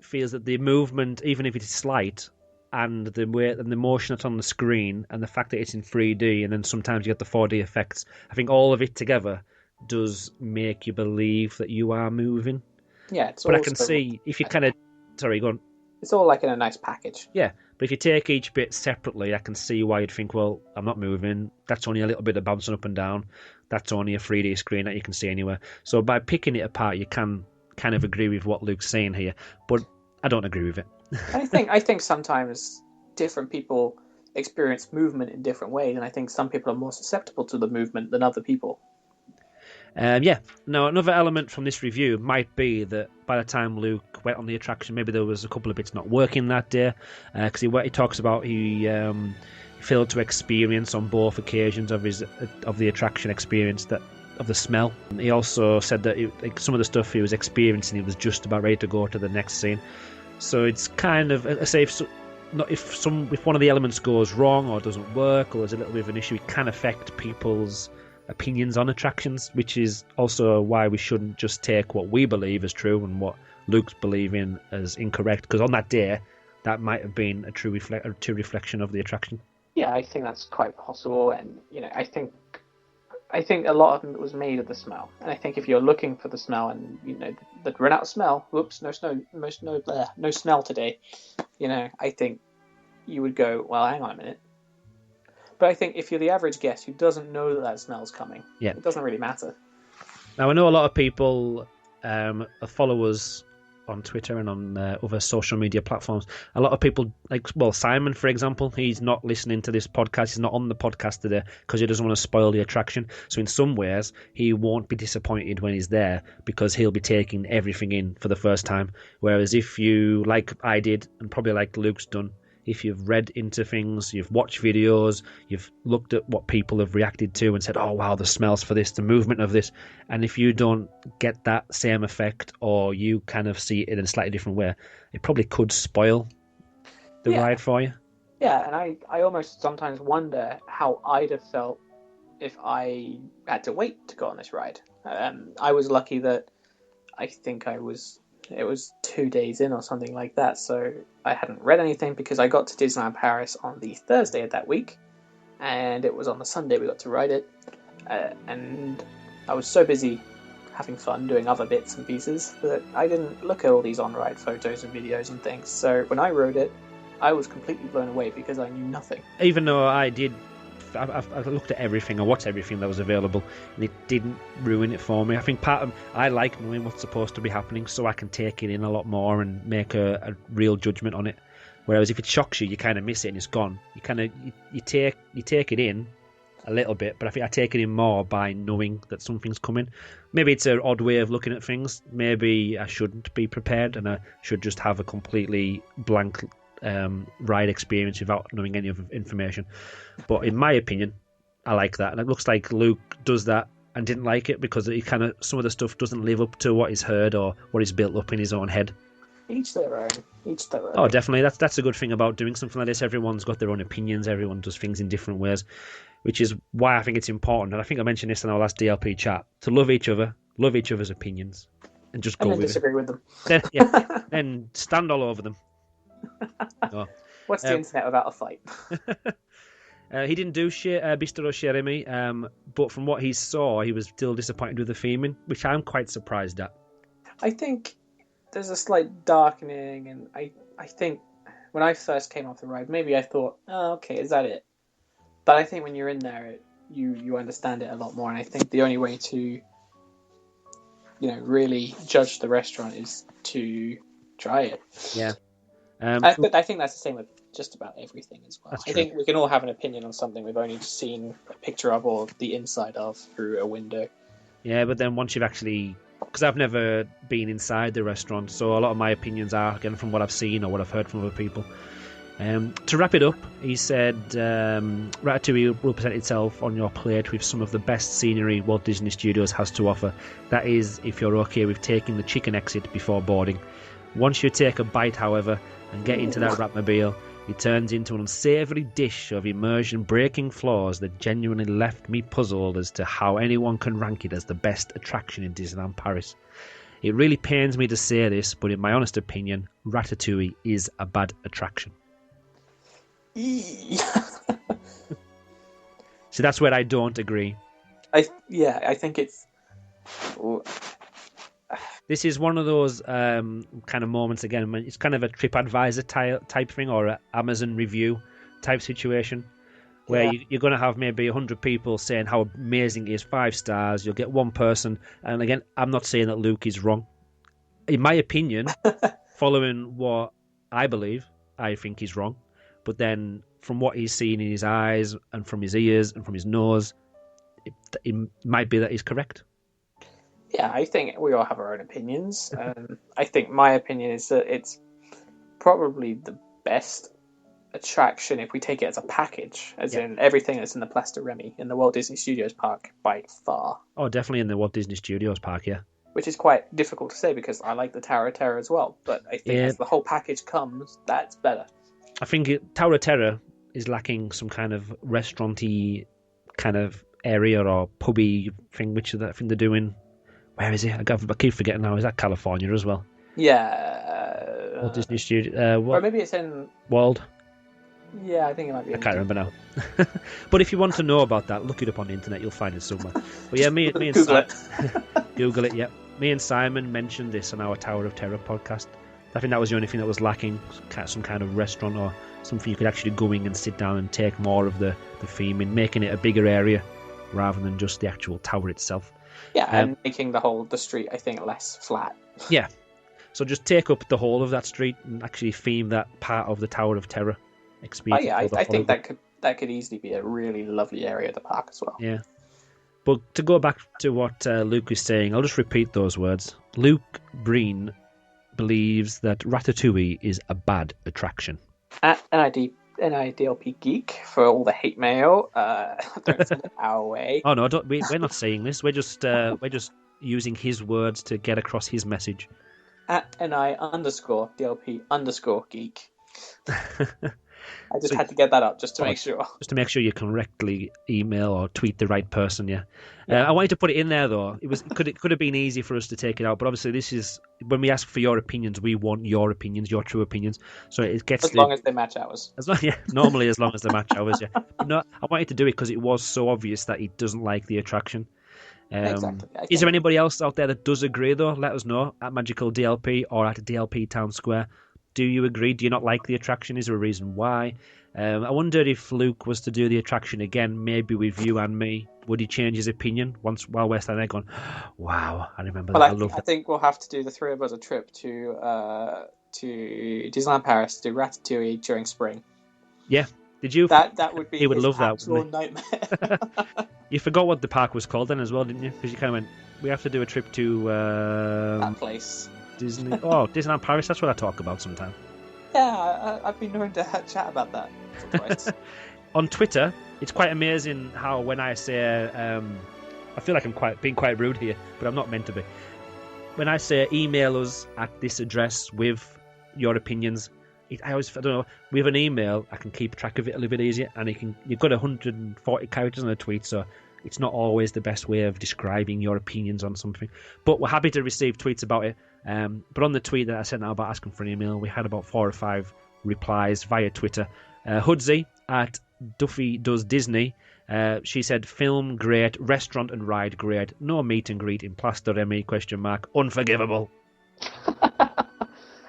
feels that the movement, even if it's slight, and the way and the motion that's on the screen, and the fact that it's in 3D, and then sometimes you get the 4D effects, I think all of it together does make you believe that you are moving. Yeah, but I can see if you kind of sorry, go on. It's all like in a nice package. Yeah, but if you take each bit separately, I can see why you'd think, well, I'm not moving. That's only a little bit of bouncing up and down. That's only a 3D screen that you can see anywhere. So by picking it apart, you can kind of agree with what Luke's saying here, but I don't agree with it. I think sometimes different people experience movement in different ways, and I think some people are more susceptible to the movement than other people. Now, another element from this review might be that by the time Luke went on the attraction, maybe there was a couple of bits not working that day, because he talks about he failed to experience on both occasions of the attraction experience of the smell. He also said that some of the stuff he was experiencing, he was just about ready to go to the next scene. So it's kind of, I say, if one of the elements goes wrong or doesn't work or there's a little bit of an issue, it can affect people's opinions on attractions, which is also why we shouldn't just take what we believe as true and what Luke's believing as incorrect, because on that day that might have been a true reflection of the attraction. Yeah, I think that's quite possible, and I think a lot of it was made of the smell, and I think if you're looking for the smell and that run out of smell, whoops, no smell today, I think you would go, well, hang on a minute. But I think if you're the average guest who doesn't know that smell's coming, it doesn't really matter. Now, I know a lot of people follow us on Twitter and on other social media platforms. A lot of people, Simon, for example, he's not listening to this podcast. He's not on the podcast today because he doesn't want to spoil the attraction. So in some ways, he won't be disappointed when he's there because he'll be taking everything in for the first time. Whereas if you, like I did, and probably like Luke's done, if you've read into things, you've watched videos, you've looked at what people have reacted to and said, oh wow, the smells for this, the movement of this, and if you don't get that same effect, or you kind of see it in a slightly different way, it probably could spoil the ride for you. Yeah, and I almost sometimes wonder how I'd have felt if I had to wait to go on this ride. I was lucky that I think it was 2 days in or something like that, so I hadn't read anything because I got to Disneyland Paris on the Thursday of that week, and it was on the Sunday we got to ride it, and I was so busy having fun doing other bits and pieces that I didn't look at all these on-ride photos and videos and things. So when I rode it, I was completely blown away because I knew nothing. Even though I looked at everything, I watched everything that was available, and it didn't ruin it for me. I think I like knowing what's supposed to be happening, so I can take it in a lot more and make a real judgment on it. Whereas if it shocks you, you kind of miss it and it's gone. You take it in a little bit, but I think I take it in more by knowing that something's coming. Maybe it's an odd way of looking at things. Maybe I shouldn't be prepared and I should just have a completely blank ride experience without knowing any of the information. But in my opinion, I like that, and it looks like Luke does that and didn't like it because he kind of, some of the stuff doesn't live up to what he's heard or what he's built up in his own head. Each their own. Oh, definitely. That's a good thing about doing something like this. Everyone's got their own opinions. Everyone does things in different ways, which is why I think it's important. And I think I mentioned this in our last DLP chat, to love each other, love each other's opinions, and just go with disagree with them. Then stand all over them. Oh. What's the internet without a fight? He didn't do Bistro Cherami, but from what he saw, he was still disappointed with the theming, which I'm quite surprised at. I think there's a slight darkening, and I think when I first came off the ride, maybe I thought, oh, okay, is that it? But I think when you're in there, you understand it a lot more, and I think the only way to, really judge the restaurant is to try it. Yeah. I think that's the same with just about everything as well. I think we can all have an opinion on something we've only just seen a picture of or the inside of through a window. Yeah, but then once you've actually... Because I've never been inside the restaurant, so a lot of my opinions are, again, from what I've seen or what I've heard from other people. To wrap it up, he said, Ratatouille will present itself on your plate with some of the best scenery Walt Disney Studios has to offer. That is, if you're okay with taking the chicken exit before boarding. Once you take a bite, however, and get into that Ratmobile, it turns into an unsavoury dish of immersion-breaking flaws that genuinely left me puzzled as to how anyone can rank it as the best attraction in Disneyland Paris. It really pains me to say this, but in my honest opinion, Ratatouille is a bad attraction. So that's where I don't agree. I think it's... This is one of those kind of moments, again, it's kind of a TripAdvisor type thing or an Amazon review type situation where you're going to have maybe 100 people saying how amazing it is, 5 stars. You'll get one person. And again, I'm not saying that Luke is wrong. In my opinion, following what I believe, I think he's wrong. But then from what he's seen in his eyes and from his ears and from his nose, it might be that he's correct. Yeah, I think we all have our own opinions. I think my opinion is that it's probably the best attraction if we take it as a package, as in everything that's in the Place de Remy in the Walt Disney Studios Park by far. Oh, definitely in the Walt Disney Studios Park, yeah. Which is quite difficult to say because I like the Tower of Terror as well, but I think as the whole package comes, that's better. I think Tower of Terror is lacking some kind of restaurant-y kind of area or pubby thing, which I think they're doing. Where is it? I keep forgetting now. Is that California as well? Yeah. Walt Disney Studio. Or maybe it's in... World? Yeah, I think it might be. I can't remember now. But if you want to know about that, look it up on the internet. You'll find it somewhere. But yeah, me and Google it. Google it, yeah. Me and Simon mentioned this on our Tower of Terror podcast. I think that was the only thing that was lacking. Some kind of restaurant or something you could actually go in and sit down and take more of the theme in, making it a bigger area rather than just the actual tower itself. Yeah, and making the street, I think, less flat. Yeah. So just take up the whole of that street and actually theme that part of the Tower of Terror experience. Oh, yeah, I think that could easily be a really lovely area of the park as well. Yeah. But to go back to what Luke is saying, I'll just repeat those words. Luke Breen believes that Ratatouille is a bad attraction. At NIDLP Geek for all the hate mail. Don't send it our way. Oh no, we're not saying this. We're just using his words to get across his message. At NI_DLP_geek. I just had to get that up just to make sure. Just to make sure you correctly email or tweet the right person, yeah. I wanted to put it in there though. It could have been easy for us to take it out, but obviously this is when we ask for your opinions, we want your opinions, your true opinions. So it gets as long as they match ours. Normally as long as they match ours, yeah. But no, I wanted to do it because it was so obvious that he doesn't like the attraction. Exactly. Is there anybody else out there that does agree though? Let us know at Magical DLP or at DLP Town Square. Do you agree? Do you not like the attraction? Is there a reason why? I wonder if Luke was to do the attraction again, maybe with you and me, would he change his opinion while we're standing there going, wow, I remember that. I think we'll have to do the three of us a trip to Disneyland Paris to do Ratatouille during spring. Yeah. Did you? That would be. He would love that. Absolute nightmare. You forgot what the park was called then as well, didn't you? Because you kind of went, we have to do a trip to that place. Disneyland Paris. That's what I talk about sometimes. Yeah, I've been known to chat about that twice. On Twitter, it's quite amazing how when I say, I feel like I'm being quite rude here, but I'm not meant to be. When I say email us at this address with your opinions, I don't know, with an email, I can keep track of it a little bit easier, and you've got 140 characters on a tweet, so it's not always the best way of describing your opinions on something. But we're happy to receive tweets about it. But on the tweet that I sent out about asking for an email, we had about 4 or 5 replies via Twitter. Hudzi at Duffy Does Disney, she said, film great, restaurant and ride great, no meet and greet in Plaster Remy, ? Unforgivable.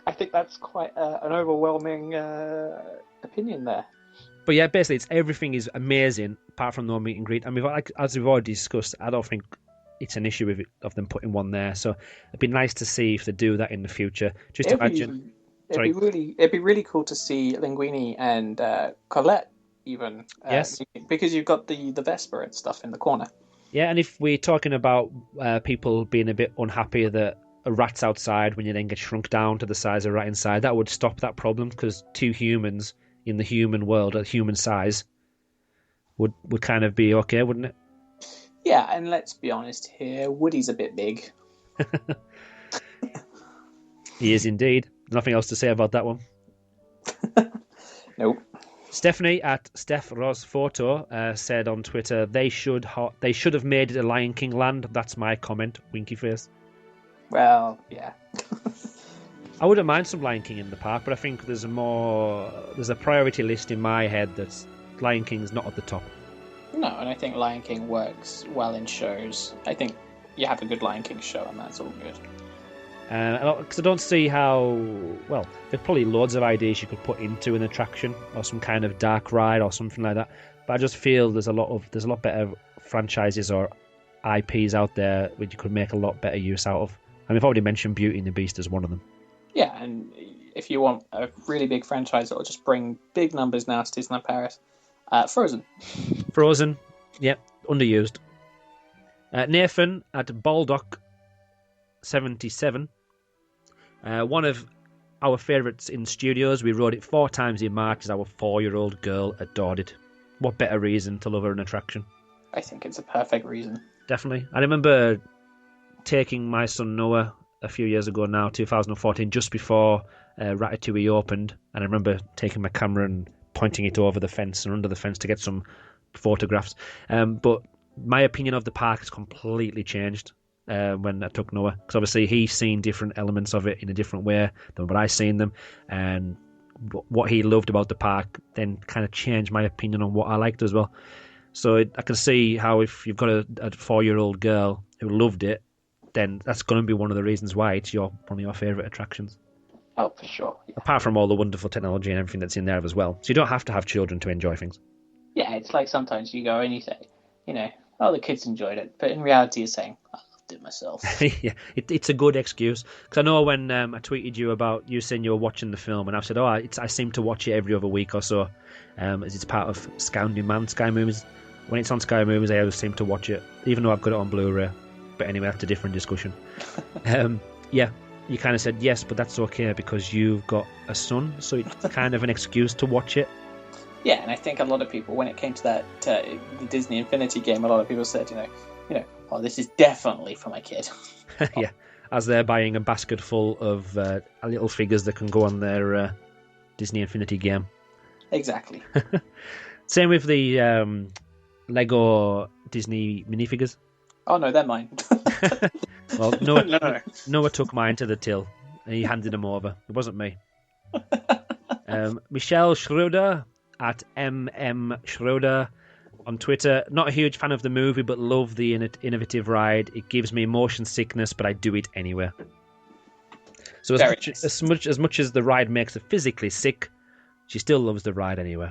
I think that's quite an overwhelming opinion there. But yeah, basically, everything is amazing apart from no meet and greet. And as we've already discussed, I don't think it's an issue of them putting one there. So it'd be nice to see if they do that in the future. Just imagine. It'd be really cool to see Linguini and Colette even. Yes. Because you've got the Vesper and stuff in the corner. Yeah, and if we're talking about people being a bit unhappy that a rat's outside when you then get shrunk down to the size of a rat inside, that would stop that problem, because 2 humans in the human world at human size would kind of be okay, wouldn't it? Yeah, and let's be honest here, Woody's a bit big. He is indeed. Nothing else to say about that one. Nope. Stephanie at Steph Ross Photo said on Twitter, they should have made it a Lion King land. That's my comment. Winky face. Well, yeah. I wouldn't mind some Lion King in the park, but I think there's a priority list in my head that's Lion King's not at the top. No, and I think Lion King works well in shows. I think you have a good Lion King show, and that's all good. Because I don't see how... Well, there's probably loads of ideas you could put into an attraction or some kind of dark ride or something like that. But I just feel there's a lot better franchises or IPs out there which you could make a lot better use out of. I mean, I've already mentioned Beauty and the Beast as one of them. Yeah, and if you want a really big franchise that will just bring big numbers now to Disneyland Paris, Frozen. Frozen, yep, underused. Nathan at Baldock77. One of our favourites in studios. We rode it 4 times in March as our 4-year-old girl adored it. What better reason to love an attraction? I think it's a perfect reason. Definitely. I remember taking my son Noah a few years ago now, 2014, just before Ratatouille opened, and I remember taking my camera and pointing it over the fence and under the fence to get some photographs. But my opinion of the park has completely changed when I took Noah, because obviously he's seen different elements of it in a different way than what I've seen them, and what he loved about the park then kind of changed my opinion on what I liked as well. So I can see how if you've got a 4-year-old girl who loved it, then that's going to be one of the reasons why it's one of your favourite attractions. Oh, for sure. Yeah. Apart from all the wonderful technology and everything that's in there as well. So you don't have to have children to enjoy things. Yeah, it's like sometimes you go and you say, the kids enjoyed it. But in reality, you're saying, I loved it myself. Yeah, it's a good excuse. Because I know when I tweeted you about you saying you were watching the film, and I've said, I seem to watch it every other week or so, as it's part of Sky Movies. When it's on Sky Movies, I always seem to watch it, even though I've got it on Blu-ray. But anyway, that's a different discussion. Yeah. you kind of said yes, but that's okay because you've got a son, so it's kind of an excuse to watch it. Yeah, and I think a lot of people, when it came to that the Disney Infinity game, a lot of people said, oh, this is definitely for my kid. Yeah, as they're buying a basket full of little figures that can go on their Disney Infinity game. Exactly. Same with the Lego Disney minifigures. Oh no, they're mine. Well, no. Noah took mine to the till and he handed them over. It wasn't me. Michelle Schroeder at Schroeder on Twitter. Not a huge fan of the movie, but love the innovative ride. It gives me motion sickness, but I do it anyway. So as much as the ride makes her physically sick, she still loves the ride anyway.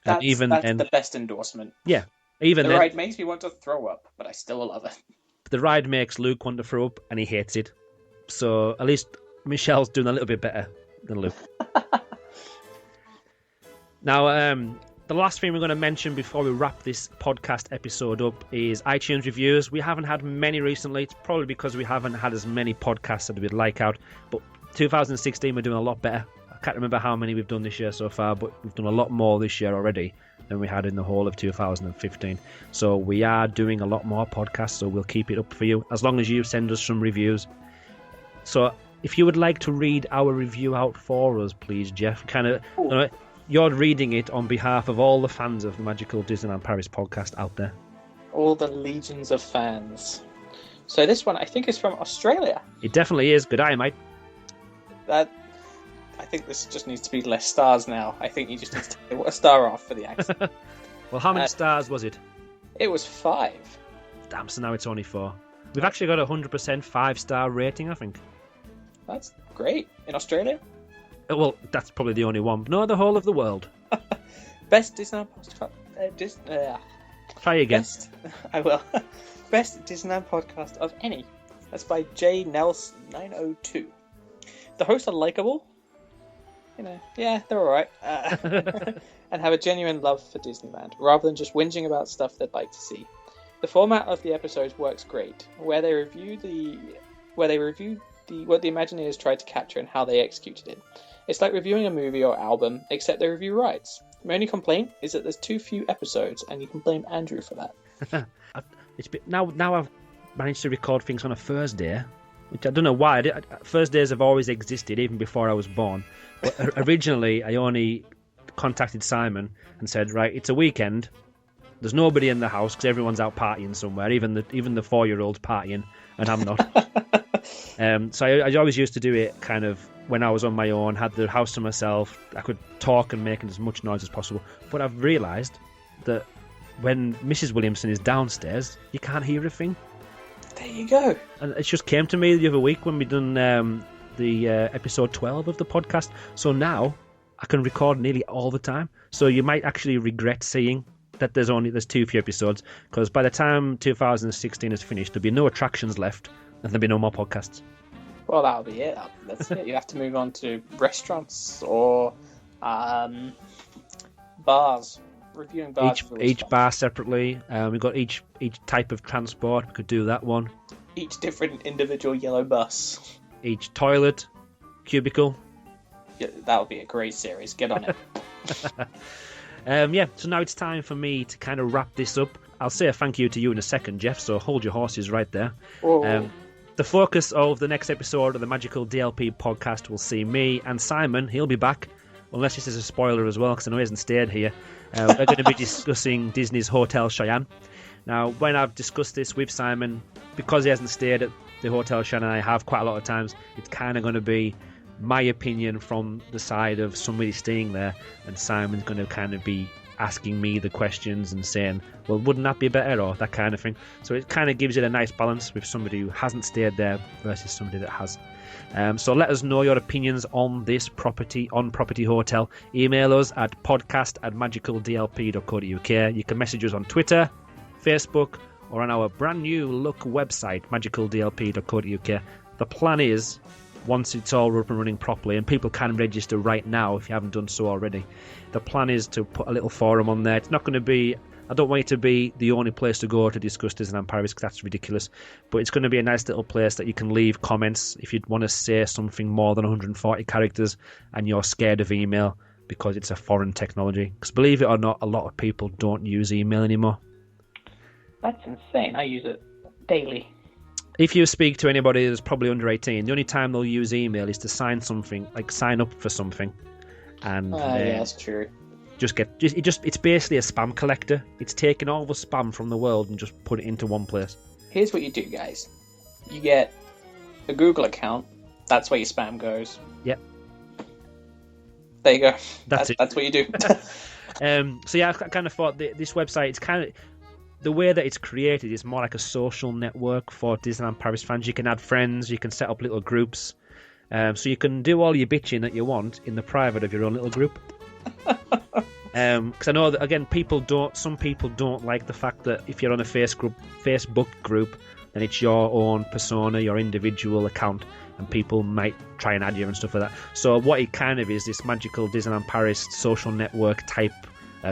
That's the best endorsement. Yeah. The ride makes me want to throw up, but I still love it. The ride makes Luke want to throw up, and he hates it. So at least Michelle's doing a little bit better than Luke. Now, the last thing we're going to mention before we wrap this podcast episode up is iTunes reviews. We haven't had many recently. It's probably because we haven't had as many podcasts as we'd like out. But 2016, we're doing a lot better. I can't remember how many we've done this year so far, but we've done a lot more this year already than we had in the whole of 2015. So we are doing a lot more podcasts, so we'll keep it up for you as long as you send us some reviews. So if you would like to read our review out for us, please, Geoff, you're reading it on behalf of all the fans of the Magical Disneyland Paris podcast out there. All the legions of fans. So this one, I think, is from Australia. It definitely is. Good eye, mate. I think this just needs to be less stars now. I think you just need to take a star off for the accent. Well, how many stars was it? It was 5. Damn, so now it's only 4. We've actually got a 100% 5-star rating, I think. That's great. In Australia? Well, that's probably the only one. No, the whole of the world. Best Disneyland podcast. Try again. I will. Best Disneyland podcast of any. That's by J Nelson 902. The hosts are likable. Yeah, they're alright. And have a genuine love for Disneyland, rather than just whinging about stuff they'd like to see. The format of the episodes works great, where they review what the Imagineers tried to capture and how they executed it. It's like reviewing a movie or album, except they review rides. My only complaint is that there's too few episodes, and you can blame Andrew for that. Now I've managed to record things on a Thursday, which I don't know why. Thursdays have always existed, even before I was born. But originally, I only contacted Simon and said, right, it's a weekend. There's nobody in the house because everyone's out partying somewhere, even the 4-year-old's partying, and I'm not. So I always used to do it kind of when I was on my own, had the house to myself. I could talk and make as much noise as possible. But I've realised that when Mrs. Williamson is downstairs, you can't hear a thing. There you go. And it just came to me the other week when we done the episode 12 of the podcast. So now I can record nearly all the time. So you might actually regret seeing that there's too few episodes, because by the time 2016 is finished, there'll be no attractions left and there'll be no more podcasts. Well, that'll be it. That's it. You have to move on to restaurants or bars. Reviewing bars. Each bar separately. We've got each type of transport. We could do that one. Each different individual yellow bus. Each toilet, cubicle. Yeah, that would be a great series. Get on it. So now it's time for me to kind of wrap this up. I'll say a thank you to you in a second, Geoff, so hold your horses right there. The focus of the next episode of the Magical DLP podcast will see me and Simon. He'll be back, unless this is a spoiler as well, because I know he hasn't stayed here. We're going to be discussing Disney's Hotel Cheyenne. Now, when I've discussed this with Simon, because he hasn't stayed at the Hotel Cheyenne, I have quite a lot of times, it's kind of going to be my opinion from the side of somebody staying there, and Simon's going to kind of be asking me the questions and saying, well, wouldn't that be better, or that kind of thing. So it kind of gives it a nice balance with somebody who hasn't stayed there versus somebody that has. So let us know your opinions on this property hotel. Email us at podcast@magicaldlp.co.uk. You can message us on Twitter, Facebook, or on our brand new look website, magicaldlp.co.uk. The plan is, once it's all up and running properly, and people can register right now if you haven't done so already, the plan is to put a little forum on there. It's not going to be I don't want it to be the only place to go to discuss Disneyland Paris, because that's ridiculous. But it's going to be a nice little place that you can leave comments if you'd want to say something more than 140 characters and you're scared of email because it's a foreign technology. Because believe it or not, a lot of people don't use email anymore. That's insane. I use it daily. If you speak to anybody that's probably under 18, the only time they'll use email is to sign something, like sign up for something. And yeah, that's true. It's basically a spam collector. It's taking all the spam from the world and just put it into one place. Here's what you do, guys. You get a Google account. That's where your spam goes. Yep. There you go. That's it. That's what you do. So yeah, I kind of thought this website, it's kind of, the way that it's created is more like a social network for Disneyland Paris fans. You can add friends, you can set up little groups. So you can do all your bitching that you want in the private of your own little group. Because I know that, again, some people don't like the fact that if you're on a Facebook group, then it's your own persona, your individual account, and people might try and add you and stuff like that. So what it kind of is, this magical Disneyland Paris social network type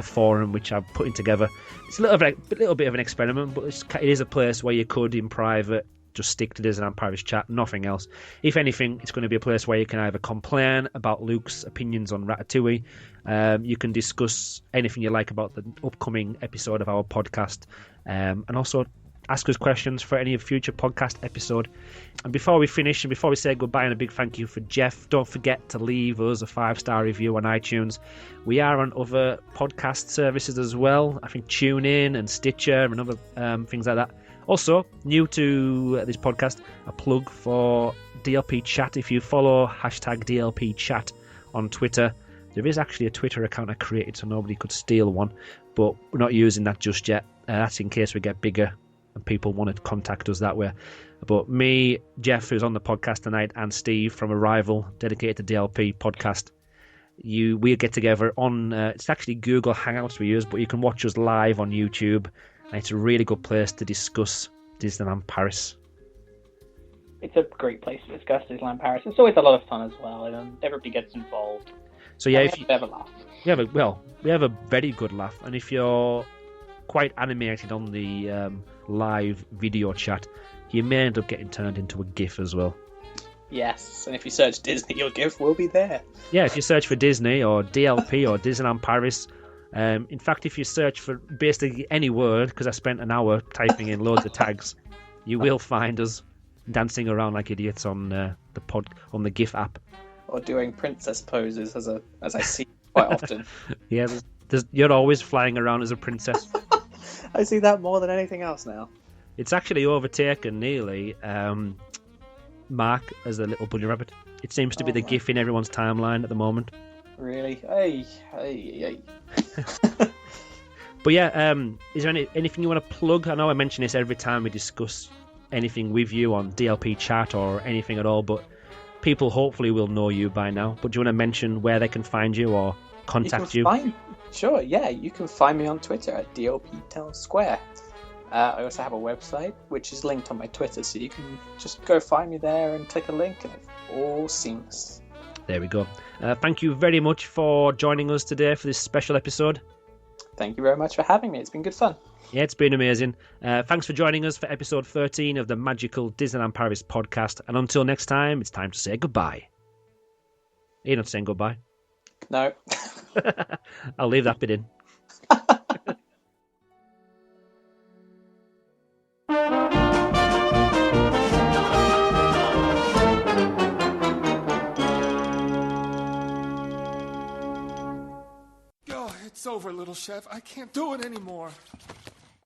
forum, which I'm putting together. It's a little bit of an experiment, but it is a place where you could, in private, just stick to Disneyland Paris chat, nothing else. If anything, it's going to be a place where you can either complain about Luke's opinions on Ratatouille, you can discuss anything you like about the upcoming episode of our podcast, and also ask us questions for any future podcast episode. And before we finish, and before we say goodbye, and a big thank you for Geoff, don't forget to leave us a 5-star review on iTunes. We are on other podcast services as well. I think TuneIn and Stitcher and other things like that. Also, new to this podcast, a plug for DLP Chat. If you follow #DLP Chat on Twitter, there is actually a Twitter account I created so nobody could steal one, but we're not using that just yet. That's in case we get bigger and people want to contact us that way. But me, Geoff, who's on the podcast tonight, and Steve from Arrival, dedicated to DLP podcast, we get together on, it's actually Google Hangouts we use, but you can watch us live on YouTube. And it's a really good place to discuss Disneyland Paris. It's a great place to discuss Disneyland Paris. It's always a lot of fun as well, and everybody gets involved. So yeah, if you have a laugh, we have a very good laugh, and if you're quite animated on the live video chat, you may end up getting turned into a GIF as well. Yes, and if you search Disney, your GIF will be there. Yeah, if you search for Disney or DLP or Disneyland Paris. In fact, if you search for basically any word, because I spent an hour typing in loads of tags, you will find us dancing around like idiots on the GIF app, or doing princess poses as I see quite often. Yeah, you're always flying around as a princess. I see that more than anything else now. It's actually overtaken nearly Mark as the little bunny rabbit. It seems to be the GIF in everyone's timeline at the moment. Really? Hey. But yeah, is there anything you want to plug? I know I mention this every time we discuss anything with you on DLP chat or anything at all, but people hopefully will know you by now. But do you want to mention where they can find you or contact you? Sure, yeah. You can find me on Twitter at DLP Town Square. I also have a website, which is linked on my Twitter, so you can just go find me there and click a link, and it's all seamless. There we go. Thank you very much for joining us today for this special episode. Thank you very much for having me. It's been good fun. Yeah, it's been amazing. Thanks for joining us for episode 13 of the Magical Disneyland Paris podcast. And until next time, it's time to say goodbye. You're not saying goodbye? No. I'll leave that bit in. It's over, little chef. I can't do it anymore.